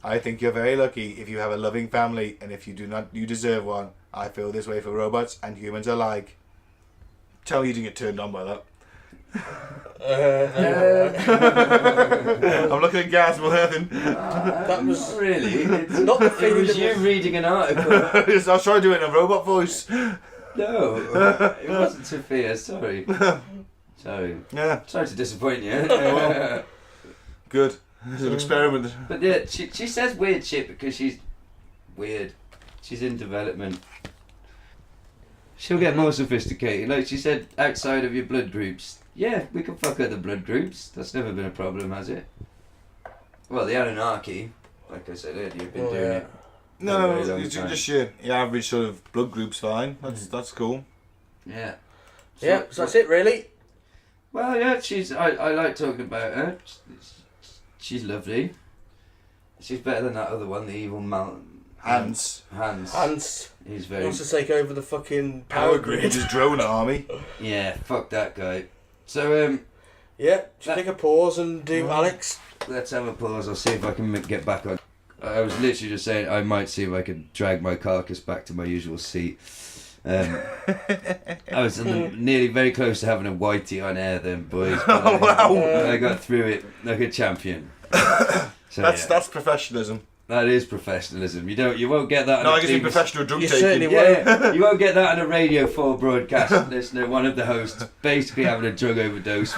I think you're very lucky if you have a loving family, and if you do not, you deserve one. I feel this way for robots and humans alike." Tell me you didn't get turned on by that. I'm looking at Gaz more than That was Really? It's not the It feeling was that you was... reading an article. I was trying to do it in a robot voice. No, it wasn't Sophia. Sorry. Sorry. Yeah, Sorry to disappoint you. well. Good. It's an experiment. But yeah, she says weird shit because she's weird. She's in development. She'll get more sophisticated. Like she said, outside of your blood groups. Yeah, we can fuck other blood groups. That's never been a problem, has it? Well, the Anunnaki, like I said earlier, have been doing it. No, a very long it's time. just your average sort of blood group's fine. That's cool. Yeah. Yeah, so that's it, really. Well, yeah, I like talking about her. She's lovely. She's better than that other one, the evil mountain. Hans. Hans He's he very... wants to take over the fucking power grid. His drone army. Yeah, fuck that guy. So, Yeah, just take a pause and do Alex. let's have a pause. I'll see if I can get back on. I was literally just saying I might see if I could drag my carcass back to my usual seat. I was nearly very close to having a whitey on air then, boys. But I got through it like a champion. So, That's professionalism. that is professionalism. You won't get that. No, on I guess you BBC. professional drug You taking. certainly Yeah, you won't get that on a Radio 4 broadcast listener. One of the hosts basically having a drug overdose.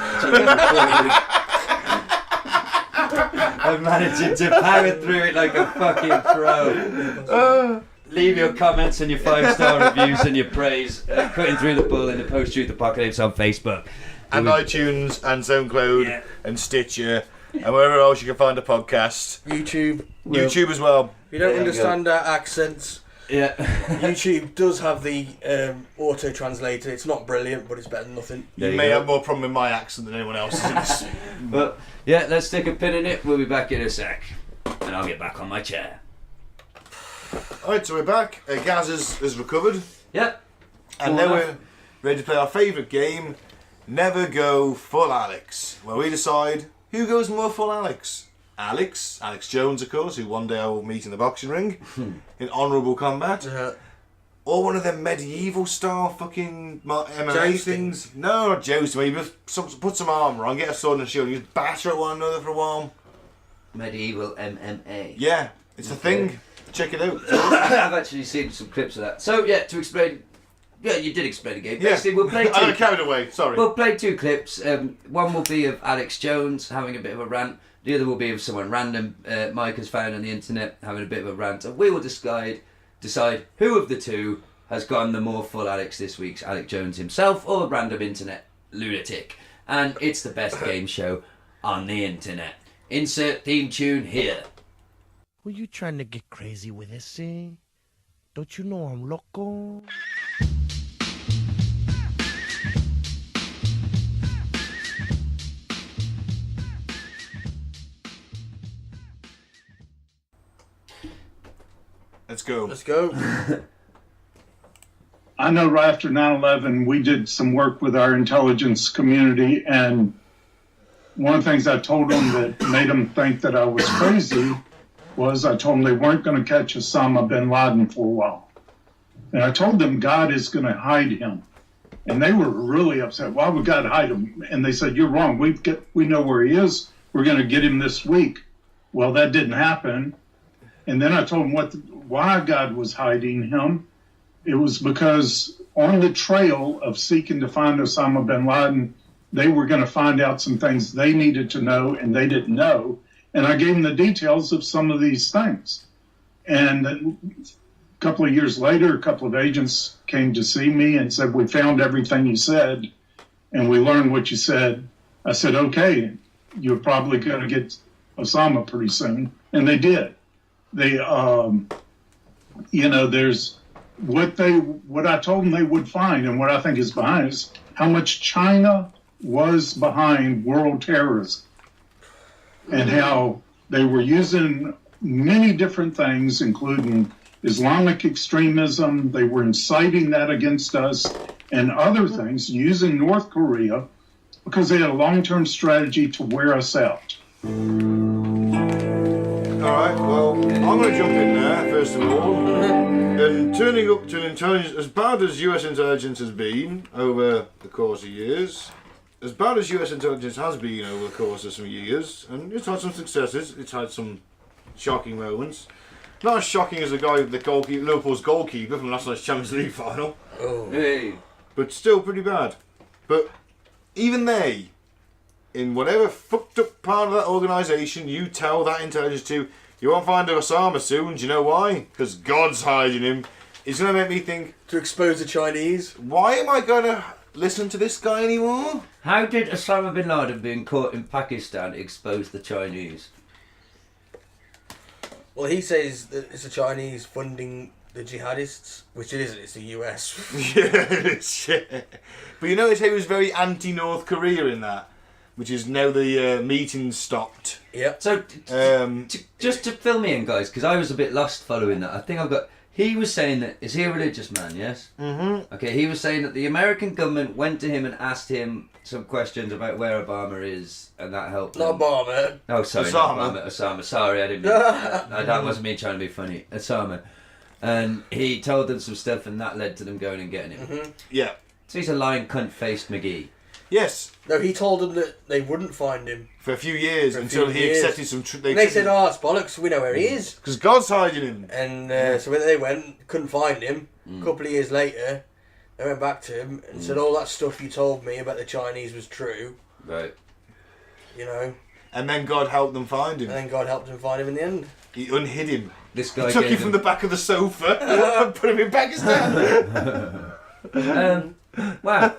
I'm managing to power through it like a fucking pro. Leave your comments and your 5-star reviews and your praise. Cutting through the bull in the post-truth apocalypse on Facebook. And iTunes and SoundCloud and Stitcher and wherever else you can find a podcast. YouTube. YouTube as well. If you don't There you understand our accents, Yeah. YouTube does have the auto-translator. It's not brilliant, but it's better than nothing. There You you may go. have more problem with my accent than anyone else's. But yeah, let's stick a pin in it. We'll be back in a sec. And I'll get back on my chair. Alright, so we're back. Gaz has recovered. Yep. And now we're ready to play our favourite game, Never Go Full Alex, where we decide who goes more full Alex. Alex Jones, of course, who one day I will meet in the boxing ring in honourable combat. Or one of them medieval style fucking MMA Jousting. things. No, not jousting, where you just put some armour on, get a sword and a shield, and you just batter at one another for a while. Medieval MMA. Yeah, it's a thing. Check it out. I've actually seen some clips of that. So yeah, to explain. Yeah, you did explain the game. Yeah. Basically, we'll play I got two. carried away, sorry. We'll play two clips. One will be of Alex Jones having a bit of a rant. The other will be of someone random Mike has found on the internet having a bit of a rant. And we will decide who of the two has gone the more full Alex this week. Alex Jones himself or random internet lunatic. And it's the best game show on the internet. Insert theme tune here. Were you trying to get crazy with this, eh? Don't you know I'm loco? Let's go. Let's go. I know right after 9/11, we did some work with our intelligence community, and one of the things I told them that made them think that I was crazy was I told them they weren't going to catch Osama bin Laden for a while. And I told them God is going to hide him. And they were really upset. Why would God hide him? And they said, you're wrong. We know where he is. We're going to get him this week. Well, that didn't happen. And then I told them why God was hiding him. It was because on the trail of seeking to find Osama bin Laden, they were going to find out some things they needed to know and they didn't know. And I gave them the details of some of these things. And a couple of years later, a couple of agents came to see me and said, we found everything you said and we learned what you said. I said, okay, you're probably going to get Osama pretty soon. And they did. They, there's what I told them they would find, and what I think is behind, is how much China was behind world terrorism, and how they were using many different things, including Islamic extremism. They were inciting that against us and other things, using North Korea because they had a long-term strategy to wear us out. All right, well, I'm going to jump in there, first of all. And turning up to an intelligence, as bad as US intelligence has been over the course of years, as bad as US intelligence has been over the course of some years, and it's had some successes, it's had some shocking moments. Not as shocking as the guy, Liverpool's goalkeeper from last night's Champions League final. Oh. Hey. But still pretty bad. But even they, in whatever fucked up part of that organisation you tell that intelligence to, you won't find Osama soon. Do you know why? Because God's hiding him. It's going to make me think... To expose the Chinese. Why am I going to listen to this guy anymore? How did Osama bin Laden being caught in Pakistan expose the Chinese? Well, he says that it's the Chinese funding the jihadists, which it isn't, it's the US. Yeah, shit. But you notice he was very anti-North Korea in that, which is now the meeting stopped. Yep. So, just to fill me in, guys, because I was a bit lost following that. I think I've got... He was saying that... Is he a religious man, yes? Mm-hmm. Okay, he was saying that the American government went to him and asked him some questions about where Obama is, and that helped him. Not Obama. Oh, sorry, not Obama. Osama. Sorry, I didn't mean... that wasn't me trying to be funny. Osama. And he told them some stuff, and that led to them going and getting him. Mm-hmm. Yeah. So he's a lying cunt-faced McGee. Yes. No, he told them that they wouldn't find him. For a few years, until he accepted some... They said, oh, it's bollocks, we know where he is. Because God's hiding him. And so when they went, couldn't find him. A couple of years later, they went back to him and said, all that stuff you told me about the Chinese was true. Right. You know. And then God helped them find him. And then God helped him find him in the end. He unhid him. This guy he took him from the back of the sofa and put him in Pakistan. Wow.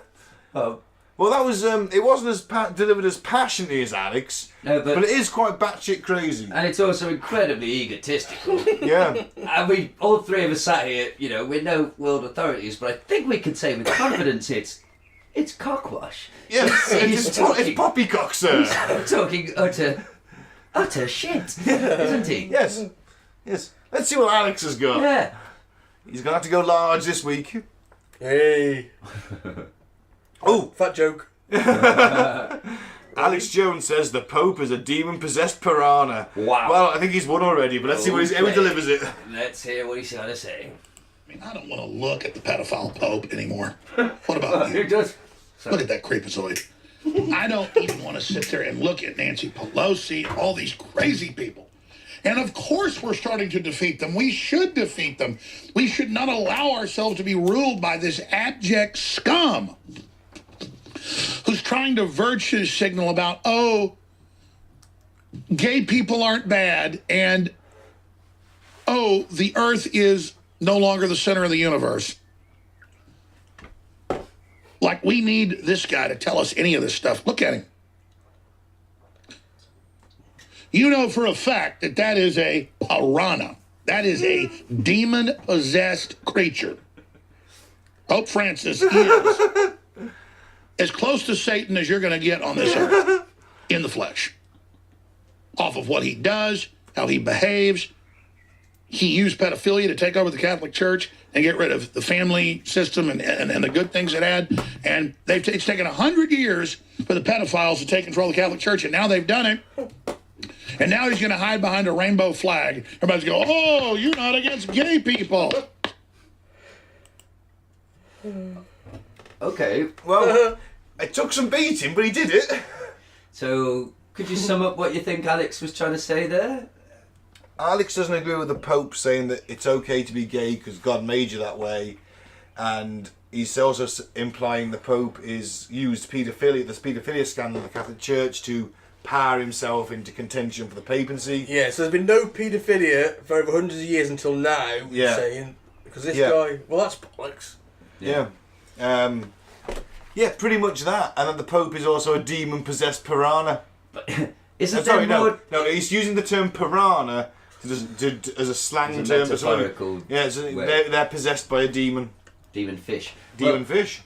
Oh. Well, that was it wasn't as delivered as passionately as Alex, no, but it is quite batshit crazy, and it's also incredibly egotistical. Yeah, and we all three of us sat here, you know, we're no world authorities, but I think we can say with confidence it's cockwash. Yes, it's poppycock, sir. He's talking utter shit, isn't he? Yes. Let's see what Alex has got. Yeah. He's gonna have to go large this week. Hey. Oh, fat joke. Alex Jones says the Pope is a demon-possessed piranha. Wow. Well, I think he's won already, but let's see how he delivers it. Let's hear what he's got to say. I mean, I don't want to look at the pedophile Pope anymore. What about you? Who does? Look at that creepazoid. I don't even want to sit there and look at Nancy Pelosi, all these crazy people. And of course we're starting to defeat them. We should defeat them. We should not allow ourselves to be ruled by this abject scum who's trying to virtue signal about, oh, gay people aren't bad, and, oh, the earth is no longer the center of the universe. Like, we need this guy to tell us any of this stuff. Look at him. You know for a fact that that is a piranha. That is a demon-possessed creature. Pope Francis is as close to Satan as you're going to get on this earth in the flesh. Off of what he does, how he behaves. He used pedophilia to take over the Catholic Church and get rid of the family system and the good things it had. And it's taken 100 years for the pedophiles to take control of the Catholic Church, and now they've done it. And now he's going to hide behind a rainbow flag. Everybody's going, oh, you're not against gay people. Okay. Well, it took some beating, but he did it. So, could you sum up what you think Alex was trying to say there? Alex doesn't agree with the Pope saying that it's okay to be gay because God made you that way. And he's also implying the Pope is used paedophilia, this paedophilia scandal in the Catholic Church to power himself into contention for the papacy. Yeah, so there's been no paedophilia for over hundreds of years until now, yeah. Saying, because this guy, well, that's bollocks. Yeah. Yeah, pretty much that. And then the Pope is also a demon-possessed piranha. But isn't there more... No, he's using the term piranha as a slang As a term for something. metaphorical Yeah, they're possessed by a demon. demon fish. Demon fish.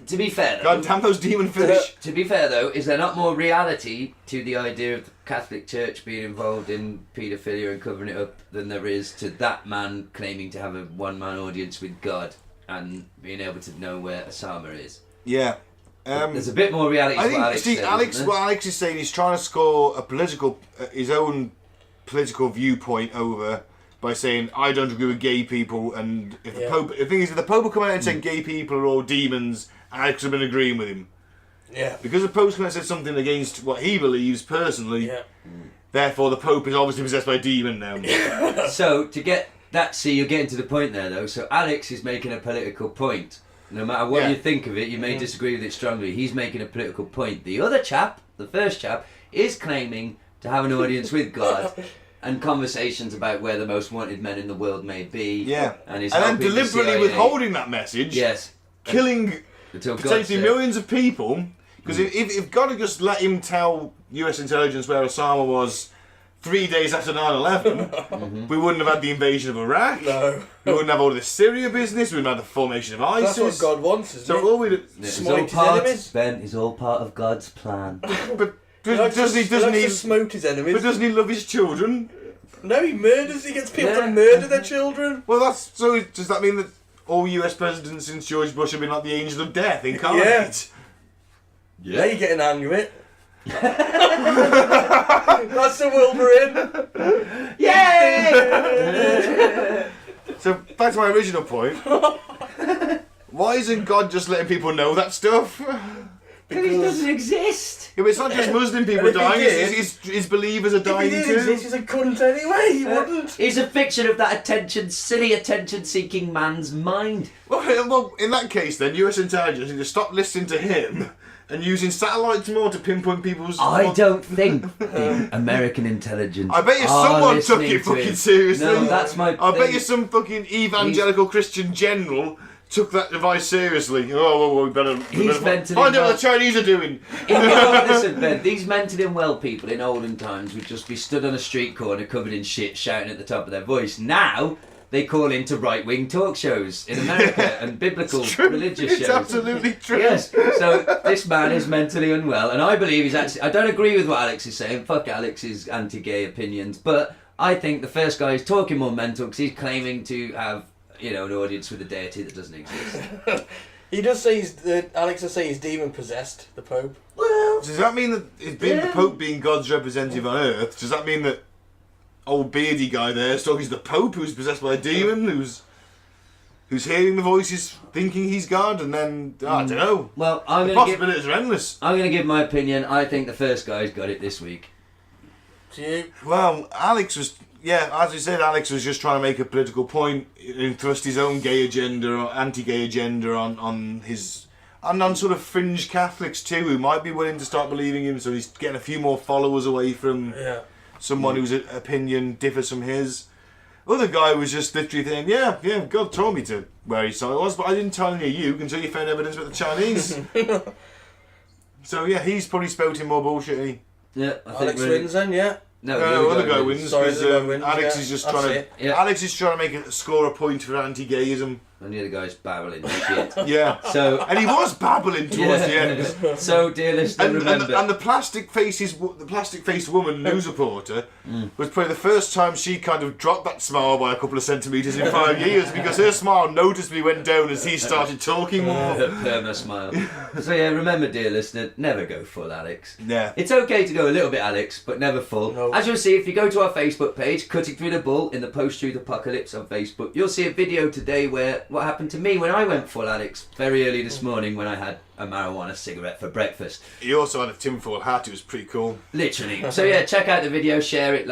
To be fair, though, God damn those demon fish. to be fair though, is there not more reality to the idea of the Catholic Church being involved in paedophilia and covering it up than there is to that man claiming to have a one-man audience with God and being able to know where Osama is? Yeah. There's a bit more reality. I think what Alex is saying, he's trying to score a political, his own political viewpoint over by saying I don't agree with gay people, and if the Pope, the thing is, if the Pope would come out and say gay people are all demons, Alex would have been agreeing with him. Yeah. Because the Pope's come out and said something against what he believes personally, therefore the Pope is obviously possessed by a demon now. So to get that, see, you're getting to the point there though. So Alex is making a political point. No matter what you think of it, you may disagree with it strongly. He's making a political point. The other chap, the first chap, is claiming to have an audience with God and conversations about where the most wanted men in the world may be. Yeah. And then deliberately withholding that message. Yes. Killing potentially millions of people. Because if God had just let him tell US intelligence where Osama was 3 days after 9/11, we wouldn't have had the invasion of Iraq. No. We wouldn't have all this Syria business. We wouldn't have the formation of ISIS. That's what God wants, isn't it? All we it's all part, Ben, is all part of God's plan. But doesn't he smote his enemies? But doesn't he love his children? No, he murders. He gets people to murder their children. Well, does that mean that all US presidents since George Bush have been like the angel of death incarnate? Yeah, you're getting angry with it. That's the world we're in. Yay! So back to my original point. Why isn't God just letting people know that stuff? Because he doesn't exist. Yeah, but it's not just Muslim people dying, his believers are dying if he too. did exist, he's a cunt anyway, he wouldn't. He's a fiction of that silly attention-seeking man's mind. Well, in that case then, US intelligence need to stop listening to him and using satellites more to pinpoint people's... I don't think the American intelligence I bet you someone took it fucking seriously. No, that's my I bet you some fucking evangelical Christian general took that advice seriously. Oh, well, we better find out what the Chinese are doing. Listen, Ben, these mentally unwell people in olden times would just be stood on a street corner covered in shit, shouting at the top of their voice. Now they call into right-wing talk shows in America and biblical religious shows. It's absolutely true. Yes. So this man is mentally unwell, and I believe he's actually... I don't agree with what Alex is saying. Fuck Alex's anti-gay opinions, but I think the first guy is talking more mental because he's claiming to have, an audience with a deity that doesn't exist. He does say Alex is saying he's demon possessed, the Pope. Well, does that mean that the Pope being God's representative on Earth? Does that mean that old beardy guy there is talking to the Pope, who's possessed by a demon, who's hearing the voices, thinking he's God, and then I don't know. Well, the possibilities are endless. I'm going to give my opinion. I think the first guy's got it this week. Do you? Well, Alex was. Yeah, as we said, Alex was just trying to make a political point and thrust his own gay agenda or anti-gay agenda on sort of fringe Catholics too, who might be willing to start believing him. So he's getting a few more followers away from someone whose opinion differs from his. Other guy was just literally saying, yeah, God told me to where he saw it was, but I didn't tell any of you until you found evidence with the Chinese. So yeah, he's probably spouting more bullshit. Yeah, Alex wins then, yeah. No, the other guy wins because Alex is just trying to. Yeah. Alex is trying to score a point for anti-gayism. And the other guy's babbling shit. Yeah. So and he was babbling towards the end. So, dear listener, remember. And the plastic-faced woman news reporter was probably the first time she kind of dropped that smile by a couple of centimetres in 5 years, because her smile noticeably went down as he started talking more. Perma smile. So yeah, remember, dear listener, never go full Alex. Yeah. It's okay to go a little bit Alex, but never full. No. As you'll see, if you go to our Facebook page, Cutting Through the Bull, in the Post-Truth Apocalypse on Facebook, you'll see a video today where what happened to me when I went full Alex very early this morning when I had a marijuana cigarette for breakfast. He also had a tinfoil hat. It was pretty cool. Literally. So yeah, check out the video, share it,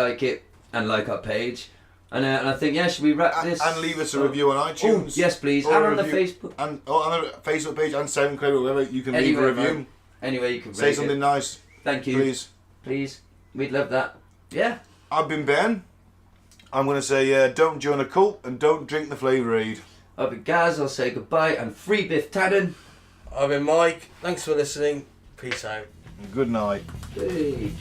and like our page. And I think, should we wrap this? And leave us a review on iTunes. Oh, yes, please. And on the Facebook. And on the Facebook page and SoundCloud, wherever you can leave a review. Anyway, you can say something nice. Thank you. Please. We'd love that. Yeah. I've been Ben. I'm going to say don't join a cult and don't drink the Flavour Aid. I've been Gaz. I'll say goodbye. And free Biff Tannen. I've been Mike. Thanks for listening. Peace out. Good night. Hey.